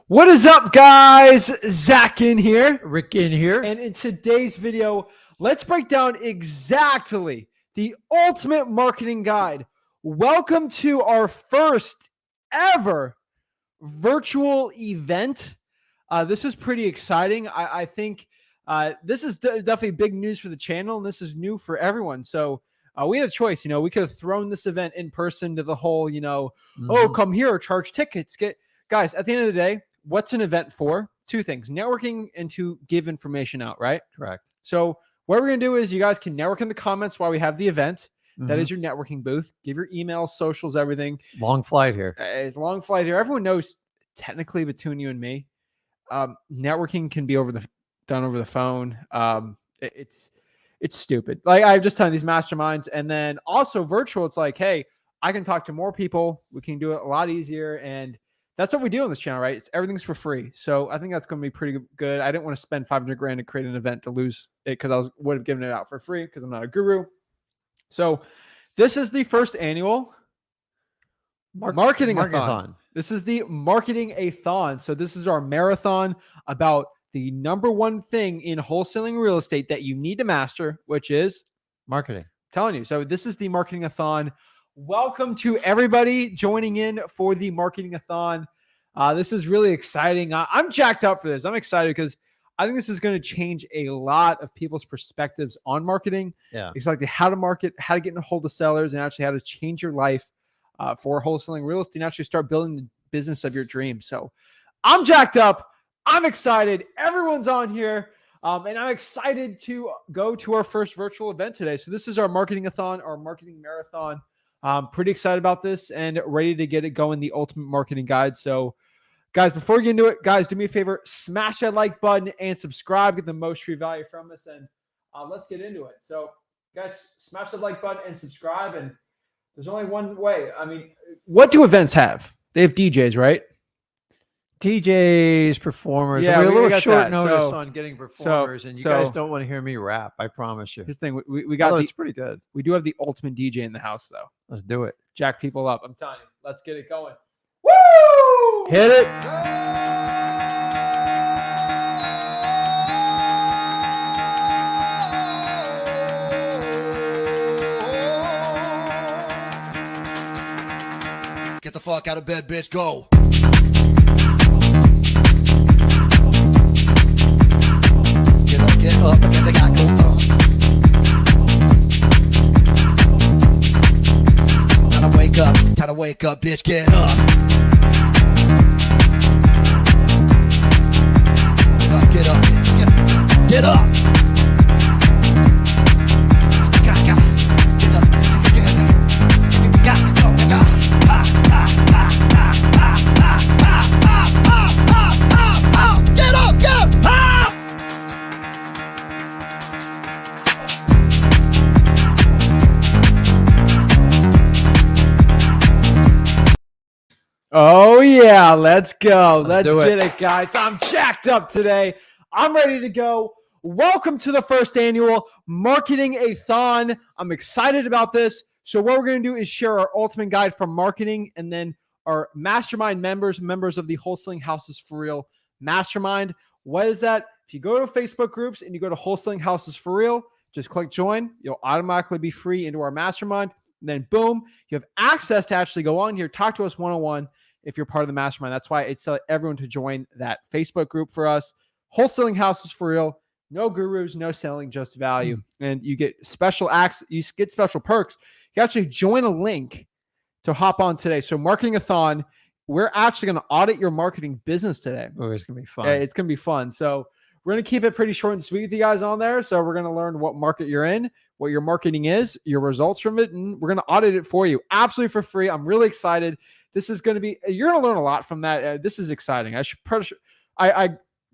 What is up, guys? Zach Ginn here. Rick Ginn here. And in today's video, let's break down exactly the ultimate marketing guide. Welcome to our first ever virtual event. This is pretty exciting. I think this is definitely big news for the channel, and this is new for everyone. So we had a choice. We could have thrown this event in person to the whole, oh, come here or charge tickets. Guys, at the end of the day, what's an event for? Two things: networking and to give information out, right? Correct. So what we're going to do is you guys can network in the comments while we have the event. That is your networking booth. Give your emails, socials, everything. Long flight here. It's a long flight here. Everyone knows technically between you and me, networking can be done over the phone. It's stupid. Like I'm just telling these masterminds, and then also virtual. It's like, hey, I can talk to more people. We can do it a lot easier, and that's what we do on this channel, right? Everything's for free. So I think that's going to be pretty good. I didn't want to spend 500 grand to create an event to lose it because I would have given it out for free because I'm not a guru. So this is the first annual Marketing-A-Thon. This is the Marketing-A-Thon. So this is our marathon about the number one thing in wholesaling real estate that you need to master, which is marketing. I'm telling you. So this is the Marketing-A-Thon. Welcome to everybody joining in for the Marketing-A-Thon. This is really exciting. I'm jacked up for this. I'm excited because I think this is going to change a lot of people's perspectives on marketing. Yeah. Exactly how to market, how to get in a hold of sellers, and actually how to change your life for wholesaling real estate and actually start building the business of your dreams. So I'm jacked up. I'm excited. Everyone's on here. And I'm excited to go to our first virtual event today. So this is our Marketing-A-Thon, our marketing marathon. I'm pretty excited about this and ready to get it going, the ultimate marketing guide. So guys, before we get into it, guys, do me a favor, smash that like button and subscribe, get the most free value from us. And let's get into it. So guys, smash the like button and subscribe. And there's only one way. I mean, what do events have? They have DJs, right? DJs, performers. Yeah, we have a little got short that. notice So- on getting performers, and you guys don't want to hear me rap. I promise you. Here's the thing. We got It's pretty good. we do have the ultimate DJ in the house, though. Let's do it. Jack people up. I'm telling you. Let's get it going. Woo! Hit it. Get the fuck out of bed, bitch. Go. Get up, and get the guy go. Time to wake up, bitch. Get up. Get up. Get up. Oh, yeah. Let's go. Let's do get it, guys. I'm jacked up today. I'm ready to go. Welcome to the first annual Marketing-A-Thon. I'm excited about this. So what we're going to do is share our ultimate guide for marketing, and then our mastermind members of the Wholesaling Houses for Real mastermind. What is that? If you go to Facebook groups and you go to Wholesaling Houses for Real, just click join. You'll automatically be free into our mastermind. And then boom, you have access to actually go on here, talk to us one-on-one if you're part of the mastermind. That's why it's everyone to join that Facebook group for us. Wholesaling Houses for Real. No gurus, no selling, just value. And you get special access, you get special perks. You actually join a link to hop on today. So Marketing-A-Thon, we're actually going to audit your marketing business today. Oh, it's gonna be fun. It's going to be fun. So we're going to keep it pretty short and sweet with you guys on there. So we're going to learn what market you're in, what your marketing is, your results from it, and we're going to audit it for you absolutely for free. I'm really excited. This is going to be, you're going to learn a lot from that. This is exciting. I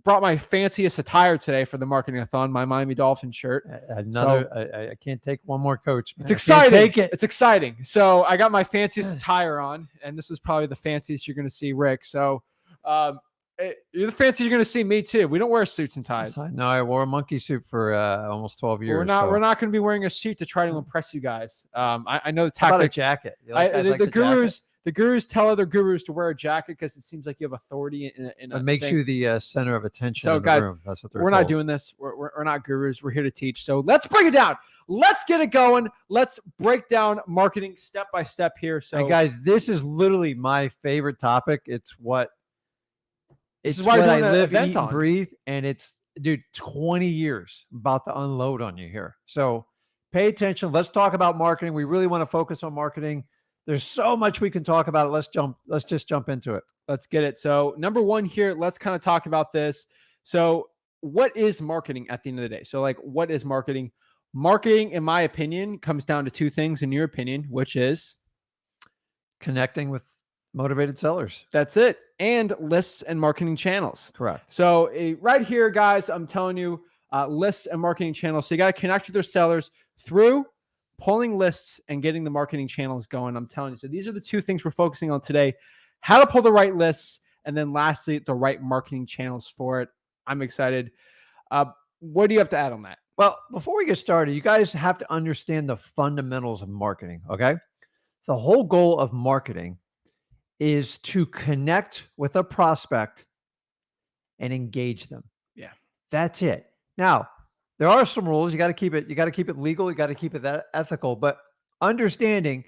brought my fanciest attire today for the Marketing-A-Thon, my Miami Dolphin shirt. I can't take one more coach. Man. It's exciting. Take it. It's exciting. So I got my fanciest attire on, and this is probably the fanciest you're going to see Rick. So you're the fanciest you're going to see me too. We don't wear suits and ties. No, I wore a monkey suit for almost 12 years. We're not going to be wearing a suit to try to impress you guys. I know the How about a tactic. jacket? You like guys like The the gurus, jacket? The gurus tell other gurus to wear a jacket because it seems like you have authority in a It makes thing. you the center of attention So, in the guys, room. That's what they're we're told. not doing this. We're not gurus. We're here to teach. So let's break it down. Let's get it going. Let's break down marketing step by step here. So, and guys, this is literally my favorite topic. It's what This it's is why what we're I doing an live, event eat, and on. breathe, and it's 20 years I'm about to unload on you here. So pay attention. Let's talk about marketing. We really want to focus on marketing. There's so much we can talk about. Let's just jump into it. Let's get it. So number one here, let's kind of talk about this. So what is marketing at the end of the day? So like, what is marketing? Marketing, in my opinion, comes down to two things in your opinion, which is Connecting with motivated sellers. that's it. And lists and marketing channels. Correct. So right here, guys, I'm telling you, lists and marketing channels. So you got to connect with their sellers through pulling lists and getting the marketing channels going. I'm telling you. So these are the two things we're focusing on today: how to pull the right lists, and then lastly, the right marketing channels for it. I'm excited. What do you have to add on that? Well, before we get started, you guys have to understand the fundamentals of marketing. Okay. The whole goal of marketing is to connect with a prospect and engage them. Yeah. That's it. Now, there are some rules. You got to keep it legal. You got to keep it that ethical, but understanding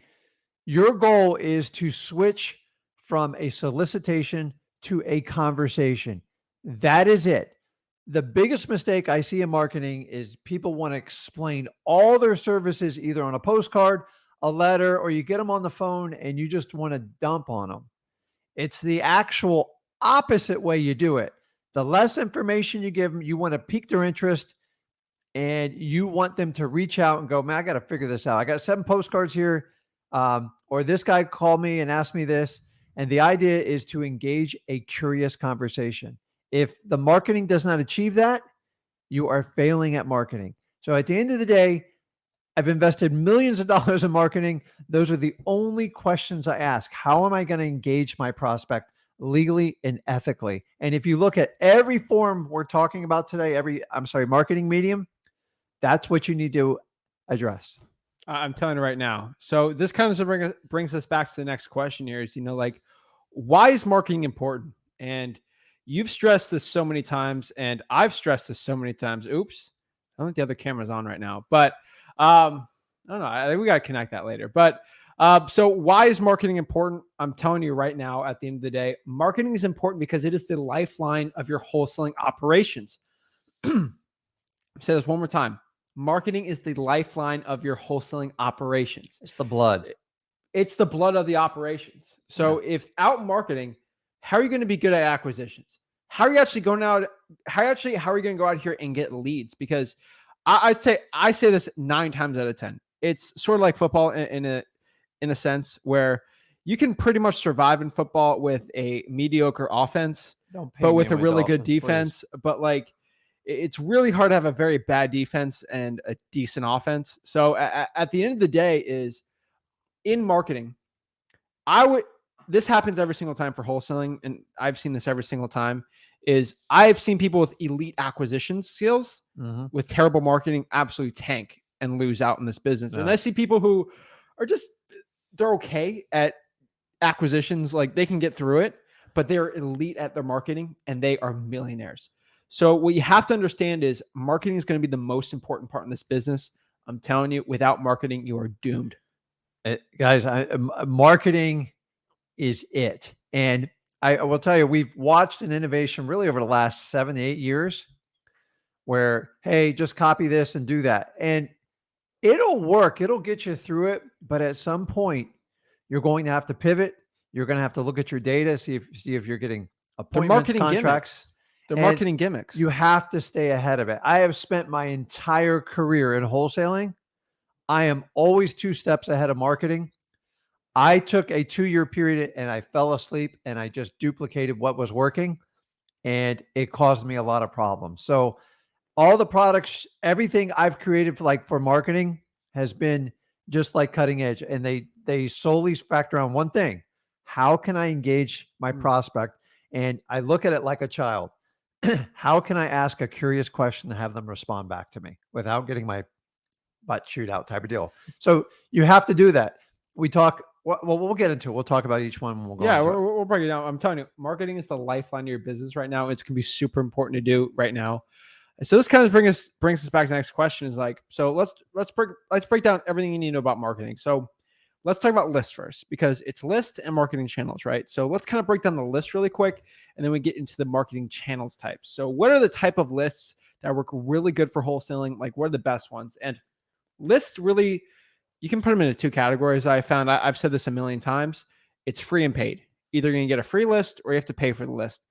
your goal is to switch from a solicitation to a conversation. That is it. The biggest mistake I see in marketing is people want to explain all their services either on a postcard, a letter, or you get them on the phone and you just want to dump on them. It's the actual opposite way you do it. The less information you give them, you want to pique their interest and you want them to reach out and go, man, I got to figure this out. I got 7 postcards here. Or this guy called me and asked me this. And the idea is to engage a curious conversation. If the marketing does not achieve that, you are failing at marketing. So at the end of the day, I've invested millions of dollars in marketing. Those are the only questions I ask. How am I going to engage my prospect legally and ethically? And if you look at every form we're talking about today, marketing medium, that's what you need to address. I'm telling you right now. So this kind of brings us back to the next question here is, like, why is marketing important? And you've stressed this so many times, and I've stressed this so many times. Oops. I don't think the other camera's on right now, but I don't know. We got to connect that later. But so why is marketing important? I'm telling you right now, at the end of the day, marketing is important because it is the lifeline of your wholesaling operations. Say this one more time. Marketing is the lifeline of your wholesaling operations. It's the blood. It's the blood of the operations. So if out marketing, how are you going to be good at acquisitions? How are you actually going out? How are you going to go out here and get leads? Because I say this 9 times out of 10. It's sort of like football in a sense where you can pretty much survive in football with a mediocre offense, but with a really good defense. Please. But like, it's really hard to have a very bad defense and a decent offense. So at the end of the day is in marketing, this happens every single time for wholesaling. And I've seen this every single time is I've seen people with elite acquisition skills with terrible marketing, absolutely tank and lose out in this business. Yeah. And I see people who are they're okay at acquisitions. Like they can get through it, but they're elite at their marketing and they are millionaires. So what you have to understand is marketing is going to be the most important part in this business. I'm telling you, without marketing, you are doomed. Guys, marketing is it. And I will tell you, we've watched an innovation really over the last 7 to 8 years where, hey, just copy this and do that. And it'll work. It'll get you through it. But at some point, you're going to have to pivot. You're going to have to look at your data, see if you're getting appointments, contracts. The marketing gimmicks. You have to stay ahead of it. I have spent my entire career in wholesaling. I am always 2 steps ahead of marketing. I took a 2-year period and I fell asleep and I just duplicated what was working and it caused me a lot of problems. So all the products, everything I've created for marketing has been just like cutting edge. And they solely factor on one thing. How can I engage my prospect? And I look at it like a child. How can I ask a curious question to have them respond back to me without getting my butt chewed out type of deal? So you have to do that. We talk Well, we'll get into it. We'll talk about each one when we'll go Yeah, into it. we'll break it down. I'm telling you, marketing is the lifeline to your business right now. It's going to be super important to do right now. So this kind of brings us back to the next question is like, so let's break down everything you need to know about marketing. So let's talk about lists first because it's list and marketing channels, right? So let's kind of break down the list really quick and then we get into the marketing channels types. So what are the type of lists that work really good for wholesaling? Like what are the best ones? And lists really, you can put them into two categories. I've said this a million times. It's free and paid. Either you're going to get a free list or you have to pay for the list.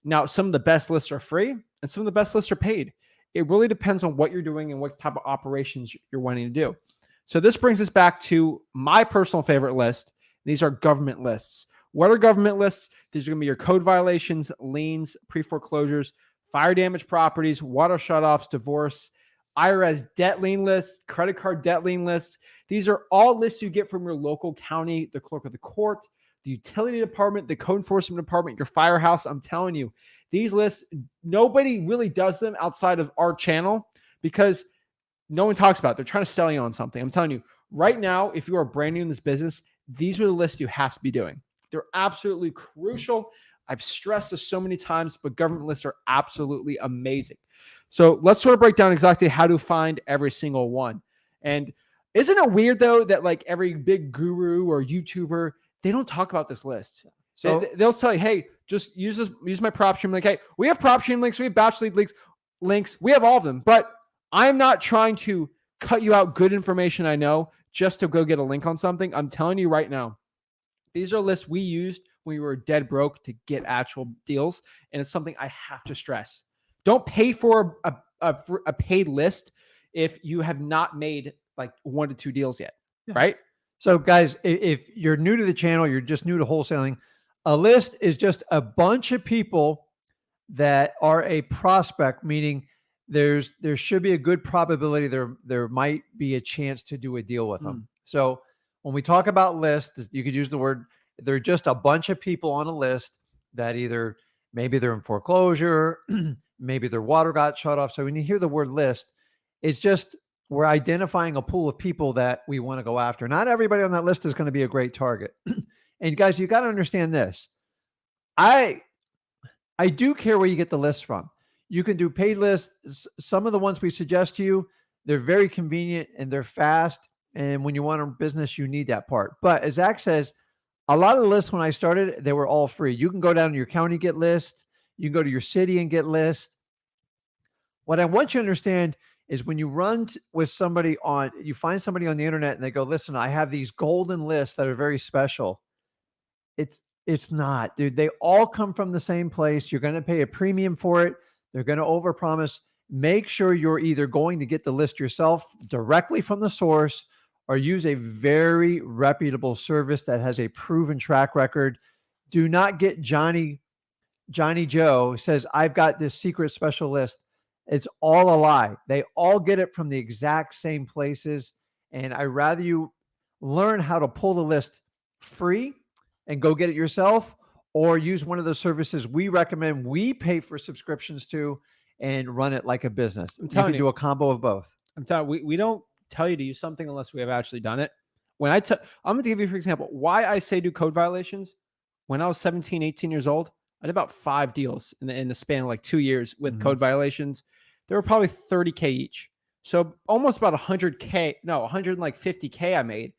Now, some of the best lists are free and some of the best lists are paid. It really depends on what you're doing and what type of operations you're wanting to do. So this brings us back to my personal favorite list. These are government lists. What are government lists? These are going to be your code violations, liens, pre-foreclosures, fire damage properties, water shutoffs, divorce, IRS debt lien lists, credit card debt lien lists. These are all lists you get from your local county, the clerk of the court, the utility department, the code enforcement department, your firehouse. I'm telling you, these lists, nobody really does them outside of our channel because no one talks about it. They're trying to sell you on something. I'm telling you, right now, if you are brand new in this business, these are the lists you have to be doing. They're absolutely crucial. I've stressed this so many times, but government lists are absolutely amazing. So let's sort of break down exactly how to find every single one. And isn't it weird though that like every big guru or YouTuber, they don't talk about this list. So they'll tell you, hey, just use my PropStream link. Hey, we have PropStream links, we have batch lead links, we have all of them. But I'm not trying to cut you out good information I know just to go get a link on something. I'm telling you right now, these are lists we used when we were dead broke to get actual deals. And it's something I have to stress. Don't pay for a paid list if you have not made like 1 to 2 deals yet, right? So guys, if you're new to the channel, you're just new to wholesaling, a list is just a bunch of people that are a prospect, meaning there should be a good probability there might be a chance to do a deal with them. So when we talk about lists, you could use the word, they're just a bunch of people on a list that either maybe they're in foreclosure, maybe their water got shut off. So when you hear the word list, it's just we're identifying a pool of people that we want to go after. Not everybody on that list is going to be a great target. And guys, you got to understand this. I do care where you get the list from. You can do paid lists. Some of the ones we suggest to you, they're very convenient and they're fast. And when you want a business, you need that part. But as Zach says, a lot of the lists when I started, they were all free. You can go down to your county, get list. You can go to your city and get list. What I want you to understand is when you run with somebody you find somebody on the internet and they go, listen, I have these golden lists that are very special. It's not, dude. They all come from the same place. You're going to pay a premium for it. They're going to overpromise. Make sure you're either going to get the list yourself directly from the source or use a very reputable service that has a proven track record. Do not get Johnny Joe says, I've got this secret special list. It's all a lie. They all get it from the exact same places. And I rather you learn how to pull the list free and go get it yourself, or use one of the services we recommend, we pay for subscriptions to, and run it like a business. You can do a combo of both. I'm telling you, we don't tell you to use something unless we have actually done it. I'm going to give you, for example, why I say do code violations. When I was 17, 18 years old, I did about 5 deals in the span of like 2 years with code violations. They were probably 30K each. So almost about 150K I made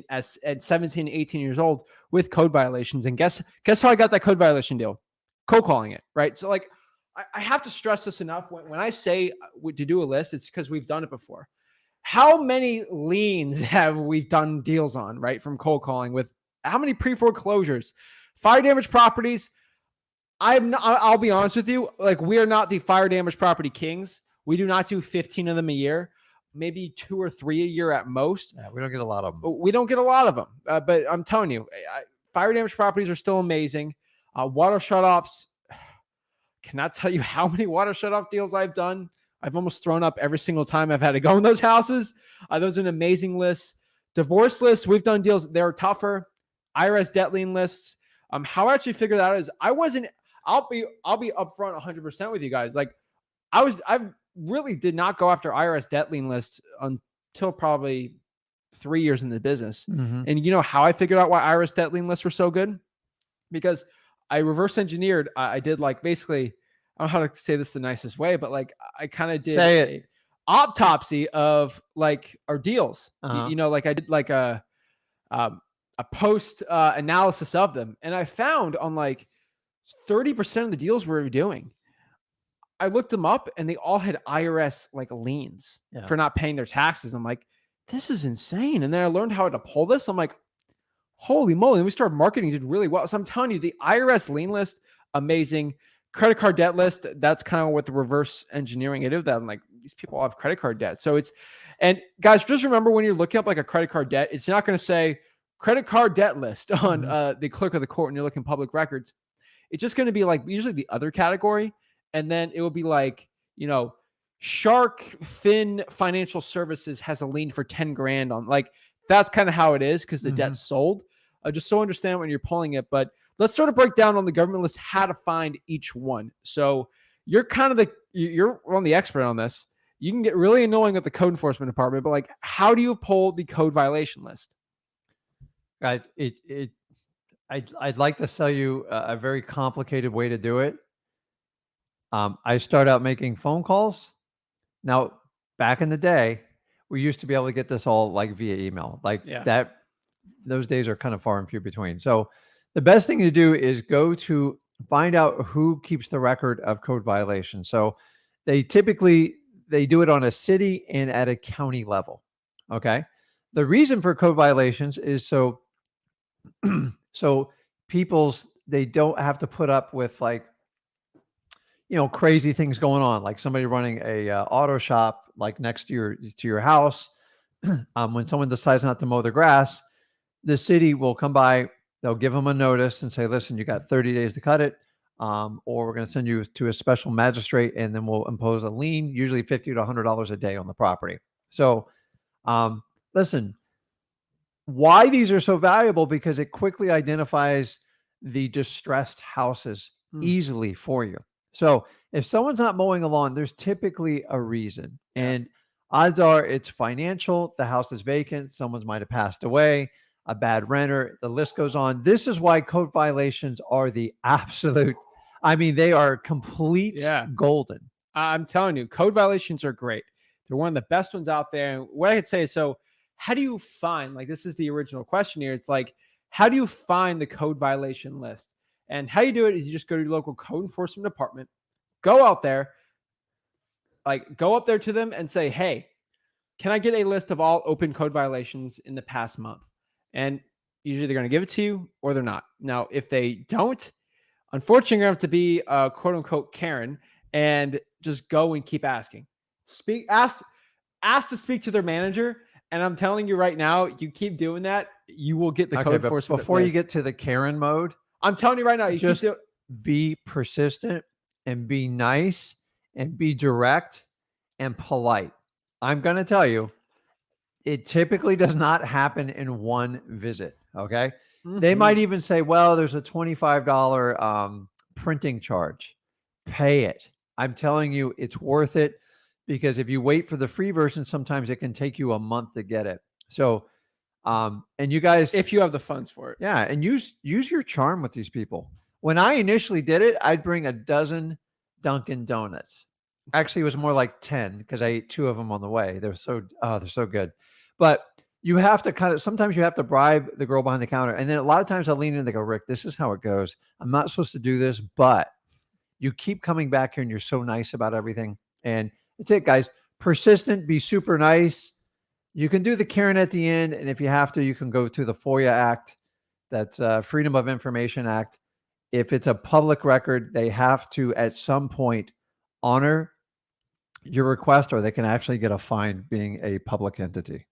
at 17, 18 years old with code violations. And guess how I got that code violation deal? Cold calling it, right? So like, I have to stress this enough. When I say to do a list, it's because we've done it before. How many liens have we done deals on, right? From cold calling with how many pre-foreclosures, fire damage properties? I'll be honest with you. Like, we are not the fire damage property kings. We do not do 15 of them a year, maybe 2 or 3 a year at most. Yeah, we don't get a lot of them. We don't get a lot of them. But I'm telling you, fire damage properties are still amazing. Water shutoffs. Cannot tell you how many water shutoff deals I've done. I've almost thrown up every single time I've had to go in those houses. Those are an amazing list. Divorce lists, we've done deals. They're tougher. IRS debt lien lists. How I actually figured that out is I'll be upfront 100% with you guys. Like I really did not go after IRS debt lien lists until probably 3 years in the business. Mhm. And you know how I figured out why IRS debt lien lists were so good? Because I reverse engineered. I did like basically, I don't know how to say this the nicest way, but like I kind of did Say it. a autopsy of like our deals. Uh-huh. You know, like I did like a post analysis of them, and I found on like 30% of the deals we were doing, I looked them up and they all had IRS like liens Yeah. for not paying their taxes. I'm like, this is insane. And then I learned how to pull this. I'm like, holy moly. And we started marketing, did really well. So I'm telling you, the IRS lien list, amazing. Credit card debt list, that's kind of what the reverse engineering I did that. I'm like, these people all have credit card debt. So it's, and guys, just remember when you're looking up like a credit card debt, it's not going to say credit card debt list on the clerk of the court when you're looking public records. It's just going to be like usually the other category. And then it will be like, you know, Shark Fin Financial Services has a lien for 10 grand on, like, that's kind of how it is because the debt's sold. Just so understand when you're pulling it. But let's sort of break down on the government list how to find each one. So you're kind of you're on the expert on this. You can get really annoying with the code enforcement department, but like, how do you pull the code violation list? Guys, I'd like to sell you a very complicated way to do it. I start out making phone calls. Now, back in the day, we used to be able to get this all like via email, like that. Those days are kind of far and few between. So the best thing to do is go to find out who keeps the record of code violations. So they do it on a city and at a county level. Okay. The reason for code violations is so they don't have to put up with like, you know, crazy things going on, like somebody running a auto shop like next to your house. When someone decides not to mow their grass, the city will come by. They'll give them a notice and say, "Listen, you got 30 days to cut it, or we're going to send you to a special magistrate, and then we'll impose a lien, usually $50 to $100 a day on the property." So, listen, why these are so valuable, because it quickly identifies the distressed houses easily for you. So if someone's not mowing a lawn, there's typically a reason. And odds are it's financial. The house is vacant. Someone's might have passed away, a bad renter. The list goes on. This is why code violations are the absolute, I mean, they are complete golden. I'm telling you, code violations are great. They're one of the best ones out there. And what I could say is, so how do you find, like, this is the original question here. It's like, how do you find the code violation list? And how you do it is you just go to your local code enforcement department, go out there, like go up there to them and say, hey, can I get a list of all open code violations in the past month? And usually they're going to give it to you or they're not. Now, if they don't, unfortunately, you're going to have to be a quote unquote Karen and just go and keep asking. Ask to speak to their manager. And I'm telling you right now, you keep doing that, you will get the code enforcement before list. you get to the Karen mode, I'm telling you right now, you just be persistent and be nice and be direct and polite. I'm going to tell you, it typically does not happen in one visit. Okay. They might even say, well, there's a $25 printing charge. Pay it. I'm telling you, it's worth it, because if you wait for the free version, sometimes it can take you a month to get it. So, and you guys, if you have the funds for it. Yeah. And use your charm with these people. When I initially did it, I'd bring a dozen Dunkin' Donuts. Actually, it was more like 10 because I ate 2 of them on the way. They're so good. But you have to sometimes you have to bribe the girl behind the counter. And then a lot of times I'll lean in and they go, Rick, this is how it goes. I'm not supposed to do this, but you keep coming back here and you're so nice about everything. And that's it, guys. Persistent, be super nice. You can do the Karen at the end. And if you have to, you can go to the FOIA Act. That's Freedom of Information Act. If it's a public record, they have to at some point honor your request, or they can actually get a fine being a public entity.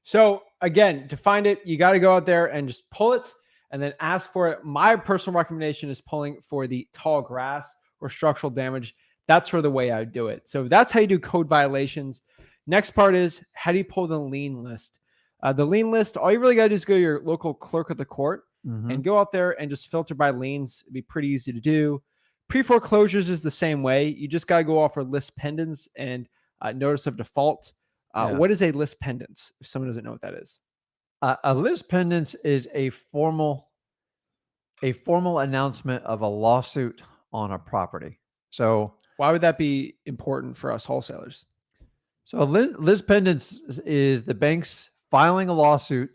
So again, to find it, you got to go out there and just pull it and then ask for it. My personal recommendation is pulling for the tall grass or structural damage. That's sort of the way I would do it. So that's how you do code violations. Next part is, how do you pull the lien list? The lien list, all you really got to do is go to your local clerk of the court and go out there and just filter by liens. It'd be pretty easy to do. Pre-foreclosures is the same way. You just got to go off for list pendants and notice of default. Yeah. What is a list pendants? If someone doesn't know what that is. A list pendants is a formal announcement of a lawsuit on a property. So Why would that be important for us wholesalers? So a lis pendants is the banks filing a lawsuit,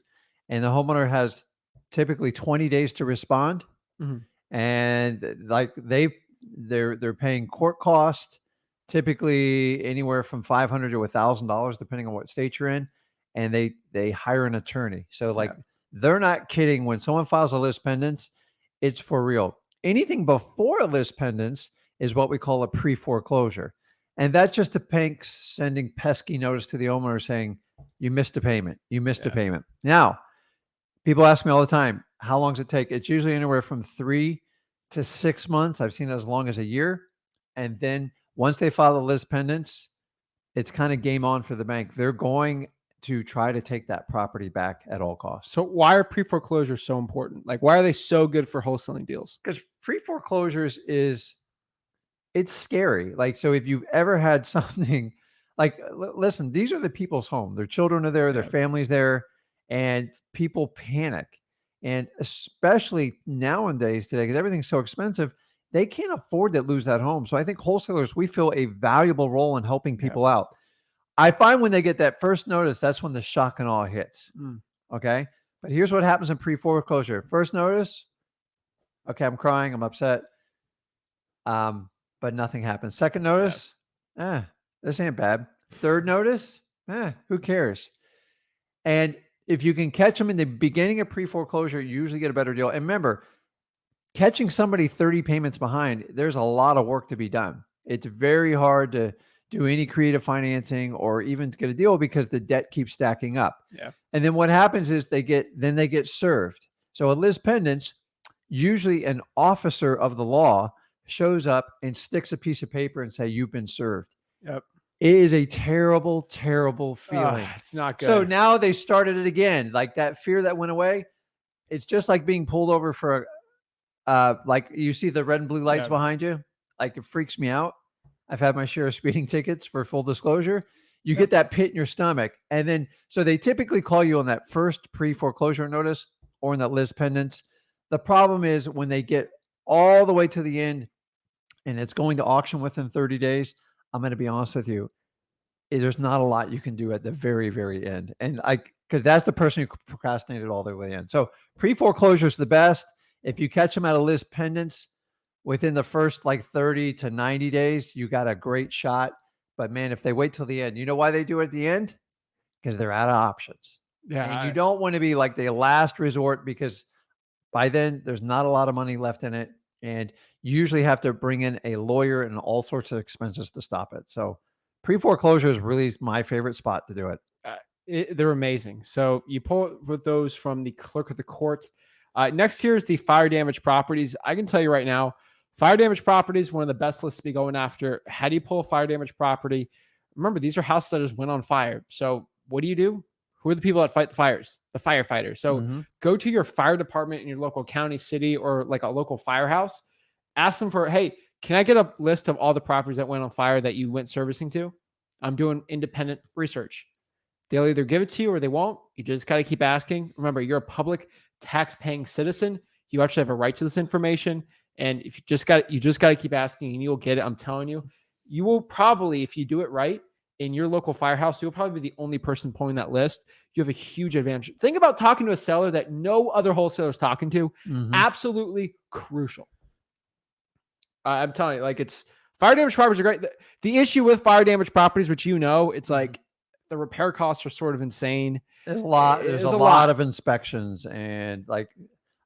and the homeowner has typically 20 days to respond. Mhm. And like they're paying court costs, typically anywhere from $500 to $1,000, depending on what state you're in. And they hire an attorney. So like Yeah. they're not kidding. When someone files a list pendants, it's for real. Anything before a list pendants is what we call a pre-foreclosure. And that's just the bank sending pesky notice to the homeowner saying, you missed a payment. You missed a payment. Now, people ask me all the time, how long does it take? It's usually anywhere from 3 to 6 months. I've seen it as long as a year. And then once they file the list pendants, it's kind of game on for the bank. They're going to try to take that property back at all costs. So why are pre-foreclosures so important? Like, why are they so good for wholesaling deals? Because pre-foreclosures it's scary. Like, so if you've ever had something like, listen, these are the people's home. Their children are there, their family's there, and people panic. And especially nowadays today, because everything's so expensive, they can't afford to lose that home. So I think wholesalers, we feel a valuable role in helping people out. I find when they get that first notice, that's when the shock and awe hits. Okay. But here's what happens in pre-foreclosure. First notice, okay, I'm crying, I'm upset. But nothing happens. Second notice, this ain't bad. Third notice, who cares? And if you can catch them in the beginning of pre-foreclosure, you usually get a better deal. And remember, catching somebody 30 payments behind, there's a lot of work to be done. It's very hard to do any creative financing or even to get a deal because the debt keeps stacking up. Yeah. And then what happens is they get served. So a list pendants, usually an officer of the law shows up and sticks a piece of paper and say, you've been served. Yep. It is a terrible, terrible feeling. It's not good. So now they started it again. Like that fear that went away. It's just like being pulled over for, like you see the red and blue lights behind you. Like it freaks me out. I've had my share of speeding tickets, for full disclosure. You get that pit in your stomach. And then, so they typically call you on that first pre-foreclosure notice or in that list pendants. The problem is when they get all the way to the end and it's going to auction within 30 days, I'm going to be honest with you, there's not a lot you can do at the very, very end. And because that's the person who procrastinated all the way in. So pre-foreclosure is the best. If you catch them at a list pendants within the first like 30 to 90 days, you got a great shot. But man, if they wait till the end, you know why they do it at the end? Because they're out of options. Yeah. And you don't want to be like the last resort because by then there's not a lot of money left in it. And you usually have to bring in a lawyer and all sorts of expenses to stop it. So pre-foreclosure is really my favorite spot to do it. They're amazing. So you pull with those from the clerk of the court. Next here is the fire damage properties. I can tell you right now, fire damage properties, one of the best lists to be going after. How do you pull a fire damage property? Remember, these are houses that just went on fire. So what do? Who are the people that fight the fires? The firefighters. So go to your fire department in your local county, city, or like a local firehouse. Ask them for, hey, can I get a list of all the properties that went on fire that you went servicing to? I'm doing independent research. They'll either give it to you or they won't. You just got to keep asking. Remember, you're a public tax-paying citizen. You actually have a right to this information. And if you just got to keep asking and you'll get it. I'm telling you, you will probably, if you do it right, in your local firehouse, you'll probably be the only person pulling that list. You have a huge advantage. Think about talking to a seller that no other wholesaler is talking to. Absolutely crucial. I'm telling you, like it's fire damage properties are great. The issue with fire damage properties, which it's like the repair costs are sort of insane. There's a lot of inspections and like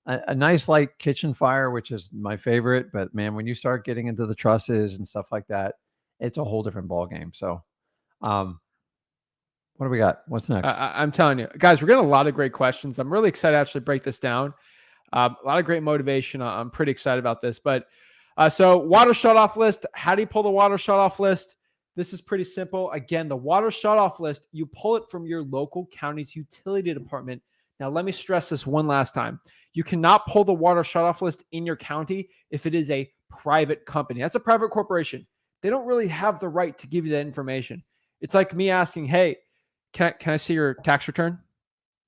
a nice light kitchen fire, which is my favorite. But man, when you start getting into the trusses and stuff like that, it's a whole different ball game. So what do we got? What's next? I'm telling you, guys, we're getting a lot of great questions. I'm really excited to actually break this down. A lot of great motivation. I'm pretty excited about this. But so water shutoff list. How do you pull the water shutoff list? This is pretty simple. Again, the water shutoff list, you pull it from your local county's utility department. Now, let me stress this one last time. You cannot pull the water shutoff list in your county if it is a private company. That's a private corporation. They don't really have the right to give you that information. It's like me asking, hey, can I see your tax return?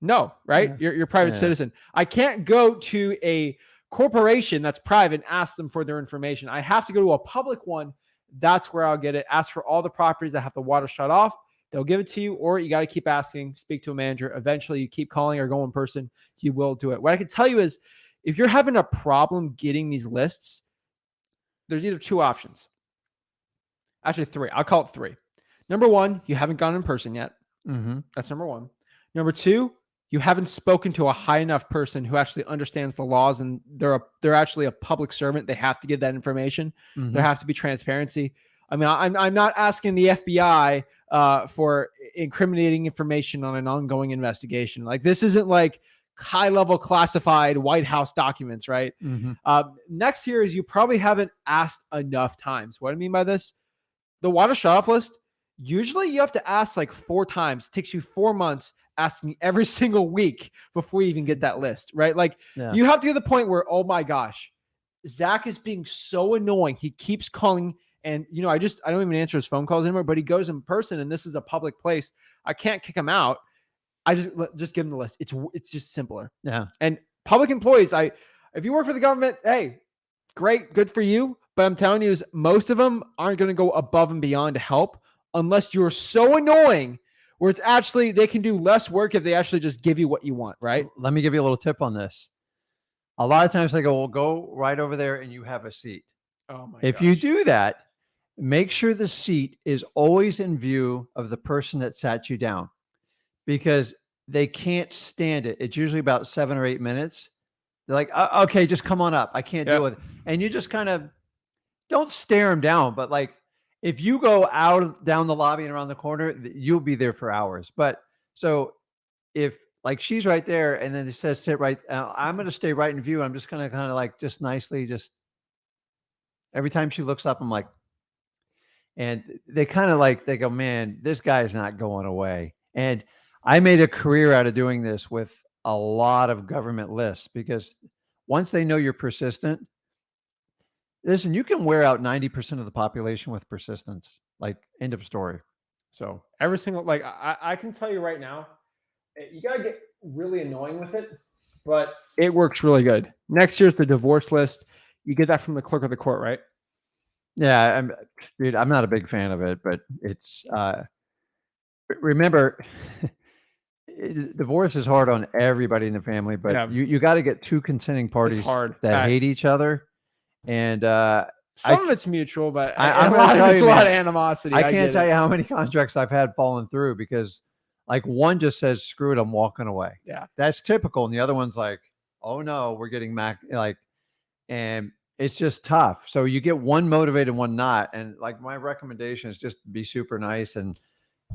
No, right? Yeah. You're a private Yeah. citizen. I can't go to a corporation that's private and ask them for their information. I have to go to a public one. That's where I'll get it. Ask for all the properties that have the water shut off. They'll give it to you, or you got to keep asking, speak to a manager. Eventually, you keep calling or go in person, you will do it. What I can tell you is if you're having a problem getting these lists, there's either two options. Actually, three. I'll call it three. Number one, you haven't gone in person yet. Mm-hmm. That's number one. Number two, you haven't spoken to a high enough person who actually understands the laws, and they're actually a public servant. They have to give that information. Mm-hmm. There have to be transparency. I mean, I'm not asking the FBI for incriminating information on an ongoing investigation. Like, this isn't like high level classified White House documents, right? Mm-hmm. Next here is you probably haven't asked enough times. What I mean by this, the water shut off list, usually you have to ask like 4 times. It takes you 4 months asking every single week before you even get that list, right? Like, you have to get to the point where, oh my gosh, Zach is being so annoying. He keeps calling, and I don't even answer his phone calls anymore, but he goes in person, and this is a public place. I can't kick him out. I just give him the list. It's just simpler. Yeah. And public employees, if you work for the government, hey, great, good for you. But I'm telling you, is most of them aren't going to go above and beyond to help unless you're so annoying where it's actually, they can do less work if they actually just give you what you want, right? Let me give you a little tip on this. A lot of times they go, well, go right over there and you have a seat. Oh my If you do that, make sure the seat is always in view of the person that sat you down, because they can't stand it. It's usually about 7 or 8 minutes. They're like, okay, just come on up. I can't deal with it. And you just kind of don't stare them down, but like, if you go down the lobby and around the corner, you'll be there for hours. But so if like she's right there and then it says sit right, I'm going to stay right in view. I'm just going to kind of like just nicely, just every time she looks up, I'm like, and they kind of like, they go, man, this guy's not going away. And I made a career out of doing this with a lot of government lists, because once they know you're persistent, listen, you can wear out 90% of the population with persistence, like end of story. So every single, like, I can tell you right now, you got to get really annoying with it, but it works really good. Next year's the divorce list. You get that from the clerk of the court, right? Yeah, dude, I'm not a big fan of it, but it's, remember, divorce is hard on everybody in the family, but you got to get 2 consenting parties that hate each other. And some of it's mutual, but I'm a lot of animosity. I can't tell you how many contracts I've had fallen through because like one just says, screw it, I'm walking away. Yeah. That's typical. And the other one's like, oh no, we're getting and it's just tough. So you get one motivated, one not. And like my recommendation is just be super nice and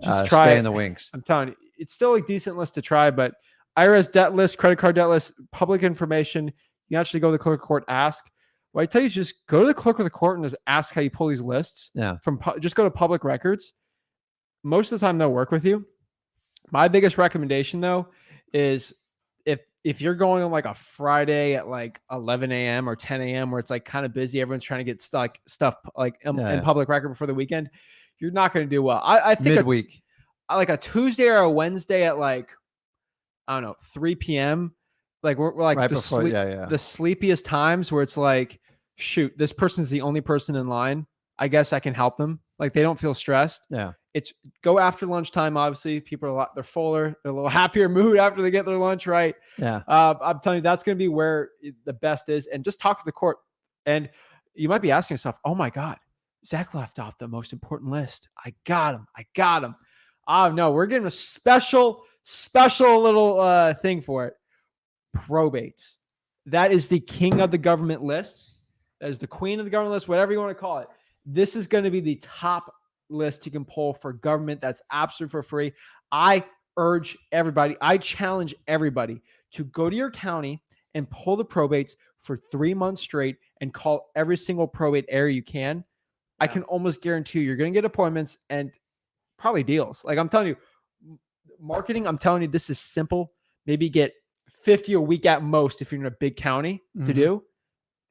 just stay in the wings. I'm telling you, it's still a decent list to try, but IRS debt list, credit card debt list, public information, you actually go to the clerk of court, ask. What I tell you is just go to the clerk of the court and just ask how you pull these lists. Yeah. Just go to public records. Most of the time they'll work with you. My biggest recommendation though is if you're going on like a Friday at like 11 a.m. or 10 a.m. where it's like kind of busy, everyone's trying to get stuff like in public record before the weekend, you're not going to do well. I think midweek, like a Tuesday or a Wednesday at like, I don't know, 3 p.m. Like we're like right the sleepiest times where it's like, shoot, this person's the only person in line. I guess I can help them. Like they don't feel stressed. Yeah. It's go after lunchtime. Obviously people are they're fuller. They're a little happier mood after they get their lunch. Right. Yeah. I'm telling you, that's going to be where the best is. And just talk to the court. And you might be asking yourself, oh my God, Zach left off the most important list. I got him. Oh no, we're getting a special little thing for it. Probates. That is the king of the government lists. That is the queen of the government list, whatever you want to call it. This is going to be the top list you can pull for government. That's absolutely for free. I urge everybody, I challenge everybody to go to your county and pull the probates for 3 months straight and call every single probate area you can. I can almost guarantee you're going to get appointments and probably deals. Like I'm telling you, marketing, I'm telling you, this is simple. Maybe get 50 a week at most if you're in a big county to do.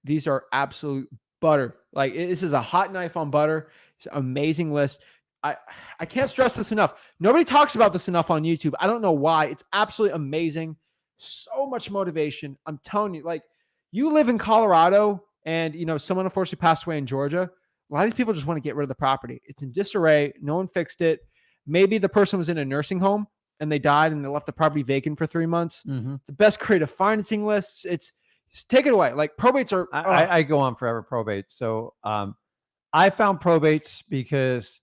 These are absolute butter. Like this is a hot knife on butter. It's an amazing list. I can't stress this enough. Nobody talks about this enough on YouTube. I don't know why. It's absolutely amazing. So much motivation. I'm telling you, like, you live in Colorado and, someone unfortunately passed away in Georgia. A lot of these people just want to get rid of the property. It's in disarray. No one fixed it. Maybe the person was in a nursing home and they died and they left the property vacant for 3 months. Mm-hmm. The best creative financing lists. Just take it away. Like, probates are. I go on forever probates. So I found probates because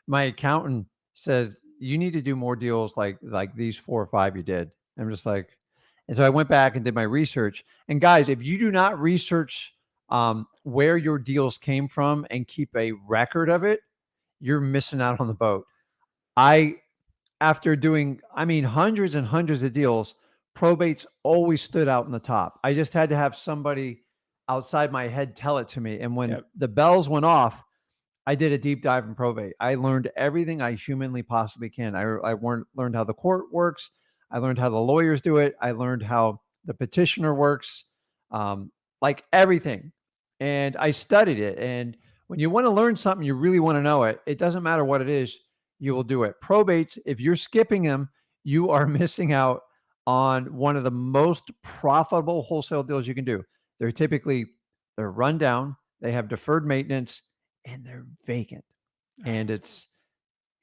my accountant says you need to do more deals like these 4 or 5 you did. I'm just like, and so I went back and did my research. And guys, if you do not research where your deals came from and keep a record of it, you're missing out on the boat. After doing, hundreds and hundreds of deals, probates always stood out in the top. I just had to have somebody outside my head tell it to me. And when the bells went off, I did a deep dive in probate. I learned everything I humanly possibly can. I learned how the court works. I learned how the lawyers do it. I learned how the petitioner works, like everything. And I studied it. And when you want to learn something, you really want to know it. It doesn't matter what it is, you will do it. Probates, if you're skipping them, you are missing out on one of the most profitable wholesale deals you can do. They're run down, they have deferred maintenance, and they're vacant. And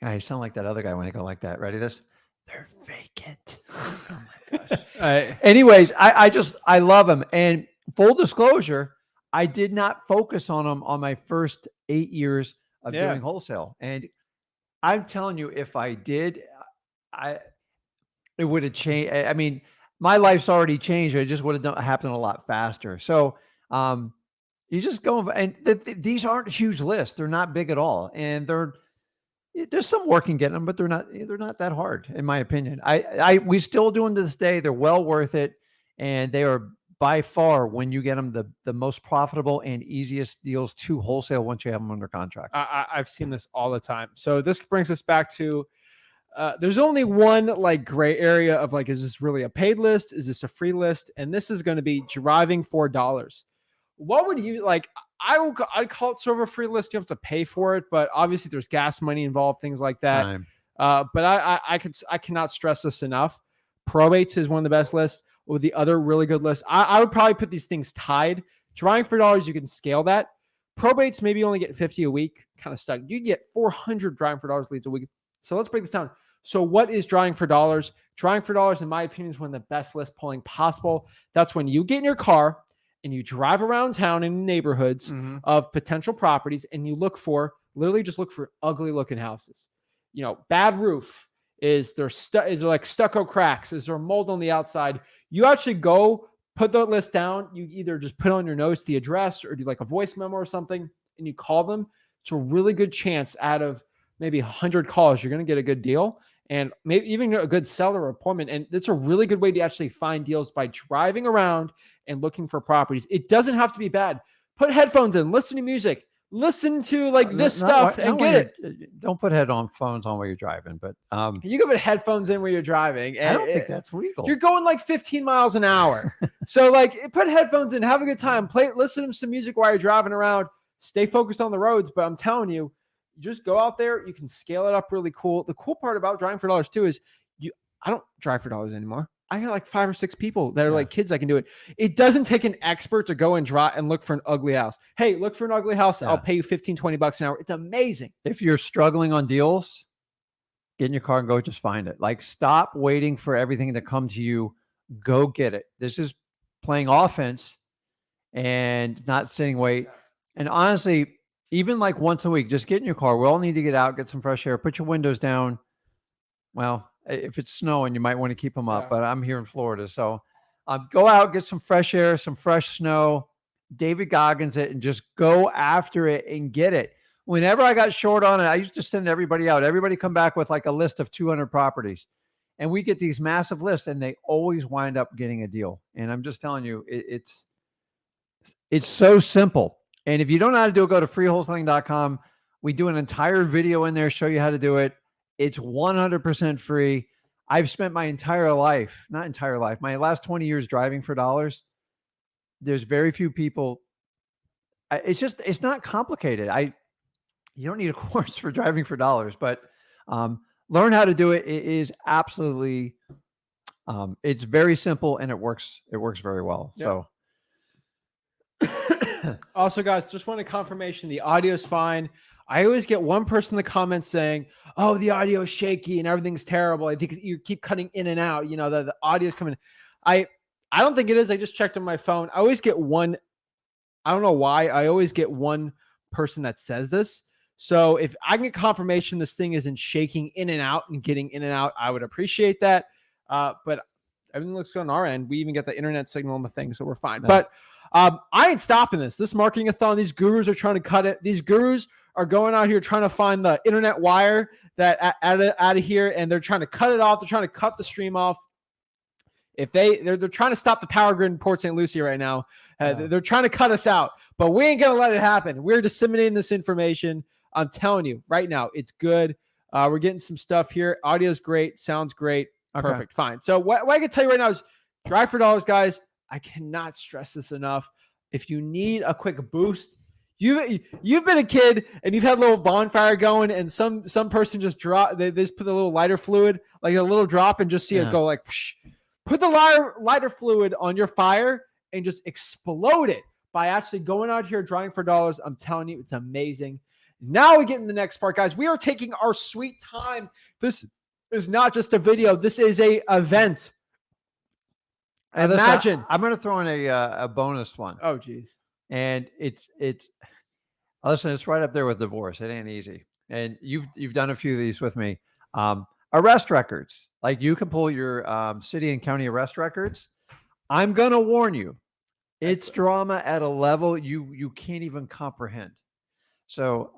I sound like that other guy when I go like that. Ready this? They're vacant. Oh my gosh. Anyways, I love them. And full disclosure, I did not focus on them on my first 8 years of doing wholesale. And I'm telling you, if I did, it would have changed. I mean, my life's already changed. It just would have happened a lot faster. So you just go, and these aren't huge lists. They're not big at all. And there's some work in getting them, but they're not that hard, in my opinion. We still do them to this day. They're well worth it. And they are by far, when you get them, the most profitable and easiest deals to wholesale once you have them under contract. I've seen this all the time. So this brings us back to, there's only one like gray area of like, is this really a paid list? Is this a free list? And this is going to be driving $4. What would you like? I'd call it sort of a free list. You have to pay for it, but obviously there's gas money involved, things like that. But I cannot stress this enough. Probates is one of the best lists. With the other really good lists, I would probably put these things tied. Drawing for $, you can scale that. Probates maybe only get 50 a week, kind of stuck. You get 400 drawing for $, leads a week. So let's break this down. So what is drawing for $? Drawing for $, in my opinion, is one of the best list pulling possible. That's when you get in your car and you drive around town in neighborhoods of potential properties and you literally just look for ugly looking houses. Bad roof. Is there like stucco cracks? Is there mold on the outside? You actually go put the list down. You either just put on your notes the address or do like a voice memo or something, and you call them. It's a really good chance out of maybe 100 calls, you're going to get a good deal and maybe even a good seller appointment. And it's a really good way to actually find deals by driving around and looking for properties. It doesn't have to be bad. Put headphones in, listen to music. Listen to like this stuff and get it. Don't put headphones on while you're driving, but you can put headphones in while you're driving. And I don't think that's legal. You're going like 15 miles an hour. So like put headphones in, have a good time, listen to some music while you're driving around, stay focused on the roads. But I'm telling you, just go out there. You can scale it up really cool. The cool part about driving for $, too, is I don't drive for $, anymore. I got like 5 or 6 people that are like kids that can do it. It doesn't take an expert to go and draw and look for an ugly house. Hey, look for an ugly house. I'll pay you $15, $20 an hour. It's amazing. If you're struggling on deals, get in your car and go just find it. Like, stop waiting for everything to come to you. Go get it. This is playing offense and not sitting wait. And honestly, even like once a week, just get in your car. We all need to get out, get some fresh air, put your windows down. Well, if it's snowing, you might want to keep them up, but I'm here in Florida. So go out, get some fresh air, some fresh snow, David Goggins it, and just go after it and get it. Whenever I got short on it, I used to send everybody out. Everybody come back with like a list of 200 properties. And we get these massive lists and they always wind up getting a deal. And I'm just telling you, it's so simple. And if you don't know how to do it, go to freewholesaling.com. We do an entire video in there, show you how to do it. It's 100% free. I've spent my my last 20 years driving for $. There's very few people. It's not complicated. You don't need a course for driving for dollars, but learn how to do it. It is absolutely, it's very simple and it works. It works very well. Yep. So Also, guys, just wanted confirmation the audio is fine. I always get one person in the comments saying, "Oh, the audio is shaky and everything's terrible. I think you keep cutting in and out. You know, the audio is coming." I don't think it is. I just checked on my phone. I always get one. I don't know why. I always get one person that says this. So if I can get confirmation this thing isn't shaking in and out and getting in and out, I would appreciate that. But everything looks good on our end. We even get the internet signal on the thing, so we're fine. No. But I ain't stopping this. This marketing-a-thon, these gurus are trying to cut it. These gurus are going out here trying to find the internet wire that out of here, and they're trying to cut it off. They're trying to cut the stream off. If they're trying to stop the power grid in Port St. Lucie right now. They're trying to cut us out, but we ain't gonna let it happen. We're disseminating this information. I'm telling you right now, it's good. We're getting some stuff here. Audio's great, sounds great, perfect, fine. So what I can tell you right now is drive for dollars, guys. I cannot stress this enough. If you need a quick boost, you've been a kid and you've had a little bonfire going, and some person just they just put a little lighter fluid, like a little drop, and just see it go like. Whoosh. Put the lighter fluid on your fire and just explode it by actually going out here drawing for dollars. I'm telling you, it's amazing. Now we get in the next part, guys. We are taking our sweet time. This is not just a video. This is a event. And Imagine. listen, I'm going to throw in a bonus one. Oh, geez. And it's listen, it's right up there with divorce. It ain't easy. And you've done a few of these with me. Arrest records. Like you can pull your city and county arrest records. I'm going to warn you, it's drama at a level you can't even comprehend. So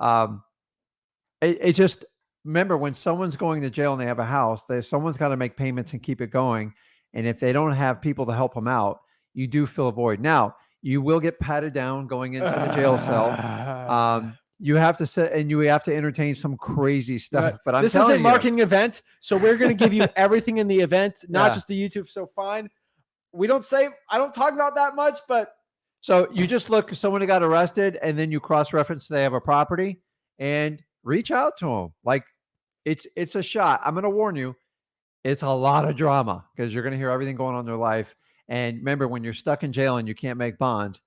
it just, remember when someone's going to jail and they have a house, someone's got to make payments and keep it going. And if they don't have people to help them out, you do fill a void. Now, you will get patted down going into the jail cell. You have to sit and you have to entertain some crazy stuff. But this is a marketing event, so we're going to give you everything in the event, not just the YouTube. So fine, I don't talk about that much, but so you just look. Someone got arrested, and then you cross-reference they have a property, and reach out to them. Like it's a shot. I'm going to warn you, it's a lot of drama because you're going to hear everything going on in their life. And remember, when you're stuck in jail and you can't make bond,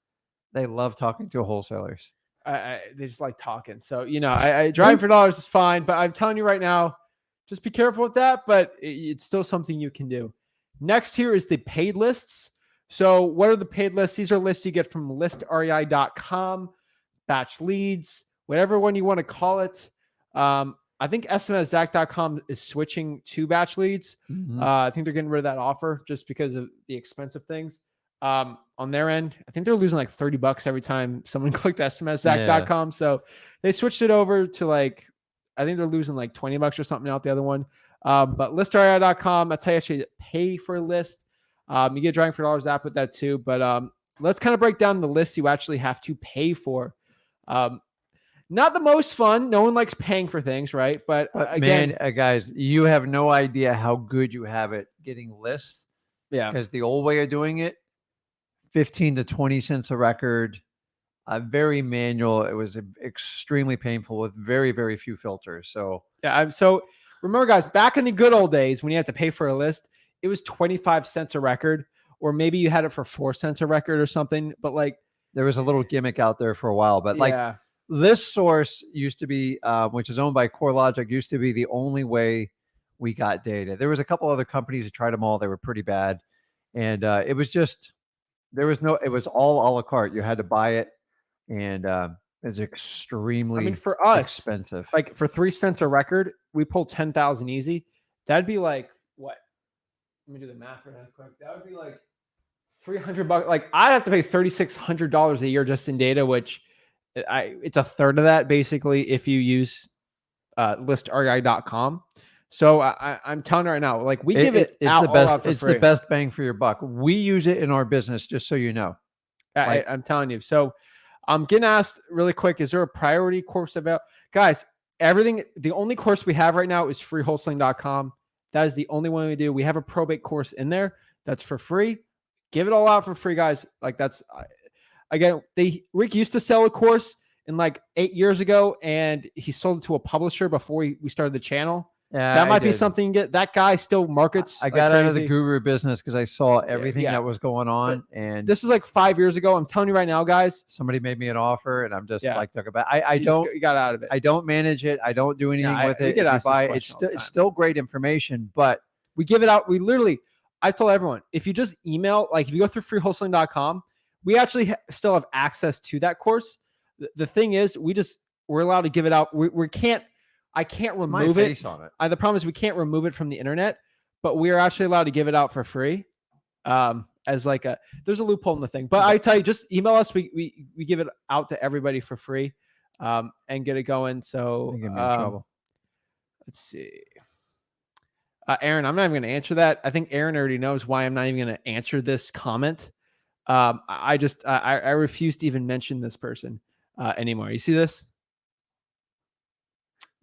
they love talking to wholesalers. They just like talking. So, I driving for dollars is fine, but I'm telling you right now, just be careful with that, but it's still something you can do. Next here is the paid lists. So what are the paid lists? These are lists you get from listrei.com, batch leads, whatever one you want to call it. I think smszach.com is switching to batch leads. I think they're getting rid of that offer just because of the expensive things. On their end, I think they're losing like $30 every time someone clicked smszach.com. So they switched it over to I think they're losing like $20 or something out the other one. But listrei.com, that's how you actually pay for a list. You get driving for dollars app with that too. But let's kind of break down the list you actually have to pay for. Not the most fun. No one likes paying for things, right? But again, man, guys, you have no idea how good you have it getting lists. Yeah. Because the old way of doing it, 15 to 20 cents a record, very manual. It was extremely painful with very, very few filters. So yeah. So remember, guys, back in the good old days when you had to pay for a list, it was 25 cents a record, or maybe you had it for 4 cents a record or something. But there was a little gimmick out there for a while. But List Source used to be, which is owned by CoreLogic, used to be the only way we got data. There was a couple other companies that tried them all. They were pretty bad. And it was just, it was all a la carte. You had to buy it. And it's extremely for us, expensive. Like for 3 cents a record, we pulled 10,000 easy. That'd be like, what? Let me do the math real quick. That would be like $300. Like I'd have to pay $3,600 a year just in data, which it's a third of that basically if you use listrei.com. So I'm telling you right now, we give it's out the best. All out for it's free. The best bang for your buck. We use it in our business, just so you know. I'm telling you. So I'm getting asked really quick, is there a priority course available? Guys, the only course we have right now is freewholesaling.com. That is the only one we do. We have a probate course in there that's for free. Give it all out for free, guys. Again, Rick used to sell a course in like 8 years ago, and he sold it to a publisher before we started the channel. Yeah, That I might be did. something you get. That guy still markets. I like got out of the crazy. guru business because I saw everything yeah. that was going on, and This is like 5 years ago. I'm telling you right now, guys. somebody made me an offer, and I'm just Yeah. like, talk about. I You don't. you got out of it. I don't manage it. I don't do anything with we it. get If you asked this buy it, question all the it's time. still great information, but We give it out. We literally, I told everyone, if you just email, like if you go through freewholesaling.com, we actually still have access to that course. The thing is, we're allowed to give it out. I can't it's remove my it. face on it. The problem is we can't remove it from the internet, but we are actually allowed to give it out for free. As like there's a loophole in the thing, but I tell you, just email us. We give it out to everybody for free, and get it going. So Get me in trouble. let's see. Aaron, I'm not even going to answer that. I think Aaron already knows why I'm not even going to answer this comment. I refuse to even mention this person anymore. You see this?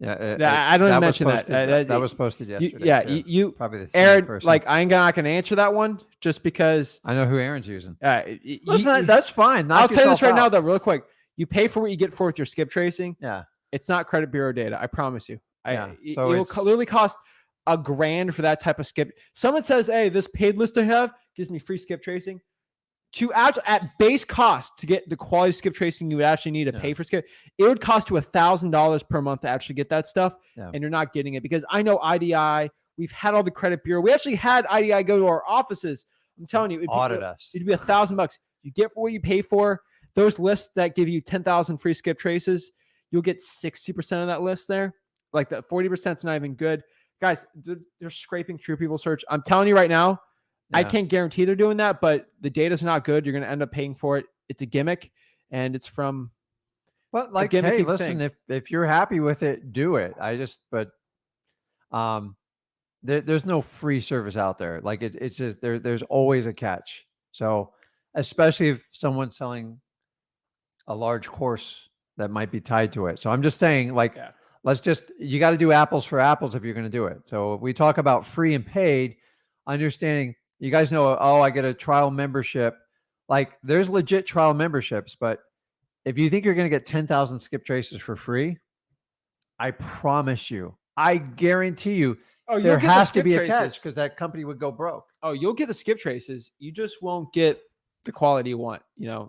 Yeah, I don't even that was mention that. posted- that was posted yesterday. Yeah, too. you probably the same Aaron, person. like I'm not going to answer that one just because. I know who Aaron's using. Listen, That's fine. I'll tell you this right now, now. though, real quick. You pay for what you get for with your skip tracing. Yeah. It's not credit bureau data. I promise you. Yeah. So it will literally cost $1,000 for that type of skip. Someone says, "Hey, this paid list I have gives me free skip tracing." To actually at base cost to get the quality skip tracing you would actually need to pay for skip, it would cost you $1,000 per month to actually get that stuff, and you're not getting it because I know IDI. We've had all the credit bureau. We actually had IDI go to our offices. I'm telling you, Audit us. It'd be $1,000. You get for what you pay for. Those lists that give you 10,000 free skip traces, you'll get 60% of that list there. Like the 40% is not even good. Guys, they're scraping True People Search. I'm telling you right now, I can't guarantee they're doing that, but the data's not good. You're going to end up paying for it. It's a gimmick, and it's from. But like, hey, listen, if you're happy with it, do it. There's no free service out there. Like it's just there's always a catch. So especially if someone's selling a large course that might be tied to it. So I'm just saying, like, you got to do apples for apples if you're going to do it. So if we talk about free and paid, understanding, you guys know, I get a trial membership. Like there's legit trial memberships, but if you think you're going to get 10,000 skip traces for free, I promise you, I guarantee you, there has to be a catch because that company would go broke. Oh, you'll get the skip traces. You just won't get the quality you want,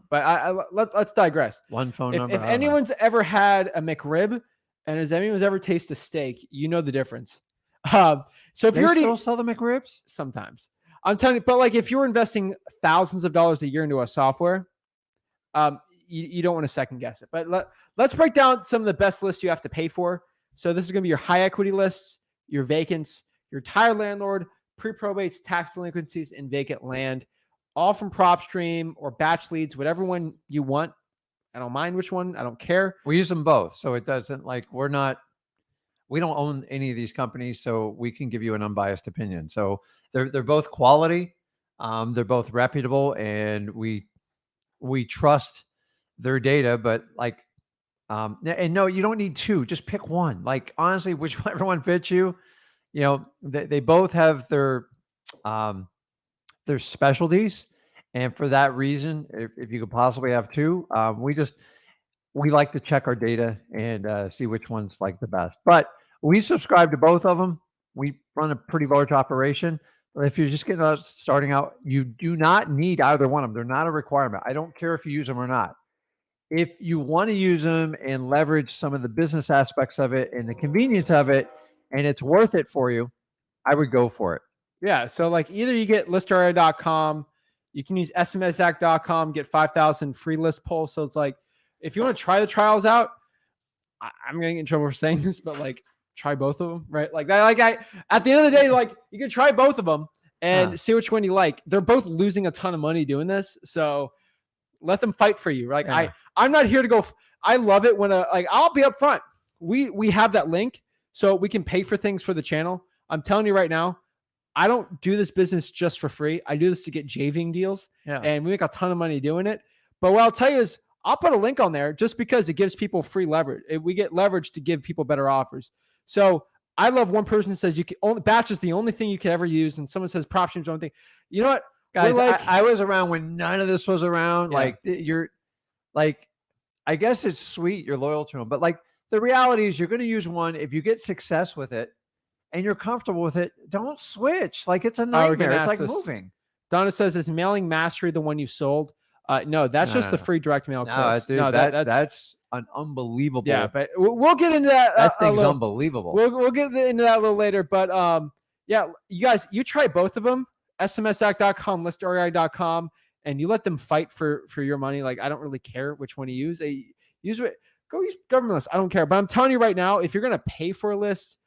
But let's digress. One phone number. If anyone's ever had a McRib and has anyone's ever tasted a steak, you know the difference. So if they you already still sell the McRibs, sometimes I'm telling you, but like if you're investing thousands of dollars a year into a software, you don't want to second guess it. But let's break down some of the best lists you have to pay for. So this is going to be your high equity lists, your vacants, your tire landlord, pre-probates, tax delinquencies, and vacant land, all from PropStream or batch leads, whatever one you want. I don't mind which one. I don't care. We use them both. So it doesn't we don't own any of these companies, so we can give you an unbiased opinion. So they're both quality. They're both reputable, and we trust their data, but and no, you don't need two, just pick one. Like honestly, whichever one fits you, they both have their specialties. And for that reason, if you could possibly have two, we like to check our data and see which one's like the best. But we subscribe to both of them. We run a pretty large operation. But if you're just starting out, you do not need either one of them. They're not a requirement. I don't care if you use them or not. If you want to use them and leverage some of the business aspects of it and the convenience of it, and it's worth it for you, I would go for it. Yeah. So like either you get listarea.com, you can use smsac.com, get 5,000 free list polls. So it's like, if you want to try the trials out, I'm going to get in trouble for saying this, but like try both of them, right? Like that, at the end of the day, like you can try both of them and see which one you like. They're both losing a ton of money doing this. So let them fight for you. Like I'm not here to go. I love it when I'll be up front. We have that link so we can pay for things for the channel. I'm telling you right now, I don't do this business just for free. I do this to get JVing deals, and we make a ton of money doing it. But what I'll tell you is I'll put a link on there just because it gives people free leverage. We get leverage to give people better offers. So I love one person that says batch is the only thing you can ever use, and someone says PropStream is the only thing. You know what, guys? I was around when none of this was around. Yeah. I guess it's sweet. You're loyal to them, but like the reality is you're going to use one. If you get success with it and you're comfortable with it, don't switch. Like it's a Oh, we're gonna nightmare. It's ask like this. moving. Donna says, "Is mailing mastery the one you sold?" No, that's just the free direct mail No, course. dude, No, that's an unbelievable. yeah, but we'll get into that. That a thing's little. unbelievable. We'll get into that a little later. But yeah, you guys, you try both of them. smsact.com, listri.com, and you let them fight for your money. Like I don't really care which one you use. Use it. Go use government list. I don't care. But I'm telling you right now, if you're gonna pay for a list,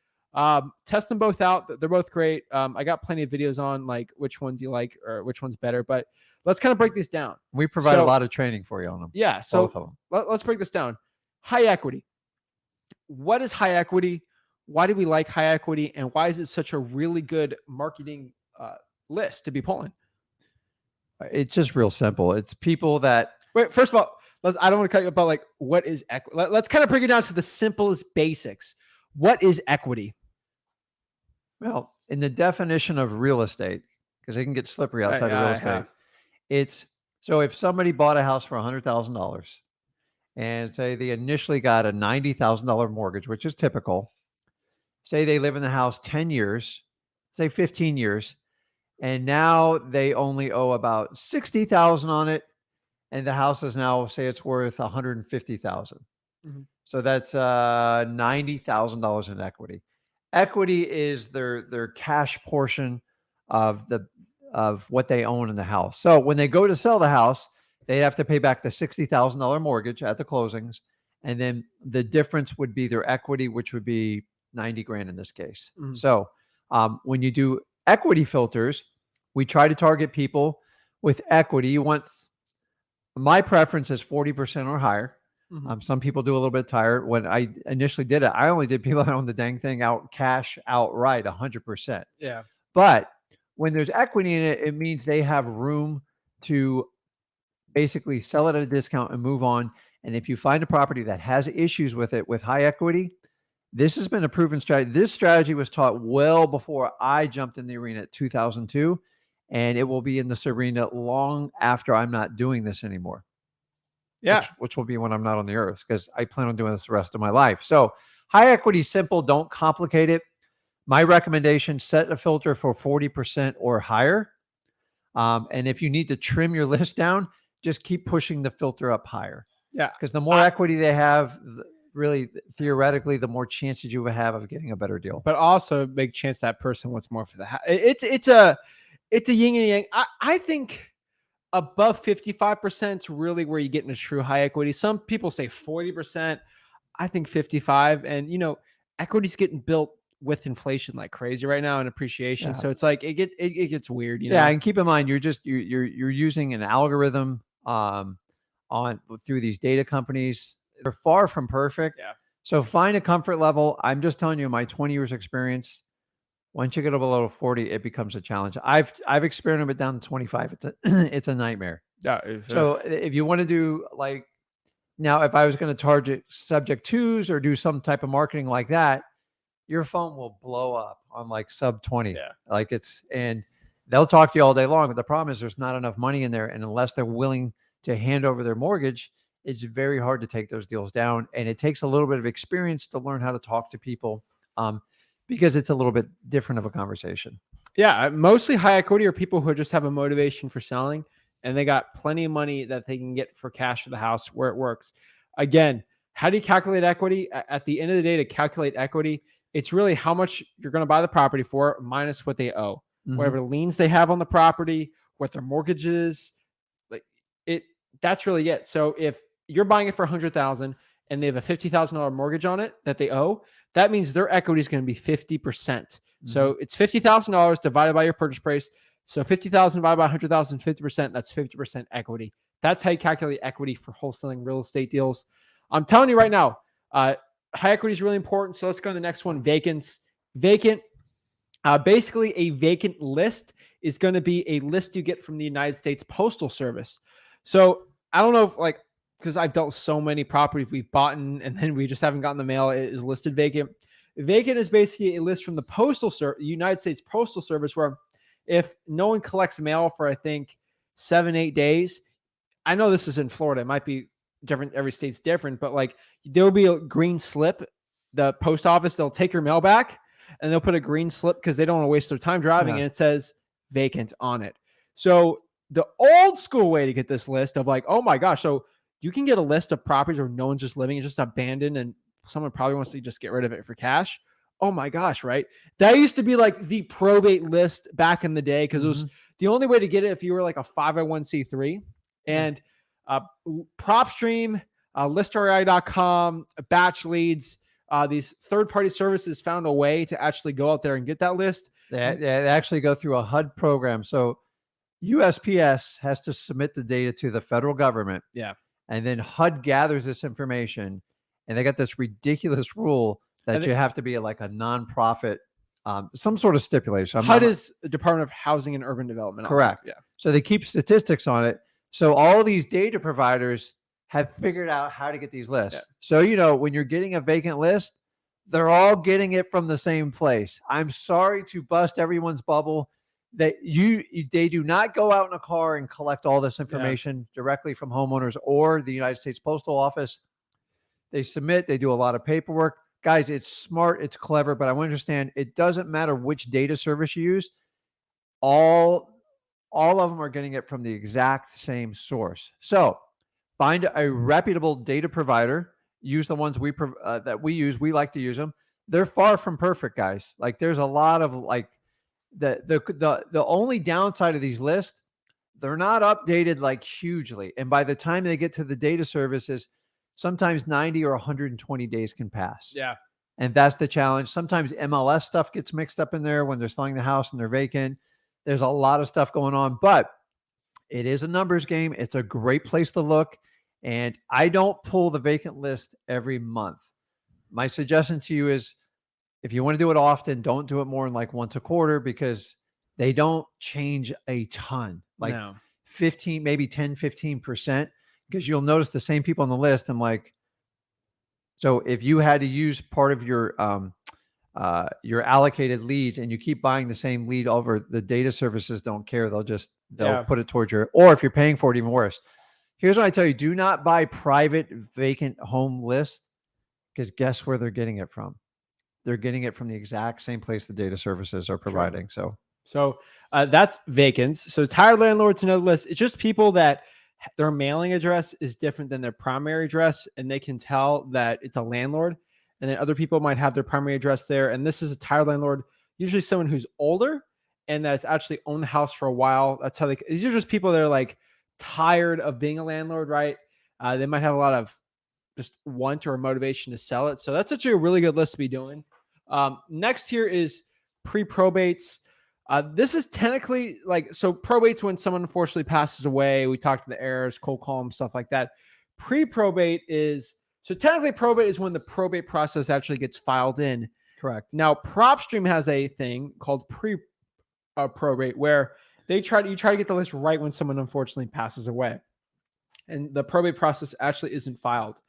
test them both out. They're both great. I got plenty of videos on like which ones you like or which one's better. But let's kind of break these down. We provide a lot of training for you on them. Yeah. So both of them. Let's break this down. High equity. What is high equity? Why do we like high equity? And why is it such a really good marketing list to be pulling? It's just real simple. It's people that wait. First of all, I don't want to cut you up, but like, what is equity? Let's kind of break it down to the simplest basics. What is equity? Well, in the definition of real estate, because it can get slippery outside of real estate, it's so if somebody bought a house for $100,000 and say they initially got a $90,000 mortgage, which is typical. Say they live in the house 10 years, say 15 years, and now they only owe about $60,000 on it, and the house is now, say it's worth $150,000. Mm-hmm. So that's $90,000 in equity. Equity is their cash portion of what they own in the house. So when they go to sell the house, they have to pay back the $60,000 mortgage at the closings, and then the difference would be their equity, which would be 90 grand in this case. Mm-hmm. So when you do equity filters, we try to target people with equity. You want, my preference is 40% or higher. Mm-hmm. Some people do a little bit higher. When I initially did it, I only did people that own the dang thing out cash outright 100%. Yeah. But when there's equity in it, it means they have room to basically sell it at a discount and move on. And if you find a property that has issues with it with high equity, this has been a proven strategy. This strategy was taught well before I jumped in the arena at 2002, and it will be in this arena long after I'm not doing this anymore. Yeah. Which will be when I'm not on the earth, because I plan on doing this the rest of my life. So high equity, simple, don't complicate it. My recommendation, set a filter for 40% or higher. And if you need to trim your list down, just keep pushing the filter up higher. Yeah. Because the more equity they have, really theoretically, the more chances you will have of getting a better deal. But also big chance that person wants more for the house. It's a yin and yang. I think above 55% is really where you get into true high equity. Some people say 40%. I think 55. And equity's getting built with inflation like crazy right now and appreciation. Yeah. So it's like it gets weird. Yeah, and keep in mind you're using an algorithm through these data companies. They're far from perfect. Yeah. So find a comfort level. I'm just telling you my 20 years experience. Once you get below 40, it becomes a challenge. I've experimented down to 25. It's a nightmare. Yeah. So if you want to do like now, if I was going to target subject twos or do some type of marketing like that, your phone will blow up on like sub 20. Yeah. And they'll talk to you all day long. But the problem is there's not enough money in there. And unless they're willing to hand over their mortgage, it's very hard to take those deals down. And it takes a little bit of experience to learn how to talk to people because it's a little bit different of a conversation. Yeah. Mostly high equity are people who just have a motivation for selling and they got plenty of money that they can get for cash for the house where it works. Again, how do you calculate equity? At the end of the day, to calculate equity, it's really how much you're going to buy the property for minus what they owe, whatever liens they have on the property, what their mortgage is. That's really it. So if you're buying it for $100,000 and they have a $50,000 mortgage on it that they owe, that means their equity is going to be 50%. So it's $50,000 divided by your purchase price. So 50,000 divided by 100,000, 50%, that's 50% equity. That's how you calculate equity for wholesaling real estate deals. I'm telling you right now, high equity is really important. So let's go to the next one. Vacant. Basically a vacant list is going to be a list you get from the United States Postal Service. So I don't know if because I've dealt with so many properties we've bought and then we just haven't gotten the mail. It is listed vacant. Vacant is basically a list from the United States Postal Service where if no one collects mail for, I think, 7-8 days, I know this is in Florida. It might be different, every state's different, but like there'll be a green slip. The post office, they'll take your mail back and they'll put a green slip because they don't want to waste their time driving, and it says vacant on it. So the old school way to get this list of like, oh my gosh, so you can get a list of properties where no one's just living, it's just abandoned and someone probably wants to just get rid of it for cash. Oh my gosh, right? That used to be like the probate list back in the day because it was the only way to get it if you were like a 501c3. And PropStream, ListREI.com, Batch Leads, these third-party services found a way to actually go out there and get that list. They actually go through a HUD program. So USPS has to submit the data to the federal government. Yeah. And then HUD gathers this information, and they got this ridiculous rule that you have to be like a nonprofit, some sort of stipulation. HUD is the Department of Housing and Urban Development. Correct. Also. Yeah. So they keep statistics on it. So all these data providers have figured out how to get these lists. Yeah. So, you know, when you're getting a vacant list, they're all getting it from the same place. I'm sorry to bust everyone's bubble. That they do not go out in a car and collect all this information directly from homeowners or the United States Postal Office. They submit, they do a lot of paperwork. Guys, it's smart, it's clever, but I want to understand it doesn't matter which data service you use. All of them are getting it from the exact same source. So find a reputable data provider. Use the ones that we use. We like to use them. They're far from perfect, guys. Like there's a lot of like the only downside of these lists, they're not updated like hugely. And by the time they get to the data services, sometimes 90 or 120 days can pass. Yeah. And that's the challenge. Sometimes MLS stuff gets mixed up in there when they're selling the house and they're vacant. There's a lot of stuff going on, but it is a numbers game. It's a great place to look. And I don't pull the vacant list every month. My suggestion to you is if you want to do it often, don't do it more than like once a quarter because they don't change a ton, like 15, maybe 10, 15%, because you'll notice the same people on the list. I'm like, so if you had to use part of your allocated leads and you keep buying the same lead over, the data services don't care. They'll put it towards or if you're paying for it, even worse. Here's what I tell you, do not buy private vacant home list because guess where they're getting it from? They're getting it from the exact same place the data services are providing. So that's vacants. So tired landlords, another list. It's just people that their mailing address is different than their primary address, and they can tell that it's a landlord. And then other people might have their primary address there. And this is a tired landlord, usually someone who's older and that's actually owned the house for a while. That's how these are just people that are like tired of being a landlord, right? They might have a lot of just want or motivation to sell it. So that's actually a really good list to be doing. Next here is pre-probates. This is technically like, so probates when someone unfortunately passes away. We talked to the heirs, cold call them, stuff like that. Pre-probate is, so technically probate is when the probate process actually gets filed in. Correct. Now, PropStream has a thing called pre-probate where you try to get the list right when someone unfortunately passes away. And the probate process actually isn't filed.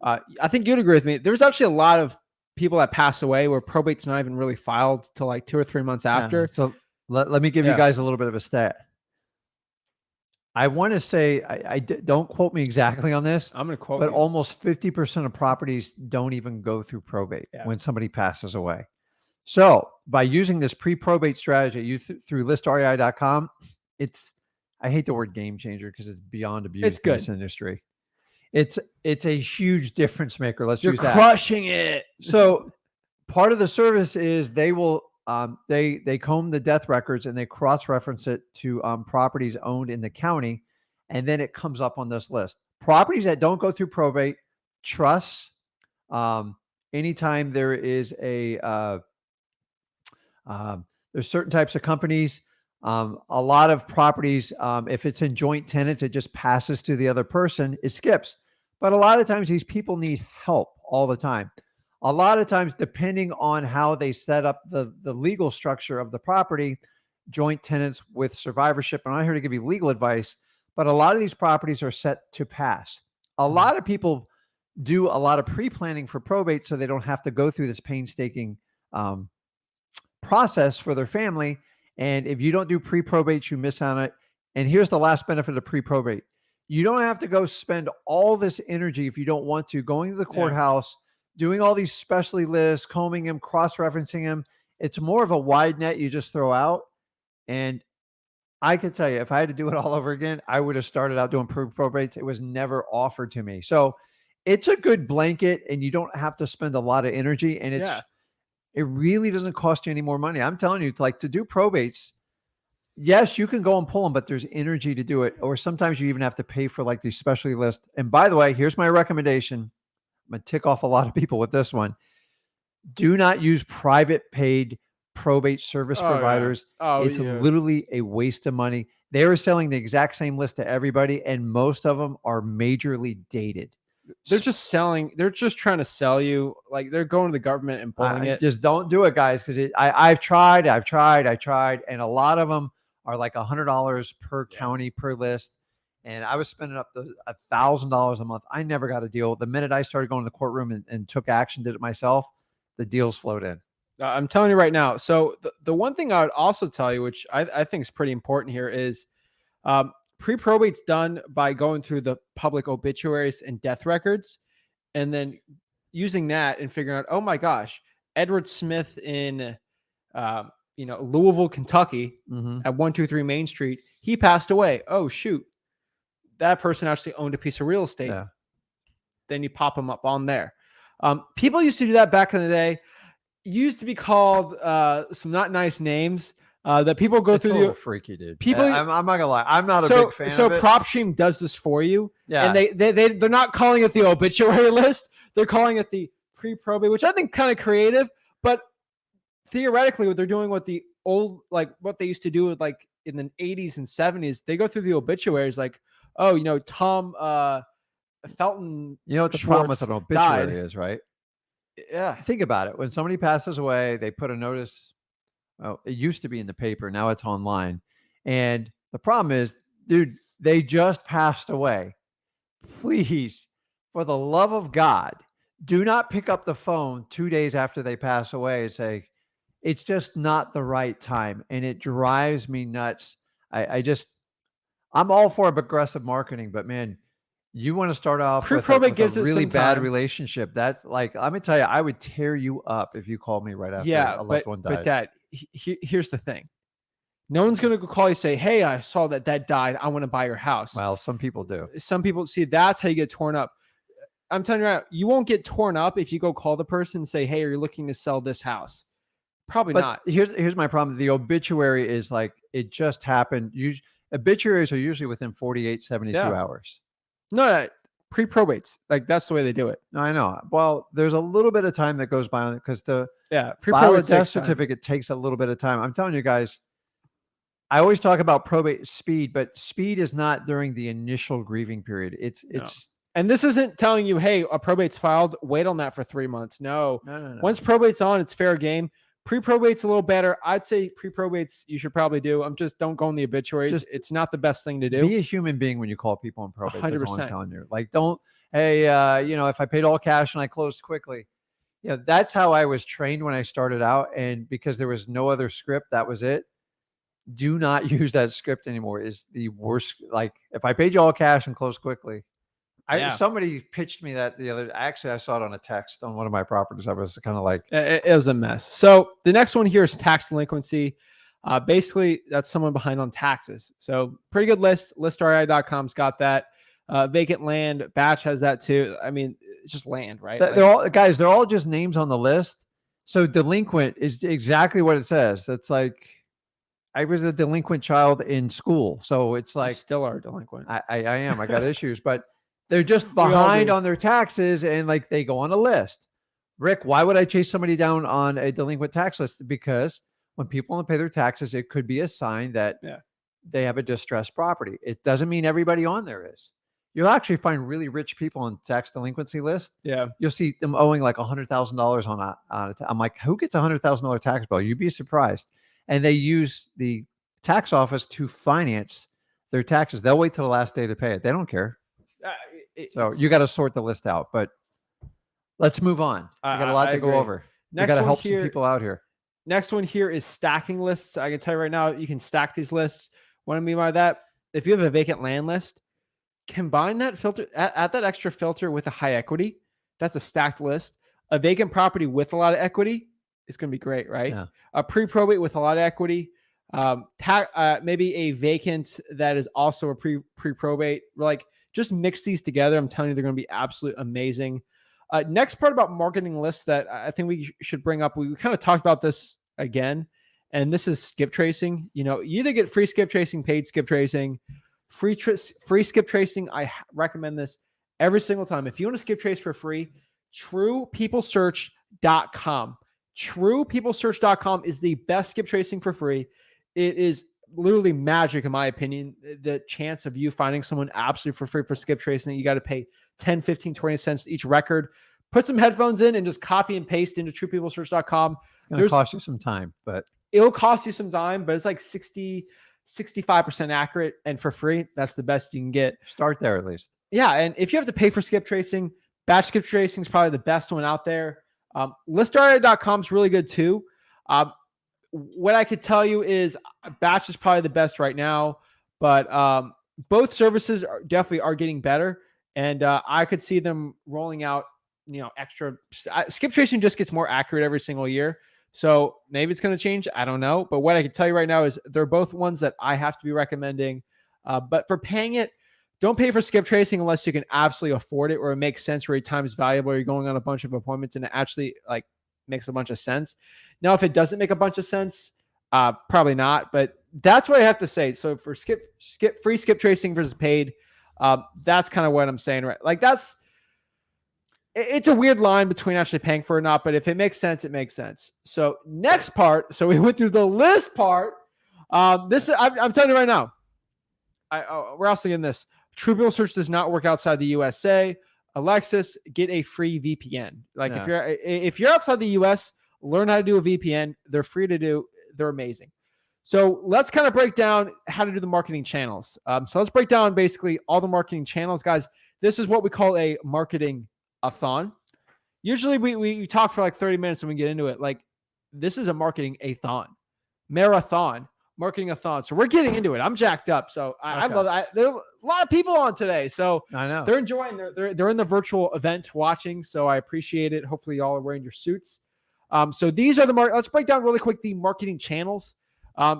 I think you'd agree with me. There's actually a lot of people that pass away where probate's not even really filed till like 2 or 3 months after. Yeah. So let me give you guys a little bit of a stat. I want to say, don't quote me exactly on this. I'm going to quote but you. Almost 50% of properties don't even go through probate when somebody passes away. So by using this pre-probate strategy through listrei.com, I hate the word game changer because it's beyond abused in this industry. It's a huge difference maker. You're use that. Crushing it. So part of the service is they will they comb the death records and they cross-reference it to properties owned in the county, and then it comes up on this list. Properties that don't go through probate, trusts, anytime there is there's certain types of companies. A lot of properties, if it's in joint tenants, it just passes to the other person. It skips. But a lot of times these people need help all the time. A lot of times, depending on how they set up the legal structure of the property, joint tenants with survivorship. I'm not here to give you legal advice, but a lot of these properties are set to pass. A lot of people do a lot of pre-planning for probate so they don't have to go through this painstaking process for their family. And if you don't do pre-probate, you miss on it. And here's the last benefit of pre-probate. You don't have to go spend all this energy if you don't want to, going to the courthouse, doing all these specialty lists, combing them, cross-referencing them. It's more of a wide net you just throw out. And I could tell you, if I had to do it all over again, I would have started out doing pre-probates. It was never offered to me. So it's a good blanket, and you don't have to spend a lot of energy, and it really doesn't cost you any more money. I'm telling you, to do probates, yes, you can go and pull them, but there's energy to do it. Or sometimes you even have to pay for like these specialty lists. And by the way, here's my recommendation. I'm going to tick off a lot of people with this one. Do not use private paid probate service providers. It's literally a waste of money. They are selling the exact same list to everybody, and most of them are majorly dated. They're just trying to sell you. Like, they're going to the government and pulling it. Just don't do it, guys, because I've tried, and a lot of them are like $100 per county per list. And I was spending up to $1,000 a month. I never got a deal. The minute I started going to the courtroom and took action, did it myself, the deals flowed in. I'm telling you right now. So the one thing I would also tell you, which I think is pretty important here, is pre-probate's done by going through the public obituaries and death records, and then using that and figuring out, oh my gosh, Edward Smith in Louisville, Kentucky, at 123 Main Street, he passed away. Oh shoot, that person actually owned a piece of real estate. Yeah. Then you pop them up on there. People used to do that back in the day. Used to be called some not nice names that people go through. A little freaky, dude. People, I'm not gonna lie, I'm not a big fan. So of it. PropStream does this for you, yeah. And they're not calling it the obituary list. They're calling it the pre-probate, which I think kind of creative. But theoretically, what they're doing with the old, like what they used to do with like in the 80s and 70s, they go through the obituaries like, oh, Tom Felton. You know what the Schwartz problem with an obituary died. is, right? Yeah. Think about it. When somebody passes away, they put a notice. Oh, it used to be in the paper. Now it's online. And the problem is, dude, they just passed away. Please, for the love of God, do not pick up the phone 2 days after they pass away and say, it's just not the right time. And it drives me nuts. I'm all for aggressive marketing, but man, you want to start off with a really bad relationship. That's like, let me tell you, I would tear you up if you called me right after a loved one died. But Dad, here's the thing. No one's going to go call you and say, hey, I saw that died. I want to buy your house. Well, some people do. Some people, see, that's how you get torn up. I'm telling you right now, you won't get torn up if you go call the person and say, hey, are you looking to sell this house? Probably not. Here's my problem. The obituary is like, it just happened. Obituaries are usually within 48, 72 hours. No, pre-probates. Like, that's the way they do it. No, I know. Well, there's a little bit of time that goes by on it because file a death certificate takes a little bit of time. I'm telling you guys, I always talk about probate speed, but speed is not during the initial grieving period. And this isn't telling you, hey, a probate's filed, wait on that for 3 months. No. Once probate's on, it's fair game. Pre-probate's a little better. I'd say pre-probates you should probably do. Don't go in the obituaries. It's not the best thing to do. Be a human being when you call people on probate. 100%. That's all I'm telling you. Like, don't, hey, if I paid all cash and I closed quickly. That's how I was trained when I started out. And because there was no other script, that was it. Do not use that script anymore. Is the worst. Like, if I paid you all cash and closed quickly. Somebody pitched me that the other. Actually, I saw it on a text on one of my properties. I was kind of like, it was a mess. So the next one here is tax delinquency. Basically, that's someone behind on taxes. So pretty good list. ListRI.com's got that. Vacant land. Batch has that too. I mean, it's just land, right? They're all just names on the list. So delinquent is exactly what it says. That's like, I was a delinquent child in school, so it's like, you still are delinquent. I am. I got issues, but. They're just behind on their taxes and like they go on a list. Rick, why would I chase somebody down on a delinquent tax list? Because when people don't pay their taxes, it could be a sign that they have a distressed property. It doesn't mean everybody on there is. You'll actually find really rich people on tax delinquency list. Yeah. You'll see them owing like $100,000 on it. I'm like, who gets a $100,000 tax bill? You'd be surprised. And they use the tax office to finance their taxes. They'll wait till the last day to pay it. They don't care. So you got to sort the list out, but let's move on. We got a lot to go over. We got to help some people out here. Next one here is stacking lists. I can tell you right now, you can stack these lists. What I mean by that, if you have a vacant land list, combine that filter, add that extra filter with a high equity. That's a stacked list. A vacant property with a lot of equity is going to be great, right? Yeah. A pre-probate with a lot of equity. Maybe a vacant that is also a pre-probate. Like, just mix these together. I'm telling you, they're going to be absolutely amazing. Next part about marketing lists that I think we should bring up. We kind of talked about this again, and this is skip tracing. You know, you either get free skip tracing, paid skip tracing, free skip tracing. I recommend this every single time. If you want to skip trace for free, truepeoplesearch.com. Truepeoplesearch.com is the best skip tracing for free. It is literally magic, in my opinion. The chance of you finding someone absolutely for free for skip tracing that you got to pay 10, 15, 20 cents each record. Put some headphones in and just copy and paste into truepeoplesearch.com. It's going to cost you some time, but it'll cost you some time, but it's like 65% accurate and for free. That's the best you can get. Start there at least. Yeah. And if you have to pay for skip tracing, batch skip tracing is probably the best one out there. Listartedit.com is really good too. What I could tell you is batch is probably the best right now, but both services definitely are getting better. And I could see them rolling out, extra. Skip tracing just gets more accurate every single year. So maybe it's going to change. I don't know. But what I can tell you right now is they're both ones that I have to be recommending. But for paying it, don't pay for skip tracing unless you can absolutely afford it or it makes sense, where your time is valuable, or you're going on a bunch of appointments and it actually makes a bunch of sense. Now, if it doesn't make a bunch of sense, probably not. But that's what I have to say. So for free skip tracing versus paid, that's kind of what I'm saying, right? Like, it's a weird line between actually paying for it or not, but if it makes sense, it makes sense. So next part, so we went through the list part. I'm telling you right now, we're also getting this. True People Search does not work outside the USA. Alexis, get a free VPN. If you're outside the US, learn how to do a VPN. They're free to do. They're amazing. So let's kind of break down how to do the marketing channels. So let's break down basically all the marketing channels, guys. This is what we call a marketing-a-thon. Usually we talk for like 30 minutes and we get into it. Like, this is a marketing-a-thon, marathon, marketing-a-thon. So we're getting into it. I'm jacked up. So I love it. There are a lot of people on today. So I know they're enjoying. They're in the virtual event watching. So I appreciate it. Hopefully y'all are wearing your suits. So these are let's break down really quick the marketing channels.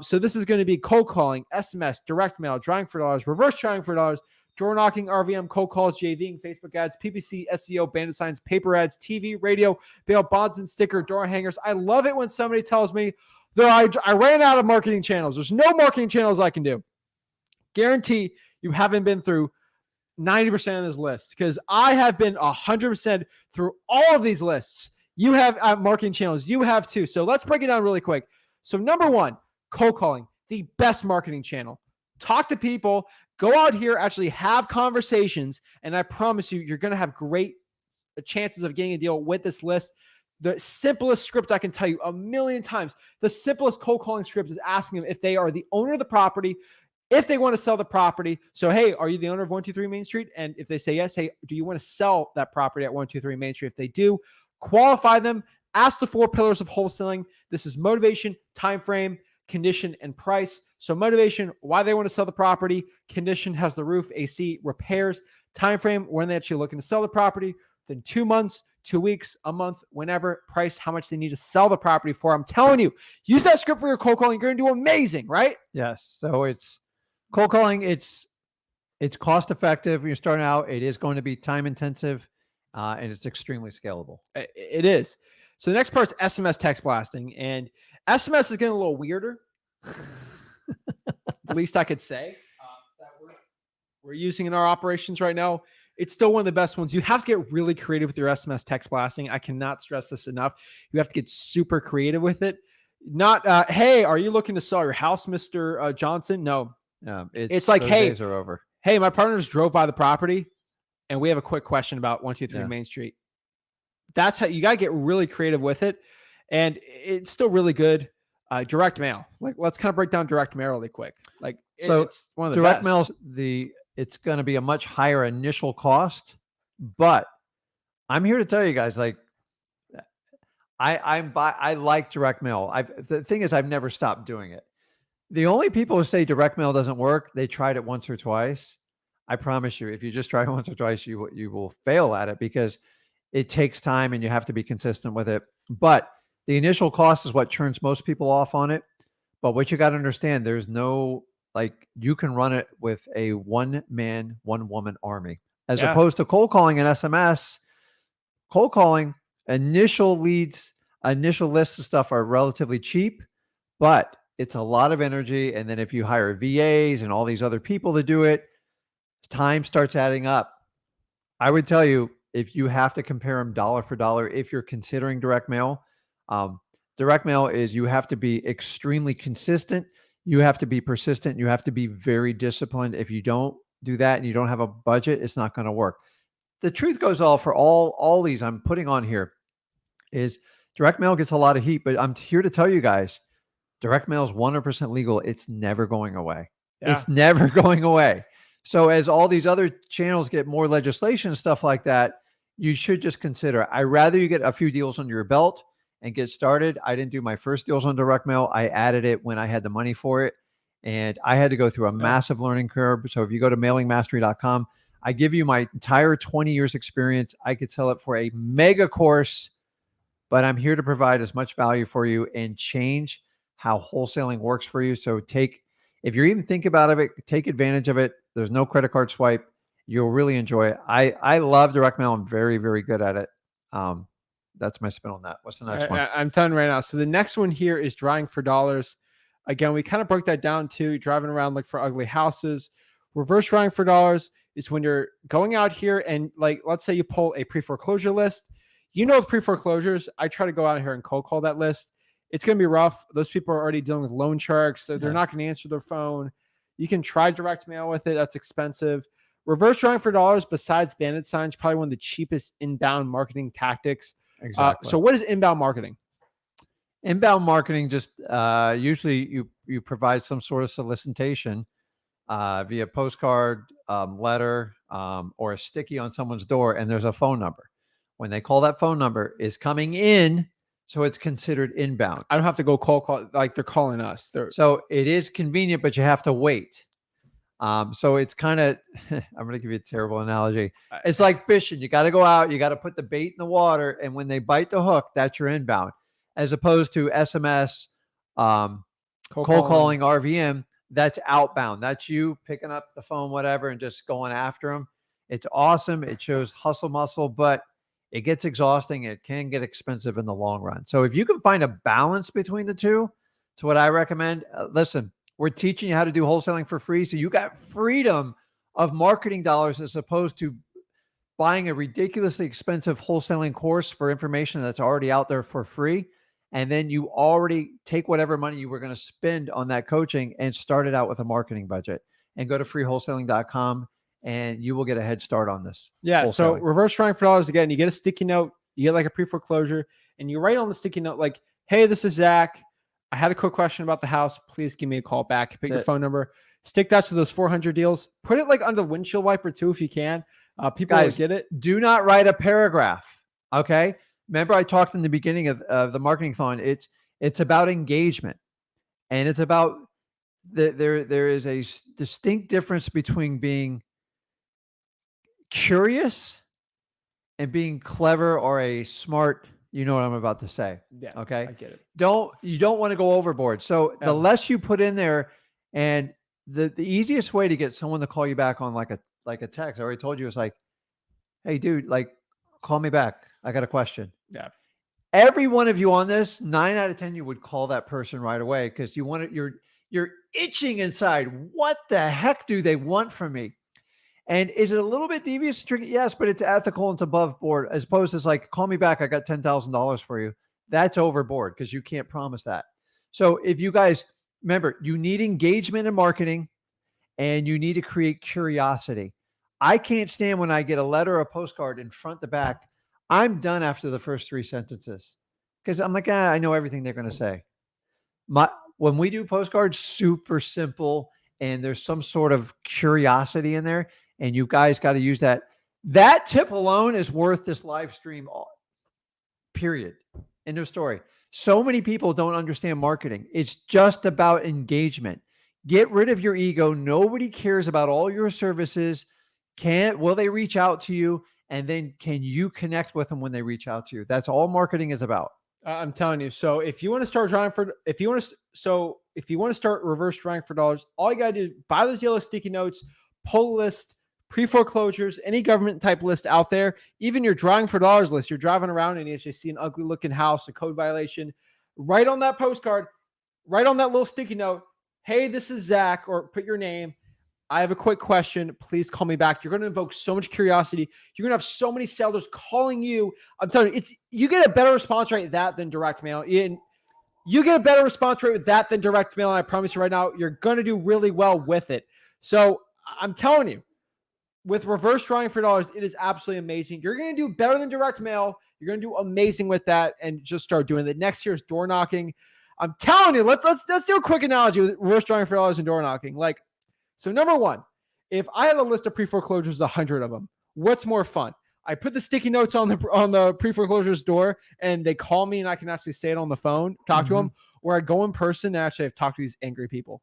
So this is going to be cold calling, SMS, direct mail, drawing for dollars, reverse drawing for dollars, door knocking, RVM, cold calls, JVing, Facebook ads, PPC, SEO, bandit signs, paper ads, TV, radio, bail bonds and sticker, door hangers. I love it when somebody tells me that I ran out of marketing channels. There's no marketing channels I can do. Guarantee you haven't been through 90% of this list, because I have been 100% through all of these lists. You have marketing channels. You have too. So let's break it down really quick. So number one, cold calling, the best marketing channel. Talk to people, go out here, actually have conversations, and I promise you, you're going to have great chances of getting a deal with this list. The simplest script I can tell you a million times, the simplest cold calling script is asking them if they are the owner of the property, if they want to sell the property. So, hey, are you the owner of 123 Main Street? And if they say yes, hey, do you want to sell that property at 123 Main Street? If they do, qualify them, ask the 4 pillars of wholesaling. This is motivation, time frame, condition, and price. So motivation, why they want to sell the property. Condition, has the roof, AC, repairs. Time frame, when they're actually looking to sell the property. Then 2 months, 2 weeks, a month, whenever. Price, how much they need to sell the property for. I'm telling you, use that script for your cold calling. You're going to do amazing, right? Yes. So it's cold calling. It's cost effective when you're starting out. It is going to be time intensive, and it's extremely scalable. It is. So the next part is SMS text blasting, and SMS is getting a little weirder. The least I could say that we're using in our operations right now. It's still one of the best ones. You have to get really creative with your SMS text blasting. I cannot stress this enough. You have to get super creative with it. Not, hey, are you looking to sell your house, Mr. Johnson? No. It's like, those hey, days are over. Hey, my partners drove by the property and we have a quick question about 123 Main Street. That's how you got to get really creative with it. And it's still really good. Direct mail. Like, let's kind of break down direct mail really quick. Like, so it's one of the direct best. mail's it's going to be a much higher initial cost, but I'm here to tell you guys, like, I like direct mail. The thing is, I've never stopped doing it. The only people who say direct mail doesn't work, they tried it once or twice. I promise you, if you just try once or twice, you will fail at it because it takes time and you have to be consistent with it. But the initial cost is what turns most people off on it. But what you got to understand, there's no, like, you can run it with a one man, one woman army, as Yeah. opposed to cold calling and SMS. Cold calling, initial leads, initial lists of stuff are relatively cheap, but it's a lot of energy. And then if you hire VAs and all these other people to do it, time starts adding up. I would tell you, if you have to compare them dollar for dollar, if you're considering direct mail is, you have to be extremely consistent. You have to be persistent. You have to be very disciplined. If you don't do that and you don't have a budget, it's not going to work. The truth goes all for all these I'm putting on here is direct mail gets a lot of heat, but I'm here to tell you guys, direct mail is 100% legal. It's never going away. Yeah. It's never going away. So as all these other channels get more legislation and stuff like that, you should just consider, I'd rather you get a few deals under your belt and get started. I didn't do my first deals on direct mail. I added it when I had the money for it. And I had to go through a massive learning curve. So if you go to mailingmastery.com, I give you my entire 20 years experience. I could sell it for a mega course, but I'm here to provide as much value for you and change how wholesaling works for you. So if you're even thinking about it, take advantage of it. There's no credit card swipe. You'll really enjoy it. I love direct mail. I'm very, very good at it. That's my spin on that. What's the next one? I'm telling you right now. So the next one here is driving for dollars. Again, we kind of broke that down to driving around like for ugly houses. Reverse driving for dollars is when you're going out here and, like, let's say you pull a pre-foreclosure list. You know, with pre-foreclosures, I try to go out here and cold call that list. It's going to be rough. Those people are already dealing with loan sharks. They're not going to answer their phone. You can try direct mail with it. That's expensive. Reverse drawing for dollars, besides bandit signs, probably one of the cheapest inbound marketing tactics. Exactly. So what is inbound marketing? Inbound marketing, just usually you provide some sort of solicitation via postcard, letter, or a sticky on someone's door, and there's a phone number. When they call, that phone number is coming in, so it's considered inbound. I don't have to go call like they're calling us. So it is convenient, but you have to wait. So it's kind of, I'm going to give you a terrible analogy. It's like fishing. You got to go out, you got to put the bait in the water, and when they bite the hook, that's your inbound. As opposed to SMS, cold calling, RVM, that's outbound. That's you picking up the phone, whatever, and just going after them. It's awesome. It shows hustle muscle, but it gets exhausting. It can get expensive in the long run. So if you can find a balance between the two, it's what I recommend. Listen, we're teaching you how to do wholesaling for free. So you got freedom of marketing dollars as opposed to buying a ridiculously expensive wholesaling course for information that's already out there for free. And then you already take whatever money you were going to spend on that coaching and start it out with a marketing budget, and go to freewholesaling.com and you will get a head start on this. Yeah. Wholesaling. So reverse trying for dollars, again, you get a sticky note, you get like a pre-foreclosure, and you write on the sticky note, like, hey, this is Zach. I had a quick question about the house. Please give me a call back. Pick your phone number. Stick that to those 400 deals. Put it like under the windshield wiper too, if you can. People guys, get it. Do not write a paragraph. Okay. Remember, I talked in the beginning of the Marketing-A-Thon. It's about engagement, and it's about there is a distinct difference between being curious and being clever or a smart. You know what I'm about to say. Yeah. Okay. I get it. You don't want to go overboard. So the less you put in there, and the easiest way to get someone to call you back on like a text, I already told you, is like, hey dude, like, call me back. I got a question. Yeah. Every one of you on this, 9 out of 10, you would call that person right away because you want it. You're itching inside. What the heck do they want from me? And is it a little bit devious and tricky? Yes, but it's ethical and it's above board, as opposed to like, call me back. I got $10,000 for you. That's overboard because you can't promise that. So if you guys remember, you need engagement in marketing and you need to create curiosity. I can't stand when I get a letter or a postcard in front to back. I'm done after the first 3 sentences because I'm like, I know everything they're going to say. When we do postcards, super simple, and there's some sort of curiosity in there, and you guys got to use that. That tip alone is worth this live stream, period. End of story. So many people don't understand marketing. It's just about engagement. Get rid of your ego. Nobody cares about all your services. Will they reach out to you? And then can you connect with them when they reach out to you? That's all marketing is about. I'm telling you. So if you want to start drawing for, if you want to start reverse drawing for dollars, all you got to do, buy those yellow sticky notes, pull list, pre-foreclosures, any government type list out there, even your drawing for dollars list. You're driving around and you actually see an ugly looking house, a code violation, right on that postcard, right on that little sticky note. Hey, this is Zach, or put your name. I have a quick question. Please call me back. You're going to invoke so much curiosity. You're going to have so many sellers calling you. I'm telling you, you get a better response rate that than direct mail. You get a better response rate with that than direct mail. And I promise you right now, you're going to do really well with it. So I'm telling you, with reverse drawing for dollars, it is absolutely amazing. You're going to do better than direct mail. You're going to do amazing with that, and just start doing it. Next year's door knocking. I'm telling you, let's do a quick analogy with reverse drawing for dollars and door knocking. So number one, if I had a list of pre-foreclosures, 100 of them, what's more fun? I put the sticky notes on the pre-foreclosures door, and they call me, and I can actually say it on the phone, talk to them, or I go in person and actually have talked to these angry people.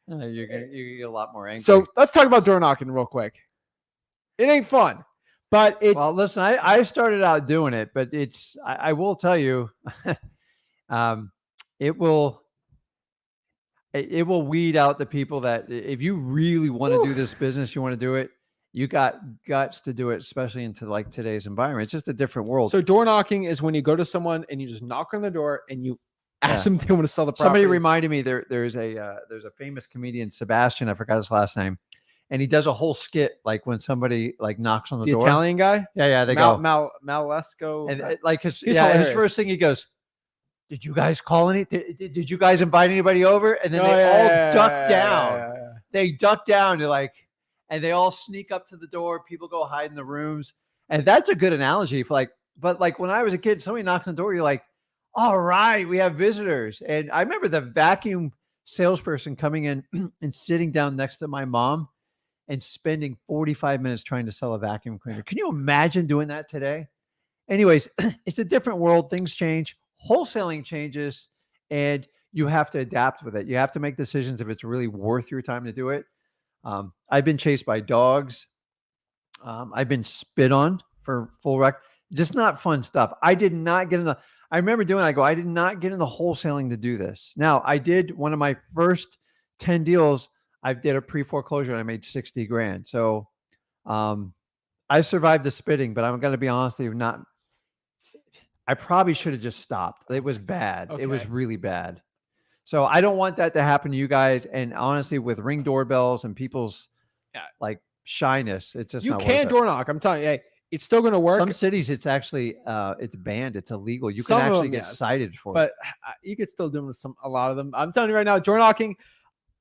You get a lot more angry. So let's talk about door knocking real quick. It ain't fun, but it's... Well, listen, I started out doing it, but I will tell you, it will weed out the people that, if you really want to do this business, you want to do it, you got guts to do it, especially into like today's environment. It's just a different world. So door knocking is when you go to someone and you just knock on the door and you ask them if they want to sell the property. Somebody reminded me there's a famous comedian, Sebastian, I forgot his last name, and he does a whole skit like when somebody like knocks on the door. Italian guy? Yeah, they go go Malesco. And like his first thing he goes, "Did you guys call any? Did you guys invite anybody over?" And then they all duck down. They duck down. They're like, and they all sneak up to the door. People go hide in the rooms, and that's a good analogy for like. But like when I was a kid, somebody knocks on the door. You're like, "All right, we have visitors." And I remember the vacuum salesperson coming in and sitting down next to my mom and spending 45 minutes trying to sell a vacuum cleaner. Can you imagine doing that today? Anyways, it's a different world. Things change. Wholesaling changes, and you have to adapt with it. You have to make decisions if it's really worth your time to do it. I've been chased by dogs. I've been spit on for full rec. Just not fun stuff. I did not get in the, I remember doing, I did not get in the wholesaling to do this. Now I did one of my first 10 deals. I did a pre-foreclosure and I made 60 grand. So I survived the spitting, but I'm going to be honest with you, I probably should have just stopped. It was bad. Okay. It was really bad. So I don't want that to happen to you guys. And honestly, with Ring doorbells and people's like shyness, it's just not can door knock. I'm telling you, hey, it's still going to work. Some cities, it's actually it's banned. It's illegal. You can actually get cited for it. But you could still do it with a lot of them. I'm telling you right now, door knocking.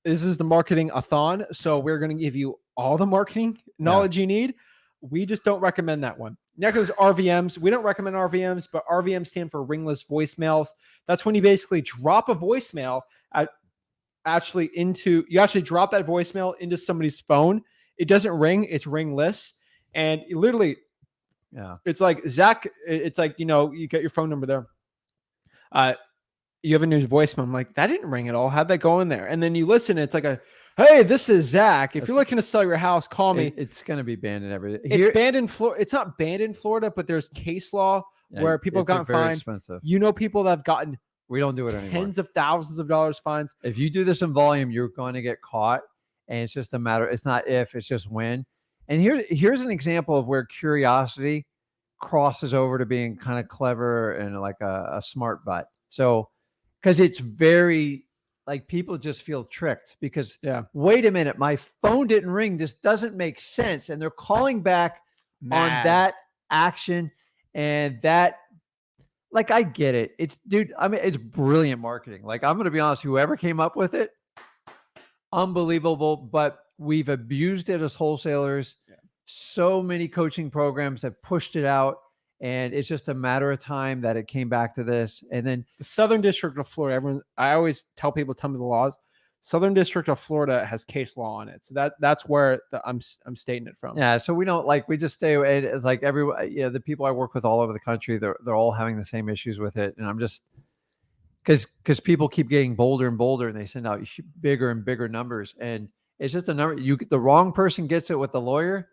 This is the Marketing-A-Thon. So we're going to give you all the marketing knowledge you need. We just don't recommend that one. Next is RVMs. We don't recommend RVMs, but RVMs stand for ringless voicemails. That's when you basically drop a voicemail you actually drop that voicemail into somebody's phone. It doesn't ring, it's ringless. And it literally, it's like Zach, it's like, you get your phone number there. You have a new voicemail. I'm like, that didn't ring at all. How'd that go in there? And then you listen, it's like hey, this is Zach. If you're looking to sell your house, call me. It's going to be banned in everything. It's banned in Florida. It's not banned in Florida, but there's case law where people have gotten fined. Expensive. People that have gotten we don't do it anymore. Tens of thousands of dollars fines. If you do this in volume, you're going to get caught. And it's just a matter. It's not if, it's just when. And here's an example of where curiosity crosses over to being kind of clever and like a smart butt. So, because it's very like people just feel tricked because wait a minute, my phone didn't ring. This doesn't make sense. And they're calling back on that action and that, like, I get it. It's it's brilliant marketing. Like, I'm going to be honest, whoever came up with it, unbelievable, but we've abused it as wholesalers. So many coaching programs have pushed it out. And it's just a matter of time that it came back to this. And then the Southern District of Florida, I always tell people, tell me the laws. Southern District of Florida has case law on it. So that's where I'm stating it from. Yeah. So we don't we just stay away. It's like the people I work with all over the country, they're all having the same issues with it. And I'm just, because people keep getting bolder and bolder and they send out bigger and bigger numbers. And it's just a number. The wrong person gets it with the lawyer.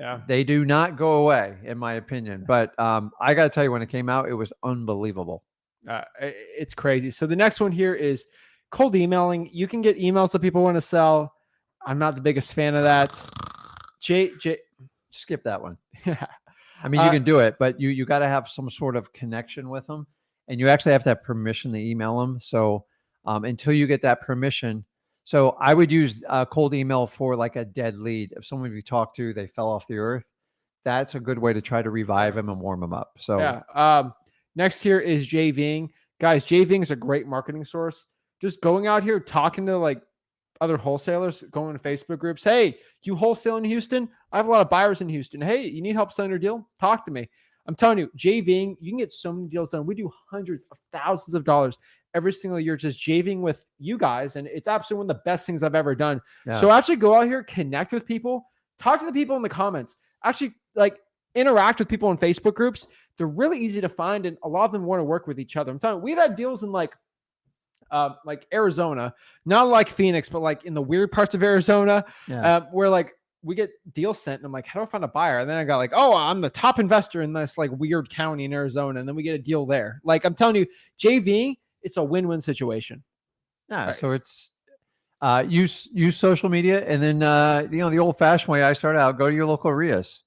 Yeah. They do not go away, in my opinion. But I got to tell you, when it came out, it was unbelievable. It's crazy. So the next one here is cold emailing. You can get emails that people want to sell. I'm not the biggest fan of that. Skip that one. Yeah. I mean, you can do it, but you got to have some sort of connection with them, and you actually have to have permission to email them. So until you get that permission, so I would use cold email for like a dead lead. If someone you talk to, they fell off the earth, that's a good way to try to revive them and warm them up. So yeah. Next here is JVing. Guys, JVing is a great marketing source. Just going out here, talking to like other wholesalers, going to Facebook groups. Hey, you wholesale in Houston? I have a lot of buyers in Houston. Hey, you need help selling your deal? Talk to me. I'm telling you, JVing, you can get so many deals done. We do hundreds of thousands of dollars every single year just JVing with you guys. And it's absolutely one of the best things I've ever done. Yeah. So actually go out here, connect with people, talk to the people in the comments, actually like interact with people in Facebook groups. They're really easy to find. And a lot of them want to work with each other. I'm telling you, we've had deals in like Arizona, not like Phoenix, but like in the weird parts of Arizona, where like we get deals sent and I'm like, how do I find a buyer? And then I got like, oh, I'm the top investor in this like weird county in Arizona. And then we get a deal there. Like I'm telling you, JV, it's a win-win situation. Yeah. Right. So it's use social media, and then the old fashioned way I started out, go to your local RIAs.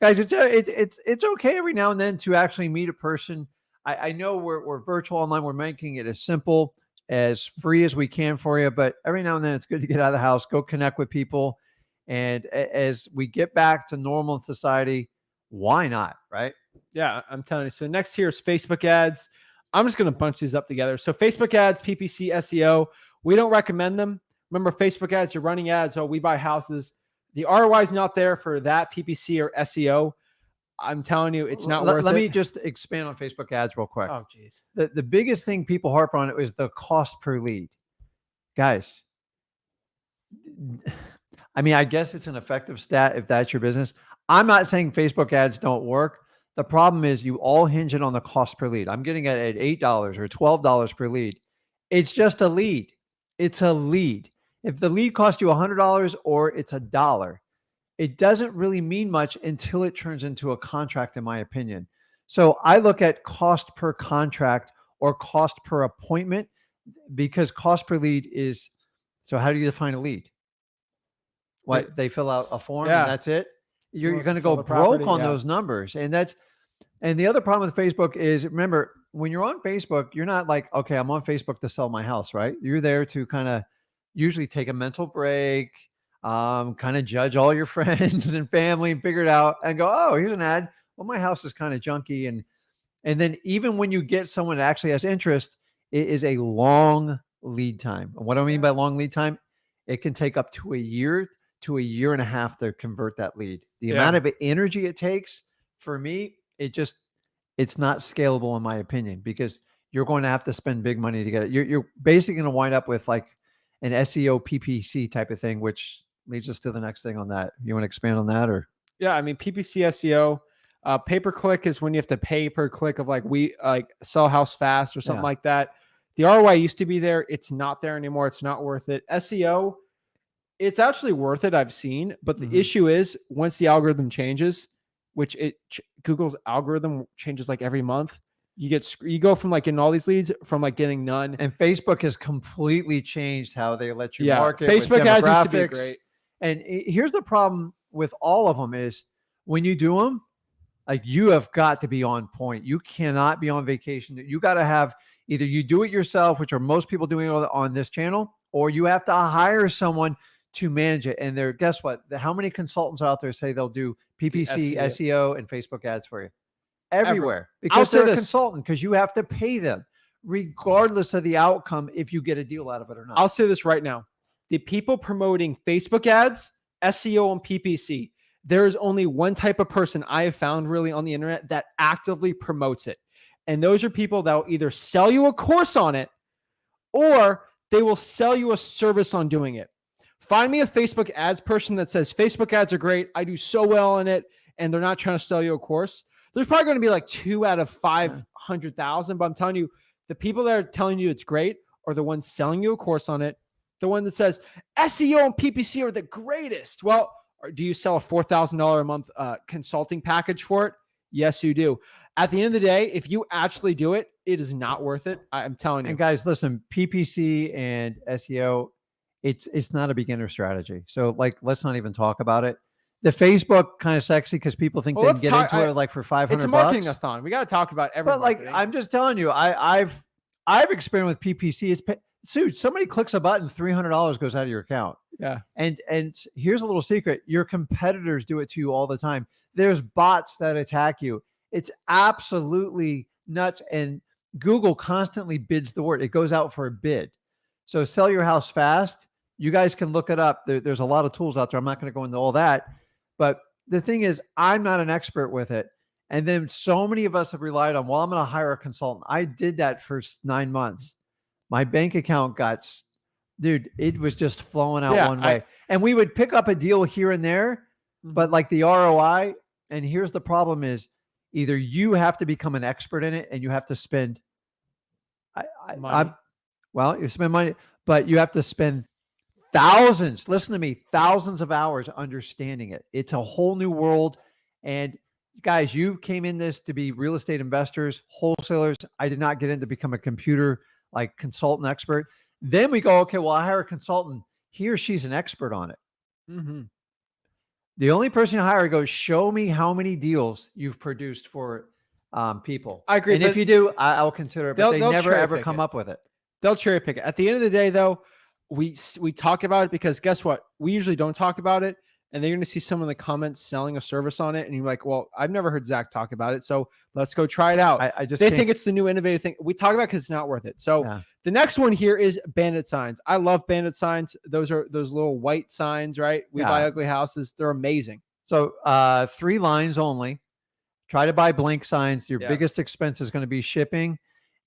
Guys, it's okay every now and then to actually meet a person. I know we're virtual online. We're making it as simple, as free as we can for you, but every now and then it's good to get out of the house, go connect with people. And as we get back to normal in society, why not? Right? Yeah, I'm telling you. So next here is Facebook ads. I'm just going to bunch these up together. So Facebook ads, PPC, SEO, we don't recommend them. Remember, Facebook ads, you're running ads. Oh, we buy houses. The ROI is not there for that PPC or SEO. I'm telling you, it's not worth it. Let me just expand on Facebook ads real quick. Oh, geez. The biggest thing people harp on is the cost per lead. Guys, I mean, I guess it's an effective stat if that's your business. I'm not saying Facebook ads don't work. The problem is you all hinge it on the cost per lead. I'm getting it at $8 or $12 per lead. It's just a lead. It's a lead. If the lead costs you $100 or it's $1, it doesn't really mean much until it turns into a contract, in my opinion. So I look at cost per contract or cost per appointment, because cost per lead is, so how do you define a lead? What, they fill out a form and that's it? You're going to go broke on those numbers. And the other problem with Facebook is, remember, when you're on Facebook, you're not like, okay, I'm on Facebook to sell my house, right? You're there to kind of usually take a mental break, kind of judge all your friends and family and figure it out and go, oh, here's an ad. Well, my house is kind of junky. And then even when you get someone that actually has interest, it is a long lead time. And what do I mean by long lead time? It can take up to a year to a year and a half to convert that lead. The amount of energy it takes, for me, it's not scalable in my opinion, because you're going to have to spend big money to get it. You're basically going to wind up with like an SEO PPC type of thing, which leads us to the next thing on that. You want to expand on that? Or yeah, I mean, PPC, SEO, pay-per-click is when you have to pay per click of like sell house fast or something like that. The ROI used to be there. It's not there anymore. It's not worth it. SEO, it's actually worth it, I've seen, but the issue is once the algorithm changes, which Google's algorithm changes like every month, you go from like getting all these leads from like getting none. And Facebook has completely changed how they let you market. Facebook ads used to be great. And here's the problem with all of them is when you do them, like, you have got to be on point. You cannot be on vacation. You got to have either you do it yourself, which are most people doing on this channel, or you have to hire someone to manage it. And guess what? How many consultants out there say they'll do PPC, SEO, and Facebook ads for you? Everywhere. Because they're a consultant, because you have to pay them regardless of the outcome if you get a deal out of it or not. I'll say this right now. The people promoting Facebook ads, SEO, and PPC, there is only one type of person I have found really on the internet that actively promotes it. And those are people that will either sell you a course on it or they will sell you a service on doing it. Find me a Facebook ads person that says Facebook ads are great, I do so well in it, and they're not trying to sell you a course. There's probably going to be like 2 out of 500,000, but I'm telling you, the people that are telling you it's great are the ones selling you a course on it. The one that says SEO and PPC are the greatest. Well, Or do you sell a $4,000 a month consulting package for it? Yes, you do. At the end of the day, if you actually do it, it is not worth it. I'm telling you. And guys, listen, PPC and SEO, it's not a beginner strategy. So like, let's not even talk about it. The Facebook kind of sexy because people think they can get into it like for 500 It's a marketing-a-thon. We got to talk about everything. But like, I'm just telling you, I've experimented with PPC. Dude, somebody clicks a button, $300 goes out of your account. Yeah. And here's a little secret. Your competitors do it to you all the time. There's bots that attack you. It's absolutely nuts. And Google constantly bids the word. It goes out for a bid. So sell your house fast. You guys can look it up. There's a lot of tools out there. I'm not going to go into all that. But the thing is, I'm not an expert with it. And then so many of us have relied on, well, I'm going to hire a consultant. I did that for 9 months. My bank account got, dude, it was just flowing out one way. And we would pick up a deal here and there, but like the ROI, and here's the problem is either you have to become an expert in it and you have to spend, well, you spend money, but you have to spend thousands, listen to me, thousands of hours understanding it. It's a whole new world. And guys, you came in this to be real estate investors, wholesalers. I did not get in to become a computer like consultant expert. Then we go, okay, well, I hire a consultant. He or she's an expert on it. The only person you hire goes, show me how many deals you've produced for people. I agree. And if you do, I'll consider it, but they never ever come up with it. They'll cherry pick it. At the end of the day, though, we talk about it because guess what? We usually don't talk about it. And they're going to see someone in the comments selling a service on it. And you're like, well, I've never heard Zach talk about it. So let's go try it out. They think it's the new innovative thing. We talk about it because it's not worth it. So the next one here is bandit signs. I love bandit signs. Those are those little white signs, right? We buy ugly houses. They're amazing. So 3 lines only. Try to buy blank signs. Your biggest expense is going to be shipping.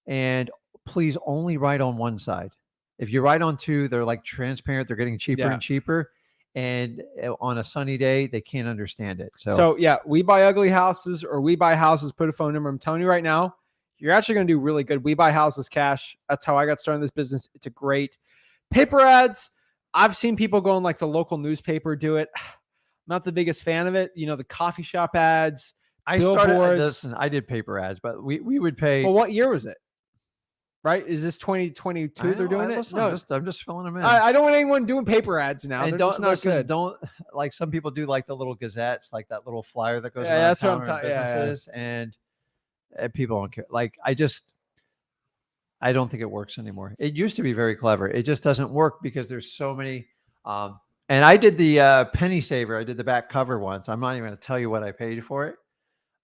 And please only write on one side. If you write on 2, they're like transparent. They're getting cheaper and cheaper. And on a sunny day, they can't understand it. So yeah, we buy ugly houses or we buy houses, put a phone number. I'm telling you right now, you're actually going to do really good. We buy houses cash. That's how I got started in this business. It's a great paper ads. I've seen people go in like the local newspaper, do it. Not the biggest fan of it. You know, the coffee shop ads. I did paper ads, but we would pay. Well, what year was it? Right? Is this 2022 they're doing it? No, I'm just filling them in. I don't want anyone doing paper ads now. And don't like some people do like the little gazettes, like that little flyer that goes around that's what town I'm talking businesses, and people don't care. Like I don't think it works anymore. It used to be very clever. It just doesn't work because there's so many. And I did the penny saver. I did the back cover once. I'm not even going to tell you what I paid for it.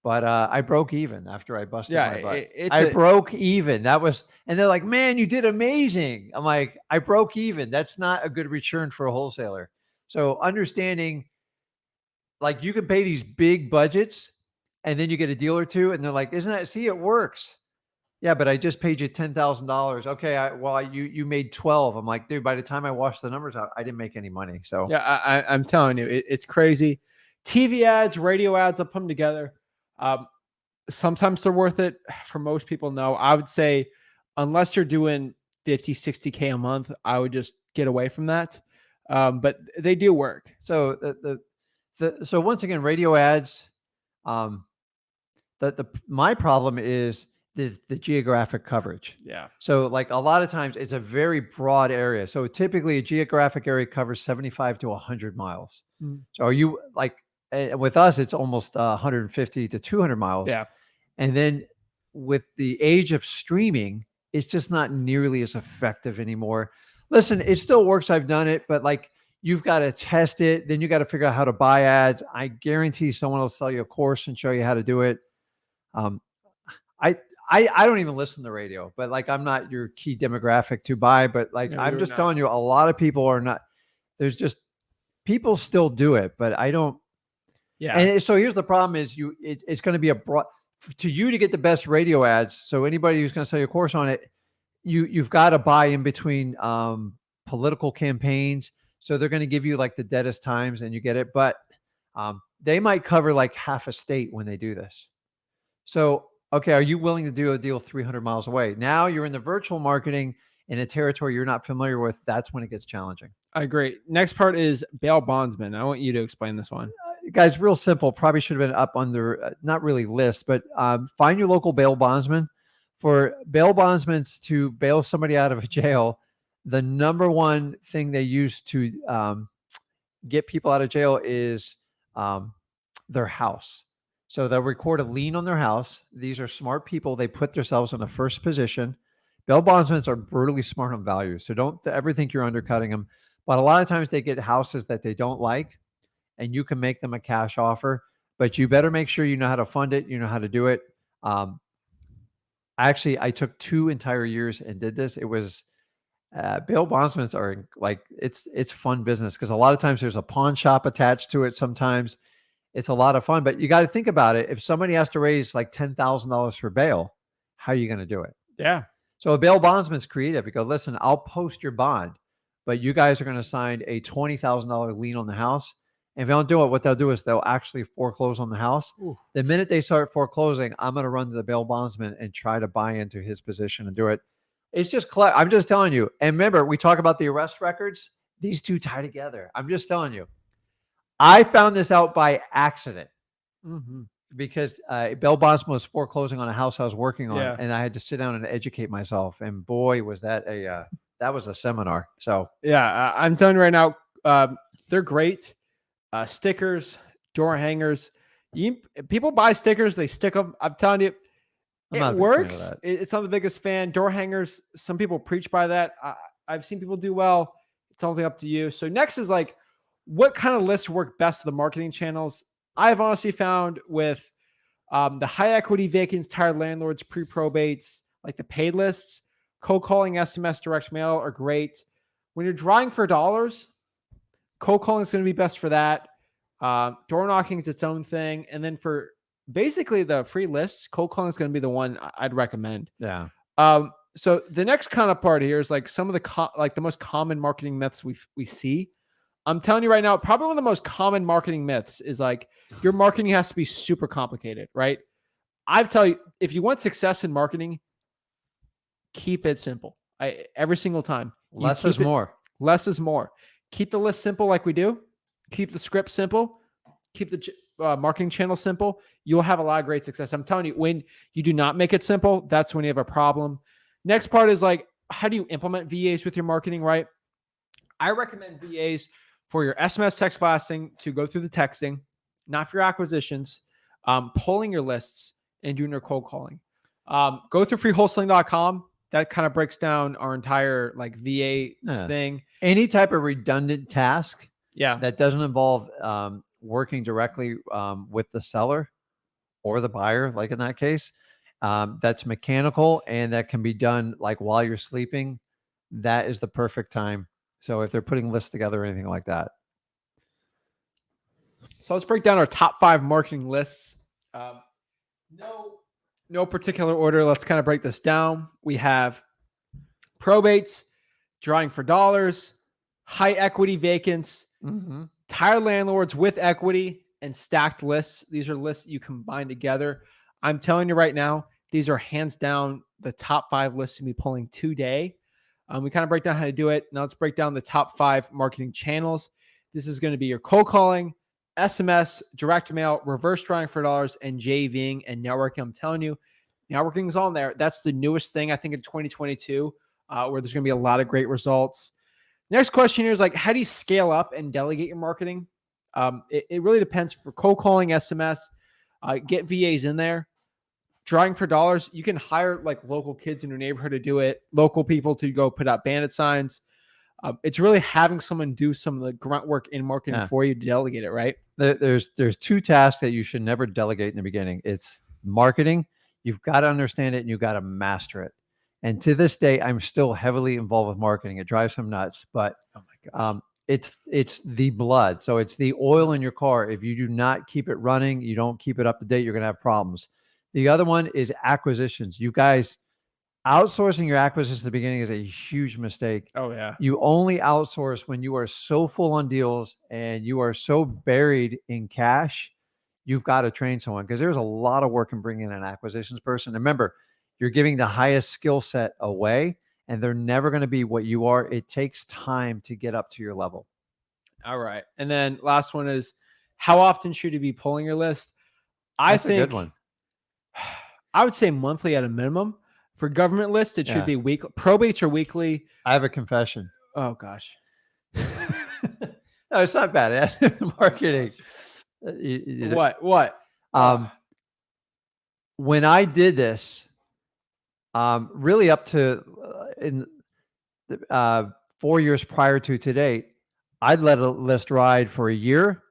But I broke even after I busted my butt. I broke even. And they're like, man, you did amazing. I'm like, I broke even. That's not a good return for a wholesaler. So understanding, like you can pay these big budgets and then you get a deal or two and they're like, see, it works. Yeah, but I just paid you $10,000. Okay, you made 12. I'm like, dude, by the time I washed the numbers out, I didn't make any money. So yeah, I'm telling you, it's crazy. TV ads, radio ads, I'll put them together. Sometimes they're worth it. For most people, no. I would say unless you're doing 50, 60K a month, I would just get away from that. But they do work. So so once again, radio ads, my problem is the geographic coverage. Yeah. So like a lot of times it's a very broad area. So typically a geographic area covers 75 to 100 miles. So are you like, with us, it's almost 150 to 200 miles. Yeah. And then with the age of streaming, it's just not nearly as effective anymore. Listen, it still works. I've done it, but like you've got to test it. Then you got to figure out how to buy ads. I guarantee someone will sell you a course and show you how to do it. I don't even listen to radio, but like I'm not your key demographic to buy, but like I'm just telling you, a lot of people are not. There's just people still do it, but I don't. Yeah. And so here's the problem is it's going to be to you to get the best radio ads. So anybody who's going to sell you a course on it, you've got to buy in between political campaigns. So they're going to give you like the deadest times and you get it, but they might cover like half a state when they do this. So, okay, are you willing to do a deal 300 miles away? Now you're in the virtual marketing in a territory you're not familiar with, that's when it gets challenging. I agree. Next part is bail bondsman. I want you to explain this one. Guys, real simple. Probably should have been up under, not really list, but find your local bail bondsman. For bail bondsmen to bail somebody out of a jail, the number one thing they use to get people out of jail is their house. So they'll record a lien on their house. These are smart people. They put themselves in the first position. Bail bondsmen are brutally smart on value. So don't ever think you're undercutting them. But a lot of times they get houses that they don't like, and you can make them a cash offer. But you better make sure you know how to fund it. You know how to do it. Actually, I took 2 entire years and did this. It was bail bondsmen are like, it's fun business because a lot of times there's a pawn shop attached to it. Sometimes it's a lot of fun, but you got to think about it. If somebody has to raise like $10,000 for bail, how are you going to do it? Yeah. So a bail bondsman's creative. You go, listen, I'll post your bond, but you guys are going to sign a $20,000 lien on the house. And if they don't do it, what they'll do is they'll actually foreclose on the house. Ooh. The minute they start foreclosing, I'm going to run to the bail bondsman and try to buy into his position and do it. It's just, I'm just telling you. And remember, we talk about the arrest records. These two tie together. I'm just telling you. I found this out by accident because bail bondsman was foreclosing on a house I was working on, and I had to sit down and educate myself. And boy, was that that was a seminar. So yeah, I'm telling you right now, they're great. Stickers, door hangers. People buy stickers, they stick them. I'm telling you, it works. It's not the biggest fan. Door hangers, some people preach by that. I've seen people do well. It's only up to you. So next is like, what kind of lists work best for the marketing channels? I've honestly found with the high equity vacants, tired landlords, pre-probates, like the paid lists, cold calling, SMS, direct mail are great. When you're drawing for dollars, cold calling is going to be best for that. Door knocking is its own thing. And then for basically the free lists, cold calling is going to be the one I'd recommend. Yeah. So the next kind of part here is like some of the most common marketing myths we see. I'm telling you right now, probably one of the most common marketing myths is like your marketing has to be super complicated, right? I tell you, if you want success in marketing, keep it simple. Every single time. Less is more. Less is more. Keep the list simple like we do. Keep the script simple. Keep the marketing channel simple. You'll have a lot of great success. I'm telling you, when you do not make it simple, that's when you have a problem. Next part is like, how do you implement VAs with your marketing, right? I recommend VAs for your SMS text blasting to go through the texting, not for your acquisitions, pulling your lists and doing your cold calling. Go through freewholesaling.com. That kind of breaks down our entire like VA thing. Any type of redundant task that doesn't involve working directly with the seller or the buyer, like in that case, that's mechanical and that can be done like while you're sleeping. That is the perfect time. So if they're putting lists together or anything like that. So let's break down our top 5 marketing lists. No particular order. Let's kind of break this down. We have probates, drawing for dollars, high equity vacants, tired landlords with equity, and stacked lists. These are lists you combine together. I'm telling you right now, these are hands down the top 5 lists to be pulling today. We kind of break down how to do it. Now let's break down the top 5 marketing channels. This is going to be your cold calling, SMS, direct mail, reverse drawing for dollars, and JVing and networking. I'm telling you, networking is on there. That's the newest thing, I think, in 2022, where there's going to be a lot of great results. Next question here is like, how do you scale up and delegate your marketing? It really depends. For cold calling, SMS, get VAs in there. Drawing for dollars, you can hire like local kids in your neighborhood to do it, local people to go put out bandit signs. It's really having someone do some of the grunt work in marketing for you to delegate it, right? There's 2 tasks that you should never delegate in the beginning. It's marketing. You've got to understand it and you've got to master it. And to this day, I'm still heavily involved with marketing. It drives him nuts, but it's the blood. So it's the oil in your car. If you do not keep it running, you don't keep it up to date, you're going to have problems. The other one is acquisitions. You guys, outsourcing your acquisitions at the beginning is a huge mistake. Oh, yeah. You only outsource when you are so full on deals and you are so buried in cash. You've got to train someone because there's a lot of work in bringing in an acquisitions person. And remember, you're giving the highest skill set away and they're never going to be what you are. It takes time to get up to your level. All right. And then last one is, how often should you be pulling your list? That's a good one. I would say monthly at a minimum. For government lists, it should Yeah. be weekly. Probates are weekly. I have a confession. Oh gosh. No, it's not bad. Marketing. What? When I did this, really up to in 4 years prior to today, I'd let a list ride for a year.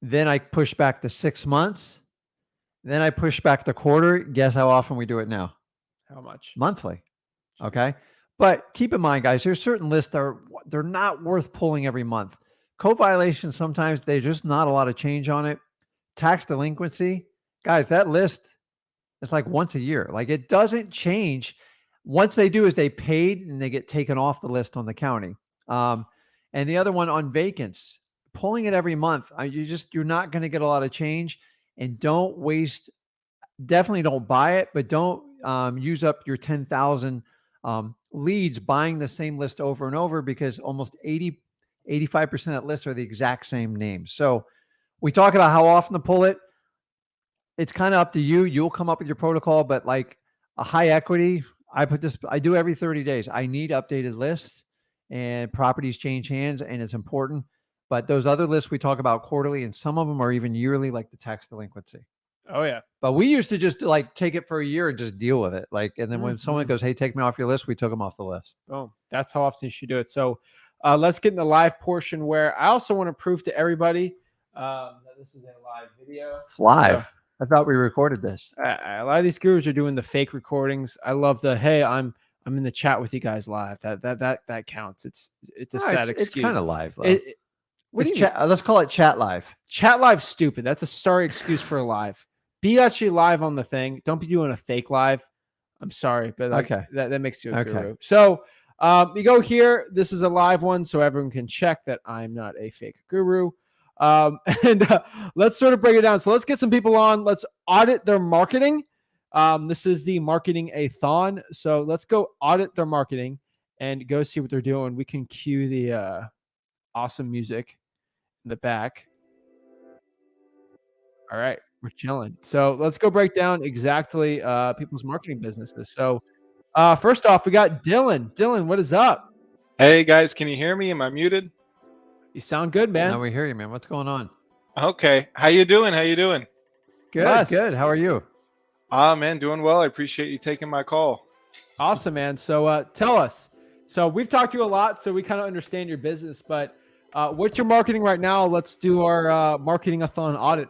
Then I pushed back to 6 months. Then I pushed back the quarter. Guess how often we do it now? How much? Monthly. Okay. But keep in mind, guys, there's certain lists that they're not worth pulling every month. Code violations, sometimes there's just not a lot of change on it. Tax delinquency, guys, that list is like once a year. Like it doesn't change. Once they do is they paid and they get taken off the list on the county. And the other one on vacants, pulling it every month, you're not going to get a lot of change. And don't waste, definitely don't buy it, but don't use up your 10,000 leads buying the same list over and over, because almost 85% of that list are the exact same names. So we talk about how often to pull it. It's kind of up to you. You'll come up with your protocol, but like a high equity, I do every 30 days. I need updated lists, and properties change hands and it's important. But those other lists we talk about quarterly, and some of them are even yearly, like the tax delinquency. Oh yeah. But we used to just like take it for a year and just deal with it. Like, and then when someone goes, "Hey, take me off your list," we took them off the list. Oh, that's how often you should do it. So let's get in the live portion, where I also want to prove to everybody that this is a live video. It's live. So, I thought we recorded this. a lot of these gurus are doing the fake recordings. I love the, hey, I'm in the chat with you guys live. That counts. It's a sad excuse. It's kind of live. Let's call it chat live. Chat live stupid. That's a sorry excuse for a live. Be actually live on the thing. Don't be doing a fake live. I'm sorry, but okay, that makes you a guru. So you go here. This is a live one, so everyone can check that I'm not a fake guru. Let's sort of break it down. So let's get some people on. Let's audit their marketing. This is the Marketing-A-Thon. So let's go audit their marketing and go see what they're doing. We can cue the awesome music in the back. All right, we're chilling. So let's go break down exactly people's marketing businesses. So first off, we got Dylan. Dylan, what is up? Hey guys, can you hear me? Am I muted? You sound good, man. Now we hear you, man. What's going on? Okay. How you doing? Good, Blessed. good. How are you? Man, doing well. I appreciate you taking my call. Awesome, man. So tell us. So we've talked to you a lot, so we kind of understand your business, but what's your marketing right now? Let's do our Marketing-A-Thon audit.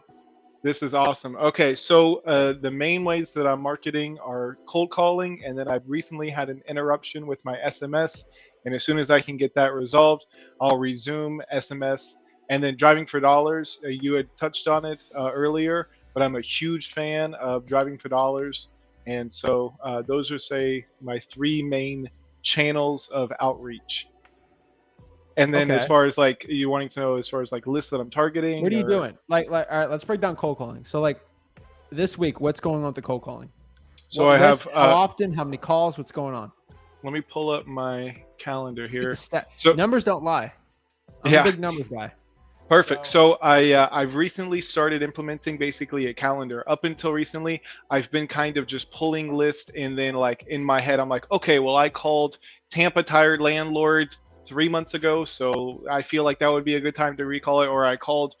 This is awesome. Okay, so the main ways that I'm marketing are cold calling, and then I've recently had an interruption with my SMS, and as soon as I can get that resolved, I'll resume SMS. And then driving for dollars, you had touched on it earlier, but I'm a huge fan of driving for dollars. And so those are, say, my three main channels of outreach. And then as far as like you wanting to know, as far as like lists that I'm targeting, what are you doing? Like, all right, let's break down cold calling. So like this week, what's going on with the cold calling? So I have how often, how many calls, what's going on? Let me pull up my calendar here. So numbers don't lie. I'm a big numbers guy. Perfect. So I've recently started implementing basically a calendar. Up until recently, I've been kind of just pulling lists, and then like in my head, I'm like, okay, well, I called Tampa Tired Landlord 3 months ago, so I feel like that would be a good time to recall it. Or I called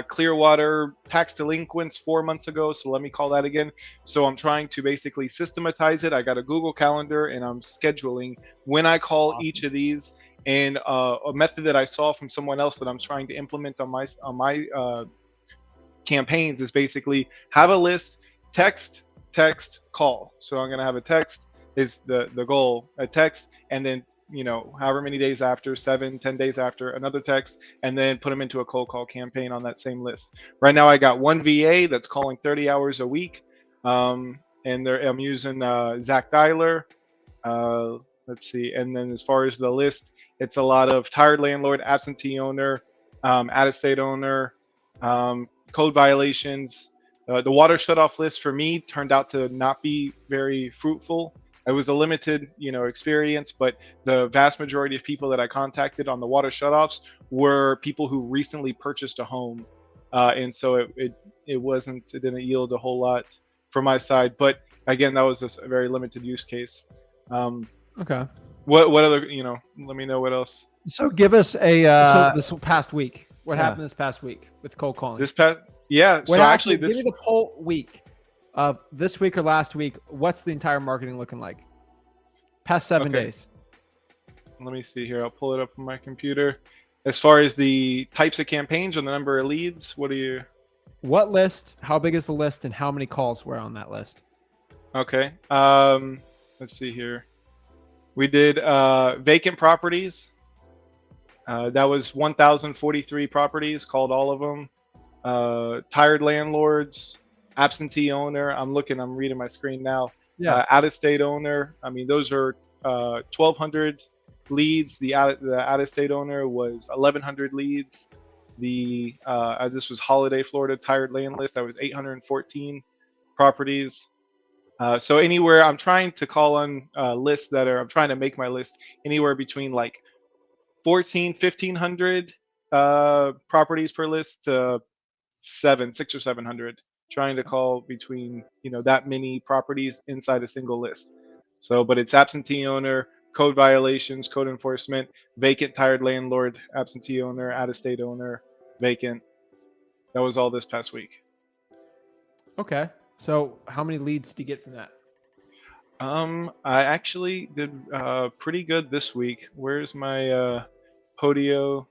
Clearwater tax delinquents 4 months ago, so let me call that again. So I'm trying to basically systematize it. I got a Google Calendar, and I'm scheduling when I call each of these. And a method that I saw from someone else that I'm trying to implement on my campaigns is basically have a list, text, call. So I'm gonna have a text is the goal, a text, and then however many days after, 7-10 days after, another text, and then put them into a cold call campaign on that same list. Right now I got one VA that's calling 30 hours a week, and I'm using Zach Dyler. Let's see, and then as far as the list, it's a lot of tired landlord, absentee owner, out-of-state owner, code violations. The water shutoff list for me turned out to not be very fruitful. it was a limited, experience, but the vast majority of people that I contacted on the water shutoffs were people who recently purchased a home, and so it didn't yield a whole lot from my side. But again, that was just a very limited use case. Okay. What other, let me know what else. So give us a So this past week, what yeah. happened this past week with cold calling? Yeah. What So happened- actually, give this me the whole week of this week or last week. What's the entire marketing looking like? Past 7 Okay. days. Let me see here. I'll pull it up on my computer. As far as the types of campaigns or the number of leads, what are you? What list? How big is the list, and how many calls were on that list? Okay. Let's see here. We did vacant properties. That was 1,043 properties, called all of them. Tired landlords, absentee owner. I'm reading my screen now. Yeah. Out-of-state owner. I mean, those are 1,200 leads. The out-of-state owner was 1,100 leads. This was Holiday, Florida tired land list. That was 814 properties. So anywhere I'm trying to call on lists I'm trying to make my list anywhere between like 1,500 properties per list to 600 or 700. Trying to call between that many properties inside a single list. So, but it's absentee owner, code violations, code enforcement, vacant, tired landlord, absentee owner, out-of-state owner, vacant. That was all this past week. Okay. So how many leads did you get from that? I actually did pretty good this week. Where's my Podio?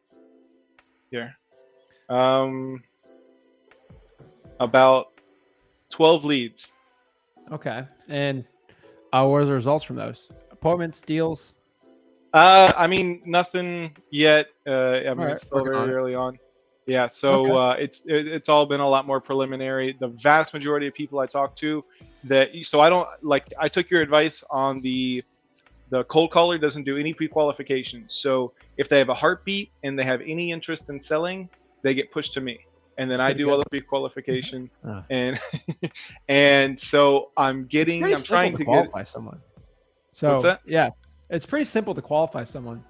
Here. About 12 leads. Okay. And what were the results from those? Appointments, deals? I mean, nothing yet. I mean, right, it's still working on very it. early on. Yeah, so Okay. it's all been a lot more preliminary. The vast majority of people I talked to, I took your advice on the cold caller doesn't do any pre-qualification. So if they have a heartbeat and they have any interest in selling, they get pushed to me, and then I do all the pre-qualification. And and so I'm trying to qualify someone. So What's that? Yeah, it's pretty simple to qualify someone.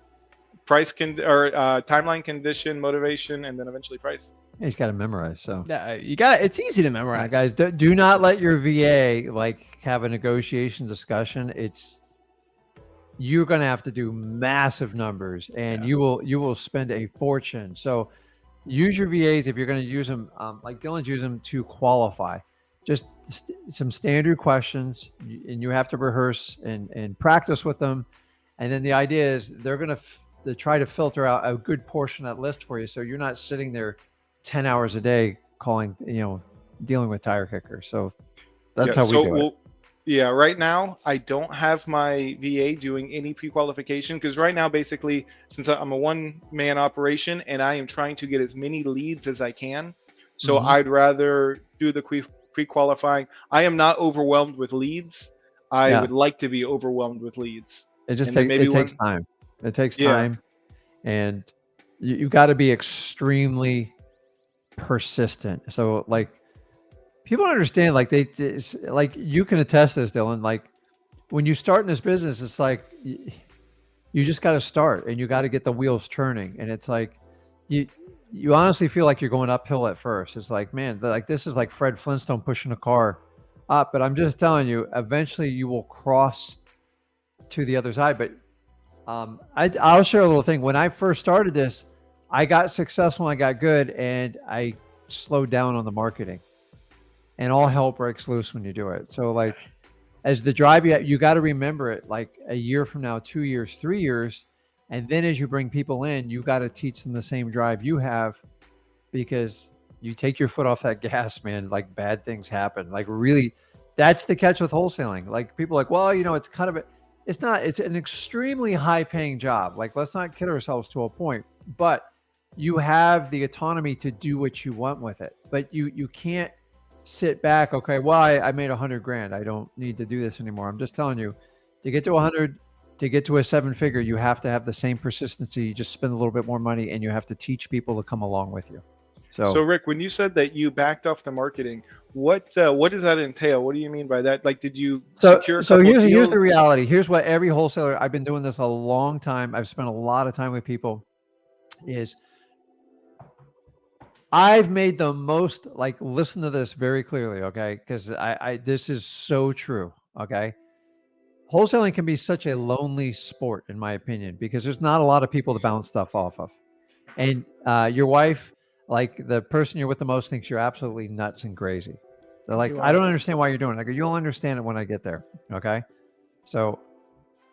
Price timeline, condition, motivation, and then eventually price. Yeah, he's got to memorize. So Yeah, it's easy to memorize. guys, do not let your VA have a negotiation discussion. You're going to have to do massive numbers, and you will spend a fortune. So use your VAs if you're going to use them, like Dylan's use them, to qualify. Just some standard questions, and you have to rehearse and practice with them. And then the idea is they're going to try to filter out a good portion of that list for you, so you're not sitting there 10 hours a day calling, dealing with tire kickers. So that's how we do it. Yeah, right now I don't have my VA doing any pre-qualification, because right now, basically, since I'm a one-man operation and I am trying to get as many leads as I can, so I'd rather do the pre-qualifying. I am not overwhelmed with leads. I would like to be overwhelmed with leads. It just takes time. It takes time, and you got to be extremely persistent. So people don't understand, you can attest this, Dylan, when you start in this business, it's like you just got to start, and you got to get the wheels turning. And it's like, you honestly feel like you're going uphill at first. It's like, man, this is like Fred Flintstone pushing a car up, but I'm just telling you, eventually you will cross to the other side. But I'll share a little thing. When I first started this, I got successful, I got good, and I slowed down on the marketing. And all hell breaks loose when you do it. So as the drive, you got to remember it, a year from now, 2 years, 3 years. And then as you bring people in, you got to teach them the same drive you have, because you take your foot off that gas, man, bad things happen. Really, that's the catch with wholesaling. People well, it's kind of it's not, it's an extremely high paying job. Let's not kid ourselves to a point, but you have the autonomy to do what you want with it. But you can't sit back. Okay, well, I made 100 grand. I don't need to do this anymore. I'm just telling you, to get to 100, to get to a 7-figure, you have to have the same persistency. You just spend a little bit more money, and you have to teach people to come along with you. So Rick, when you said that you backed off the marketing, what does that entail? What do you mean by that? Like, did you secure a couple here's deals? the reality. Here's what every wholesaler, I've been doing this a long time. I've spent a lot of time with people, is I've made the most, like, listen to this very clearly, okay? Because this is so true, okay? Wholesaling can be such a lonely sport, in my opinion, because there's not a lot of people to bounce stuff off of. And your wife, like the person you're with the most, thinks you're absolutely nuts and crazy. They're like, I don't understand why you're doing it. I go, you'll understand it when I get there, okay? So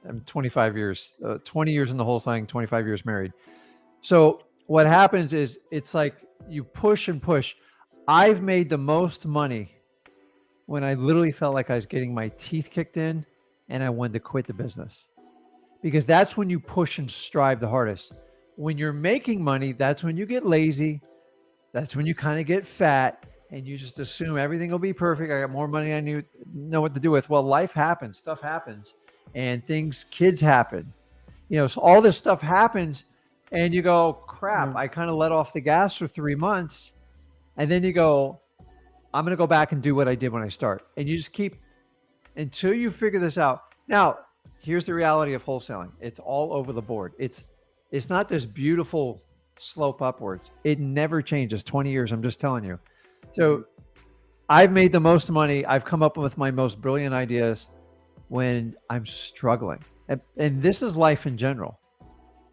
I'm 25 years, 20 years in the wholesaling, 25 years married. So what happens is it's like you push and push. I've made the most money when I literally felt like I was getting my teeth kicked in and I wanted to quit the business, because that's when you push and strive the hardest. When you're making money, that's when you get lazy. That's when you kind of get fat and you just assume everything will be perfect. I got more money I know what to do with. Well, life happens, stuff happens, and kids happen. So all this stuff happens and you go, crap, I kind of let off the gas for 3 months. And then you go, I'm going to go back and do what I did when I start. And you just keep until you figure this out. Now, here's the reality of wholesaling. It's all over the board. It's not this beautiful slope upwards. It never changes. 20 years, I'm just telling you. So I've made the most money. I've come up with my most brilliant ideas when I'm struggling. And this is life in general.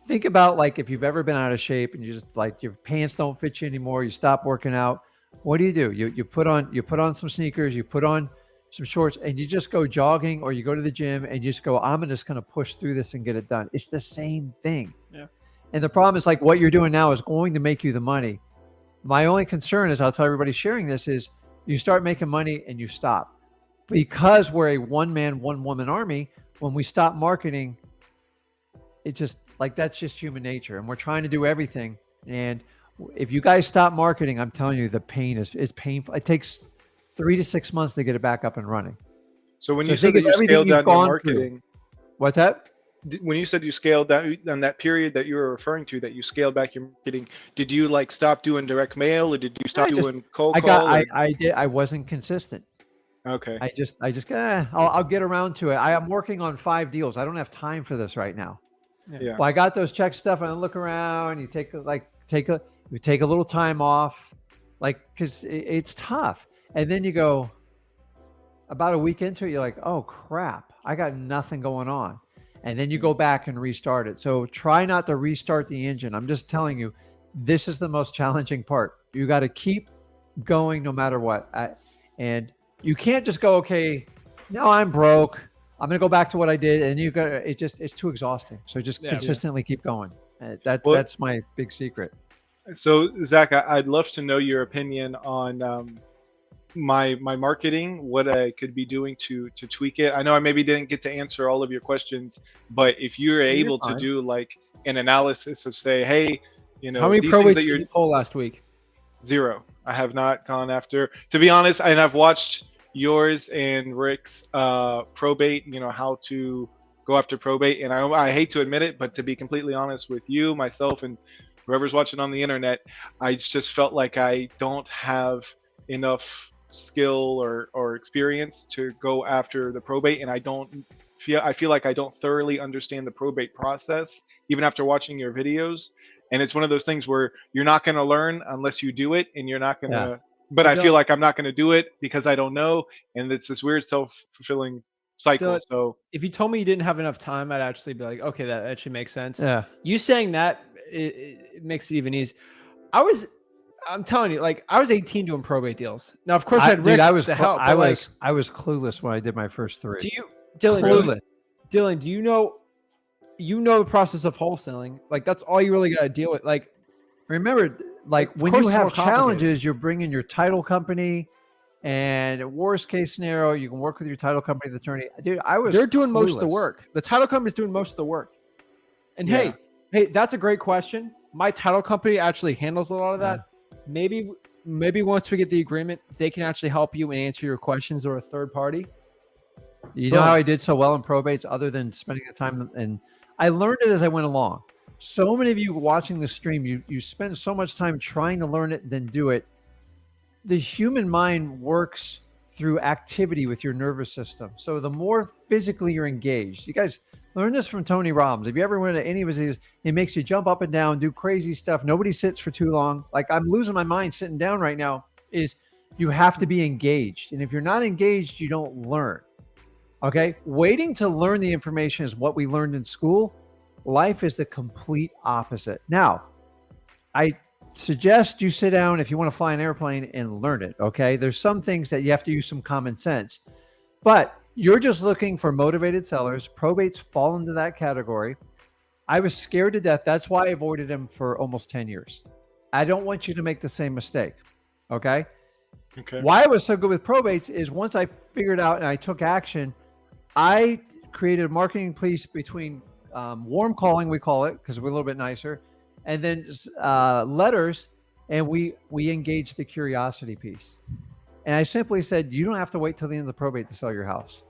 Think about, like, if you've ever been out of shape and you just, like, your pants don't fit you anymore, you stop working out. What do? You put on some sneakers, you put on some shorts, and you just go jogging, or you go to the gym and you just go, I'm just going to push through this and get it done. It's the same thing. Yeah. And the problem is, like, what you're doing now is going to make you the money. My only concern is, I'll tell everybody sharing this, is you start making money and you stop. Because we're a one-man, one-woman army, when we stop marketing, it's just like, that's just human nature. And we're trying to do everything. And if you guys stop marketing, I'm telling you, the pain is painful. It takes 3 to 6 months to get it back up and running. So when you said that you scaled down your marketing, what's that? When you said you scaled down on that period that you were referring to, that you scaled back your marketing, did you, like, stop doing direct mail, or did you stop doing cold call? I did. I wasn't consistent. Okay. I'll get around to it. I am working on 5 deals. I don't have time for this right now. Yeah. Well, I got those check stuff, and I look around. You take a little time off, like, because it's tough. And then you go, about a week into it, you're like, oh crap, I got nothing going on. And then you go back and restart it. So try not to restart the engine. I'm just telling you, this is the most challenging part. You got to keep going no matter what. And you can't just go, okay, now I'm broke, I'm going to go back to what I did. And it's too exhausting. So just consistently keep going. That's my big secret. So Zach, I'd love to know your opinion on my marketing, what I could be doing to tweak it. I know I maybe didn't get to answer all of your questions, but if you're able to do, like, an analysis of, say, hey, how many probates did you pull last week? 0. I have not gone after, to be honest, and I've watched yours and Rick's probate, how to go after probate. And I hate to admit it, but to be completely honest with you, myself, and whoever's watching on the internet, I just felt like I don't have enough skill or experience to go after the probate. And I feel like I don't thoroughly understand the probate process, even after watching your videos. And it's one of those things where you're not going to learn unless you do it, and you're not going to, but I feel like I'm not going to do it because I don't know. And it's this weird self-fulfilling cycle. So if you told me you didn't have enough time, I'd actually be like, okay, that actually makes sense. Yeah. You saying that, it makes it even easier. I'm telling you, like, I was 18 doing probate deals. Now, of course, I had Rick to help. I was clueless when I did my first 3. Dylan, do you know the process of wholesaling? Like, that's all you really got to deal with. Like, remember, like, when you have challenges, you're bringing your title company, and worst case scenario, you can work with your title company, the attorney. Dude, they're doing most of the work. The title company is doing most of the work. And hey, that's a great question. My title company actually handles a lot of that. Maybe once we get the agreement, they can actually help you and answer your questions, or a third party. You know how I did so well in probates, other than spending the time, and I learned it as I went along. So many of you watching the stream, you spend so much time trying to learn it, then do it. The human mind works through activity with your nervous system. So the more physically you're engaged, you guys learn this from Tony Robbins. If you ever went to any of his, it makes you jump up and down, do crazy stuff. Nobody sits for too long. Like I'm losing my mind sitting down right now. Is you have to be engaged. And if you're not engaged, you don't learn. Okay. Waiting to learn the information is what we learned in school. Life is the complete opposite. Now, I suggest you sit down if you want to fly an airplane and learn it. Okay. There's some things that you have to use some common sense, but you're just looking for motivated sellers. Probates fall into that category. I was scared to death. That's why I avoided them for almost 10 years. I don't want you to make the same mistake. Okay. Okay. Why I was so good with probates is once I figured out and I took action, I created a marketing piece between warm calling, we call it, because we're a little bit nicer, and then letters, and we engaged the curiosity piece. And I simply said, you don't have to wait till the end of the probate to sell your house.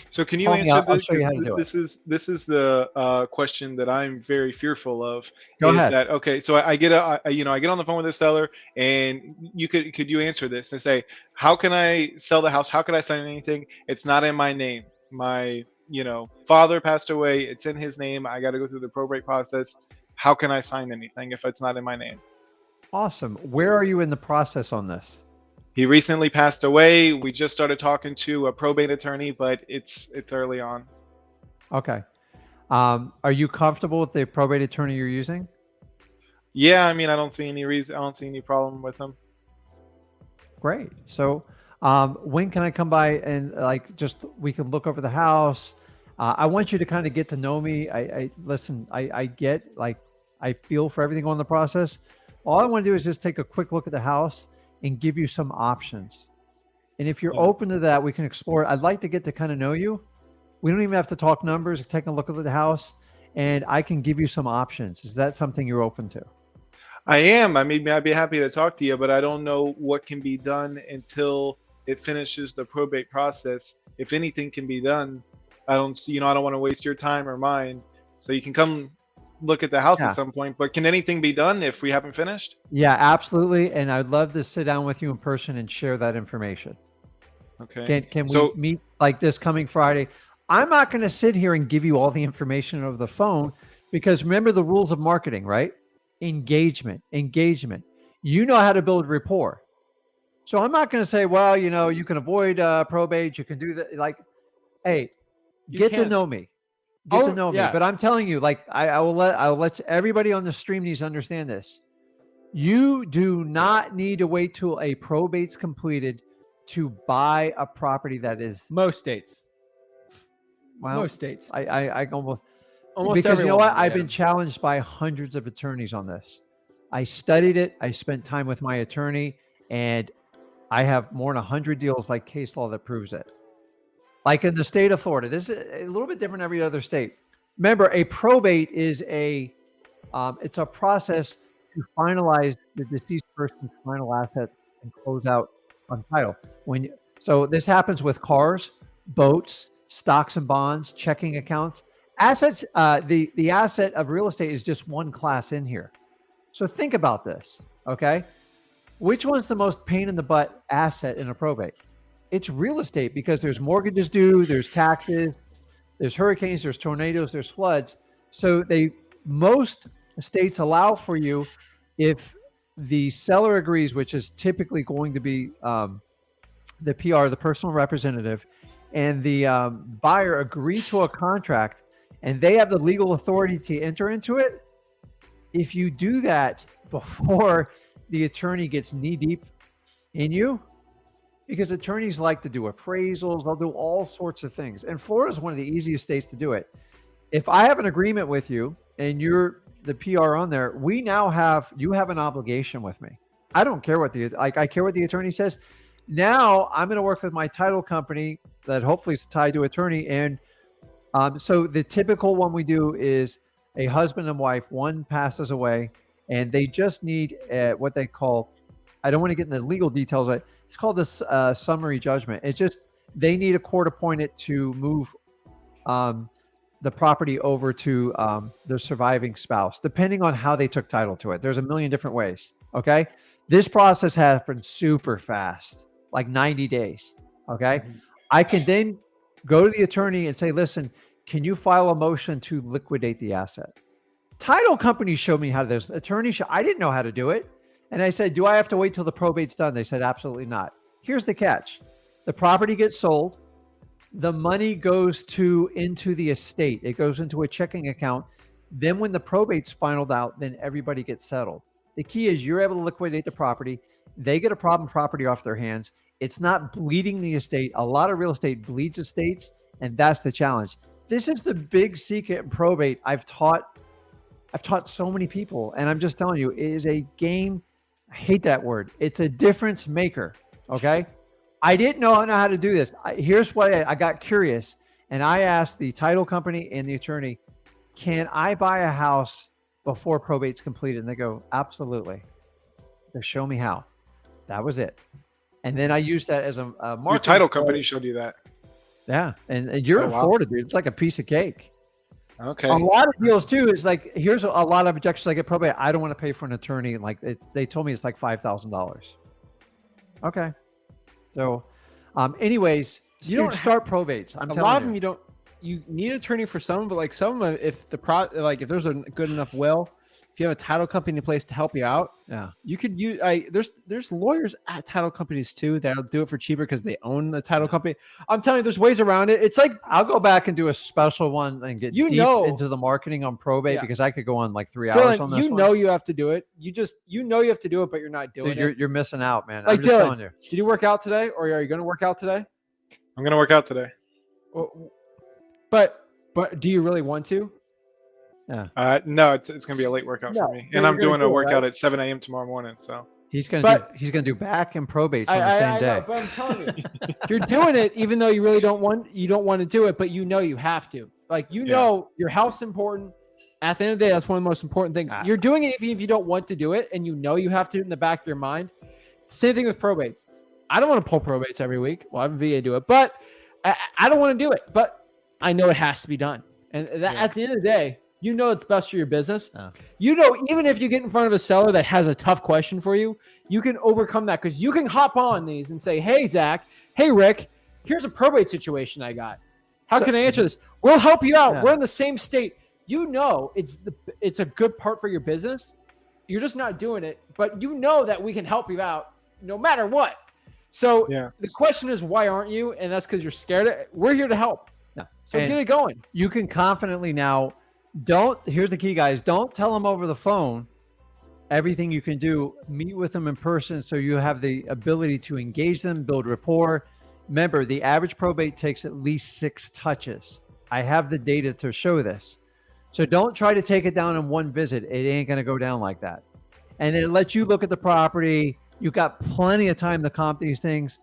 So can you Call me, answer I'll this? show you how to do This is the question that I'm very fearful of. Go is ahead. that okay? So I get I get on the phone with the seller, and could you answer this and say, how can I sell the house? How can I sign anything? It's not in my name. My father passed away. It's in his name. I got to go through the probate process. How can I sign anything if it's not in my name? Awesome. Where are you in the process on this? He recently passed away. We just started talking to a probate attorney, but it's early on. Okay. Are you comfortable with the probate attorney you're using? Yeah, I mean, I don't see any reason. I don't see any problem with him. Great. So when can I come by and we can look over the house? I want you to kind of get to know me. Listen, I get, I feel for everything on the process. All I want to do is just take a quick look at the house and give you some options. And if you're open to that, we can explore it. I'd like to get to kind of know you. We don't even have to talk numbers, take a look at the house, and I can give you some options. Is that something you're open to? I am. I mean, I'd be happy to talk to you, but I don't know what can be done until it finishes the probate process. If anything can be done, I don't want to waste your time or mine. So you can come look at the house at some point, but can anything be done if we haven't finished? Yeah, absolutely. And I'd love to sit down with you in person and share that information. Okay. Can we meet like this coming Friday? I'm not going to sit here and give you all the information over the phone, because remember the rules of marketing, right? Engagement. You know how to build rapport. So I'm not going to say, well, you can avoid probate. You can do that. Like, hey, get to know me. Get to know me. But I'm telling you, like, I'll let everybody on the stream needs to understand this. You do not need to wait till a probate's completed to buy a property that is Most states. Well, Most states. I almost Almost because you know everyone, what? I've been challenged by hundreds of attorneys on this. I studied it. I spent time with my attorney, and I have more than 100 deals like case law that proves it. Like in the state of Florida, this is a little bit different every other state. Remember, a probate is it's a process to finalize the deceased person's final assets and close out on title. So this happens with cars, boats, stocks and bonds, checking accounts, assets. The asset of real estate is just one class in here. So think about this, okay? Which one's the most pain in the butt asset in a probate? It's real estate, because there's mortgages due, there's taxes, there's hurricanes, there's tornadoes, there's floods. So most states allow for you, if the seller agrees, which is typically going to be the PR, the personal representative, and the buyer agree to a contract, and they have the legal authority to enter into it. If you do that before the attorney gets knee deep in you, because attorneys like to do appraisals, they'll do all sorts of things. And Florida is one of the easiest states to do it. If I have an agreement with you and you're the PR on there, you have an obligation with me. I don't care what I care what the attorney says. Now I'm going to work with my title company that hopefully is tied to attorney. And so the typical one we do is a husband and wife, one passes away, and they just need what they call, I don't want to get into the legal details, but it's called this summary judgment. It's just, they need a court appointed to move the property over to their surviving spouse, depending on how they took title to it. There's a million different ways. Okay. This process happens super fast, like 90 days. Okay. I can then go to the attorney and say, listen, can you file a motion to liquidate the asset? Title companies showed me how to do this. I didn't know how to do it. And I said, do I have to wait till the probate's done? They said, absolutely not. Here's the catch. The property gets sold. The money goes into the estate. It goes into a checking account. Then when the probate's finalized out, then everybody gets settled. The key is you're able to liquidate the property. They get a problem property off their hands. It's not bleeding the estate. A lot of real estate bleeds estates, and that's the challenge. This is the big secret in probate. I've taught so many people, and I'm just telling you, it is a game. I hate that word. It's a difference maker. Okay. I didn't know how to do this. Here's what I got curious, and I asked the title company and the attorney, can I buy a house before probate's completed? And they go, absolutely. They show me how. That was it. And then I used that as a marketing. Your title company showed you that. Yeah. And you're in Florida, dude. It's like a piece of cake. Okay. A lot of deals too is like, here's a lot of objections I get probate. I don't want to pay for an attorney. Like they told me it's like $5,000. Okay. So anyways, you don't start probates. I'm telling you. A lot of them you need an attorney for some, but like some of them, if there's a good enough will, if you have a title company in place to help you out, yeah, you could use. There's lawyers at title companies too that'll do it for cheaper because they own the title company. I'm telling you, there's ways around it. It's like I'll go back and do a special one and get deep into the marketing on probate because I could go on like 3 hours on this. You know you have to do it. You have to do it, but you're not doing it. You're missing out, man. Like I'm just telling you. Did you work out today, or are you going to work out today? I'm going to work out today. But do you really want to? Yeah. No, it's going to be a late workout for me, and I'm doing a workout at 7 a.m. tomorrow morning. So he's going to do back and probates on the same day. Know, but I'm telling you, you're doing it even though you really don't want to do it, but you know you have to. Like know your health's important. At the end of the day, that's one of the most important things. You're doing it even if you don't want to do it, and you know you have to in the back of your mind. Same thing with probates. I don't want to pull probates every week. Well, I have a VA do it, but I don't want to do it. But I know it has to be done, and at the end of the day. You know it's best for your business. You know, even if you get in front of a seller that has a tough question for you, you can overcome that because you can hop on these and say, hey, Zach, hey, Rick, here's a probate situation I got. How can I answer this? We'll help you out. We're in the same state. You know it's a good part for your business. You're just not doing it, but you know that we can help you out no matter what. So the question is, why aren't you? And that's because you're scared. We're here to help. So get it going. You can confidently now. Here's the key, guys. Don't tell them over the phone everything you can do. Meet with them in person so you have the ability to engage them, build rapport. Remember, the average probate takes at least 6 touches. I have the data to show this. So don't try to take it down in one visit. It ain't going to go down like that. And then it lets you look at the property. You've got plenty of time to comp these things.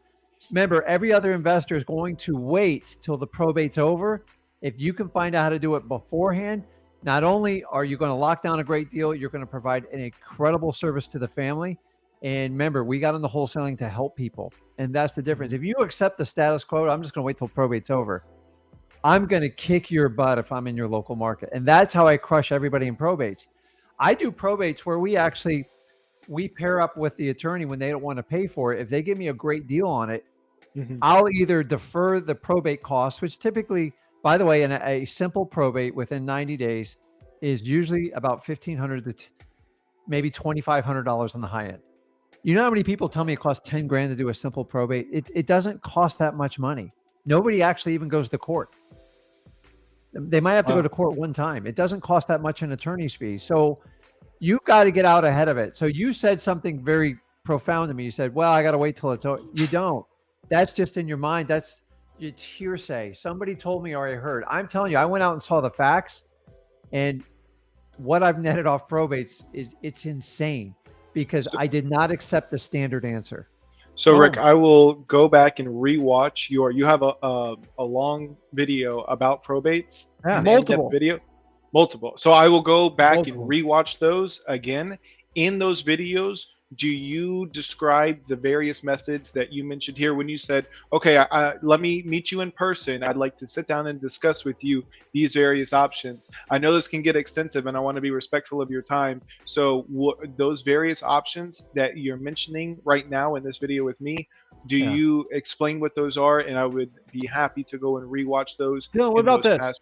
Remember, every other investor is going to wait till the probate's over. If you can find out how to do it beforehand, not only are you going to lock down a great deal, you're going to provide an incredible service to the family. And remember, we got into wholesaling to help people. And that's the difference. If you accept the status quo, I'm just going to wait till probate's over. I'm going to kick your butt if I'm in your local market. And that's how I crush everybody in probates. I do probates where we pair up with the attorney when they don't want to pay for it. If they give me a great deal on it, I'll either defer the probate costs, which typically, by the way, in a simple probate within 90 days is usually about $1,500 to maybe $2,500 on the high end. You know how many people tell me it costs 10 grand to do a simple probate? It doesn't cost that much money. Nobody actually even goes to court. They might have to go to court one time. It doesn't cost that much in attorney's fees. So you've got to get out ahead of it. So you said something very profound to me. You said, well, I got to wait till it's over. You don't. That's just in your mind. It's hearsay. Somebody told me or I heard. I'm telling you, I went out and saw the facts, and what I've netted off probates it's insane because I did not accept the standard answer. So Rick, I will go back and rewatch you have a long video about probates. Yeah, multiple. So I will go back and rewatch those again. In those videos, do you describe the various methods that you mentioned here when you said, okay, let me meet you in person. I'd like to sit down and discuss with you these various options. I know this can get extensive and I want to be respectful of your time. So those various options that you're mentioning right now in this video with me, do you explain what those are? And I would be happy to go and rewatch those. Dylan, what about this? Past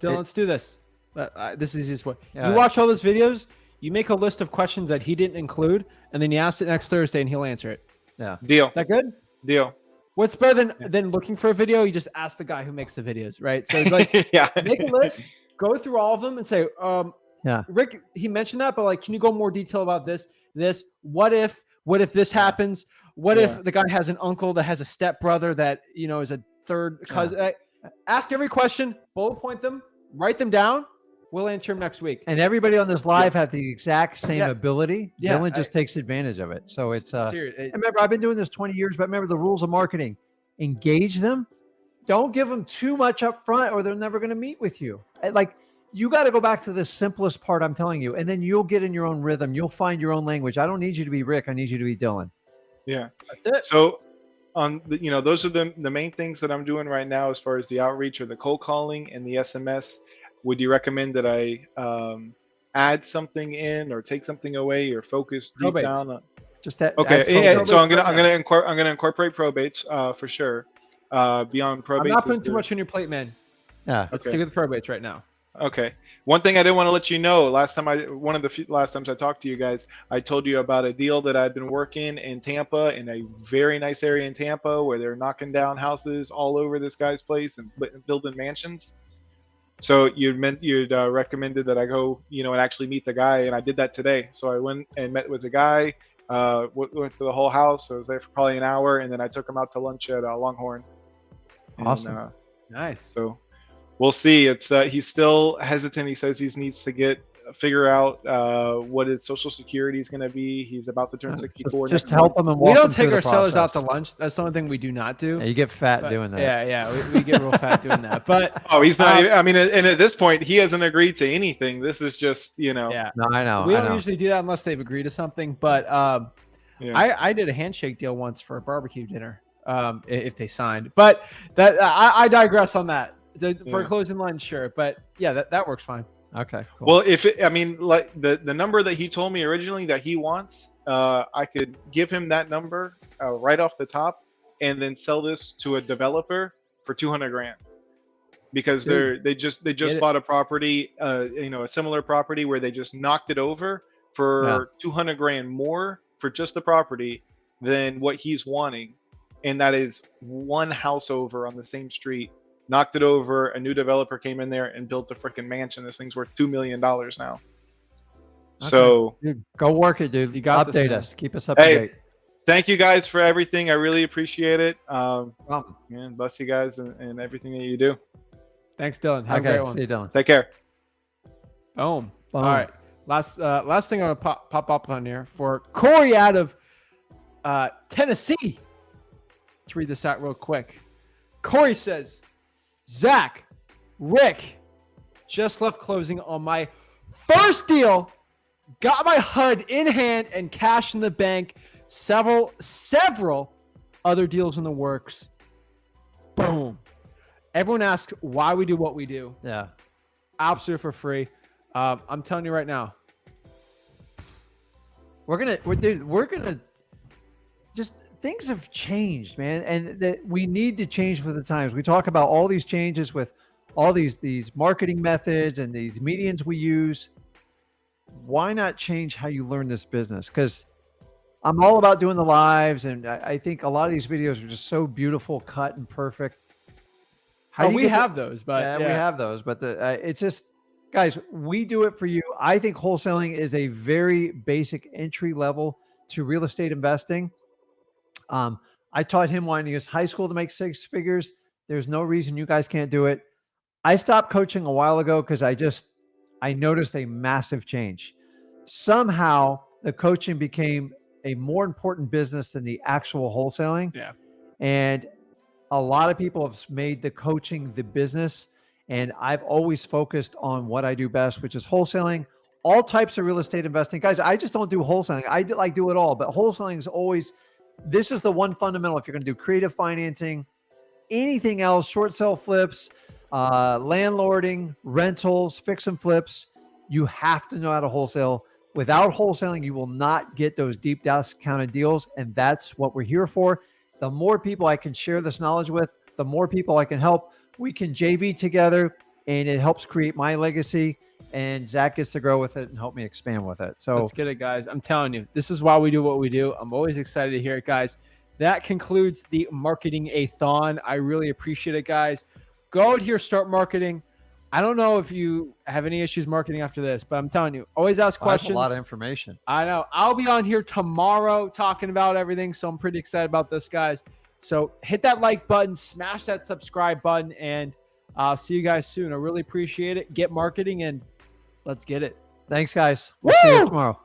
Dylan, let's do this. This is the easiest way. Yeah. You watch all those videos, you make a list of questions that he didn't include, and then you ask it next Thursday and he'll answer it. Yeah. Deal. Is that good? Deal. What's better than looking for a video? You just ask the guy who makes the videos, right? So it's like, yeah. make a list, go through all of them and say, Yeah. Rick, he mentioned that, but like, can you go more detail about this? What if this happens? What if the guy has an uncle that has a stepbrother that, you know, is a third cousin? Ask every question, bullet point them, write them down. We'll answer them next week. And everybody on this live have the exact same ability. Yeah, Dylan just takes advantage of it. So it's serious. remember, I've been doing this 20 years, but remember the rules of marketing. Engage them. Don't give them too much up front or they're never going to meet with you. Like, you got to go back to the simplest part I'm telling you, and then you'll get in your own rhythm. You'll find your own language. I don't need you to be Rick. I need you to be Dylan. Yeah. That's it. So on the, you know, those are the main things that I'm doing right now as far as the outreach or the cold calling and the SMS. Would you recommend that I add something in or take something away or focus deep Probates. down on? Just that. Okay, probates. so I'm gonna incorporate probates for sure. Beyond probates, I'm not putting too much on your plate, man. Yeah. Let's stick with the probates right now. Okay. One thing I did want to let you know, one of the few last times I talked to you guys, I told you about a deal that I'd been working in Tampa, in a very nice area in Tampa, where they're knocking down houses all over this guy's place and building mansions. So you'd recommended that I go, you know, and actually meet the guy, and I did that today. So I went and met with the guy, went to the whole house. I was there for probably an hour, and then I took him out to lunch at Longhorn. Awesome. And, Nice. so we'll see. It's he's still hesitant. He says he needs to figure out what his social security is going to be. He's about to turn 64. Just help them and walk We don't them through take the our sellers out process. to lunch. That's the only thing we do not do. Yeah, you get fat But, doing that. Yeah, we get real fat doing that. But Oh, he's not. I mean, and at this point, he hasn't agreed to anything. This is just, you know. yeah, No, I know. we I don't know. usually do that unless they've agreed to something. But Yeah. I did a handshake deal once for a barbecue dinner. If they signed, but that I digress on that. For a closing line, sure, but yeah, that works fine. Okay. Cool. Well, I mean, like the number that he told me originally that he wants, I could give him that number right off the top, and then sell this to a developer for 200 grand, because they just bought a property, you know, a similar property where they just knocked it over for 200 grand more for just the property than what he's wanting, and that is one house over on the same street. Knocked it over. A new developer came in there and built a freaking mansion. This thing's worth $2 million now. Okay. So Dude, go work it, dude. You got this, Update man. us. Keep us up to Hey, date. thank you guys for everything. I really appreciate it. Welcome. And bless you guys and everything that you do. Thanks, Dylan. Have a great Okay. one. See you, Dylan. Take care. Boom. Boom. All right. Last thing I'm gonna pop up on here for Corey out of Tennessee. Let's read this out real quick. Corey says, Zach, Rick, just left closing on my first deal. Got my HUD in hand and cash in the bank. Several other deals in the works. Boom. Everyone asks why we do what we do. Yeah. Absolutely for free. I'm telling you right now. We're gonna just, things have changed, man, and that we need to change for the times. We talk about all these changes with all these marketing methods and these mediums we use. Why not change how you learn this business? Because I'm all about doing the lives, and I think a lot of these videos are just so beautiful, cut and perfect. How do you We get the- have those, but yeah, we have those, but it's just, guys, we do it for you. I think wholesaling is a very basic entry level to real estate investing. I taught him wanting to use high school to make six figures. There's no reason you guys can't do it. I stopped coaching a while ago because I noticed a massive change. Somehow the coaching became a more important business than the actual wholesaling. Yeah. And a lot of people have made the coaching the business. And I've always focused on what I do best, which is wholesaling, all types of real estate investing. Guys, I just don't do wholesaling. I do it all, but wholesaling is always, this is the one fundamental. If you're going to do creative financing, anything else, short sale flips, landlording, rentals, fix and flips, you have to know how to wholesale. Without wholesaling, you will not get those deep discounted deals. And that's what we're here for. The more people I can share this knowledge with, the more people I can help. We can JV together, and it helps create my legacy. And Zach gets to grow with it and help me expand with it. So let's get it, guys. I'm telling you, this is why we do what we do. I'm always excited to hear it, guys. That concludes the Marketing-A-Thon. I really appreciate it, guys. Go out here, start marketing. I don't know if you have any issues marketing after this, but I'm telling you, always ask questions. That's a lot of information. I know. I'll be on here tomorrow talking about everything, so I'm pretty excited about this, guys. So hit that like button, smash that subscribe button, and I'll see you guys soon. I really appreciate it. Get marketing, and let's get it. Thanks, guys. We'll see you tomorrow.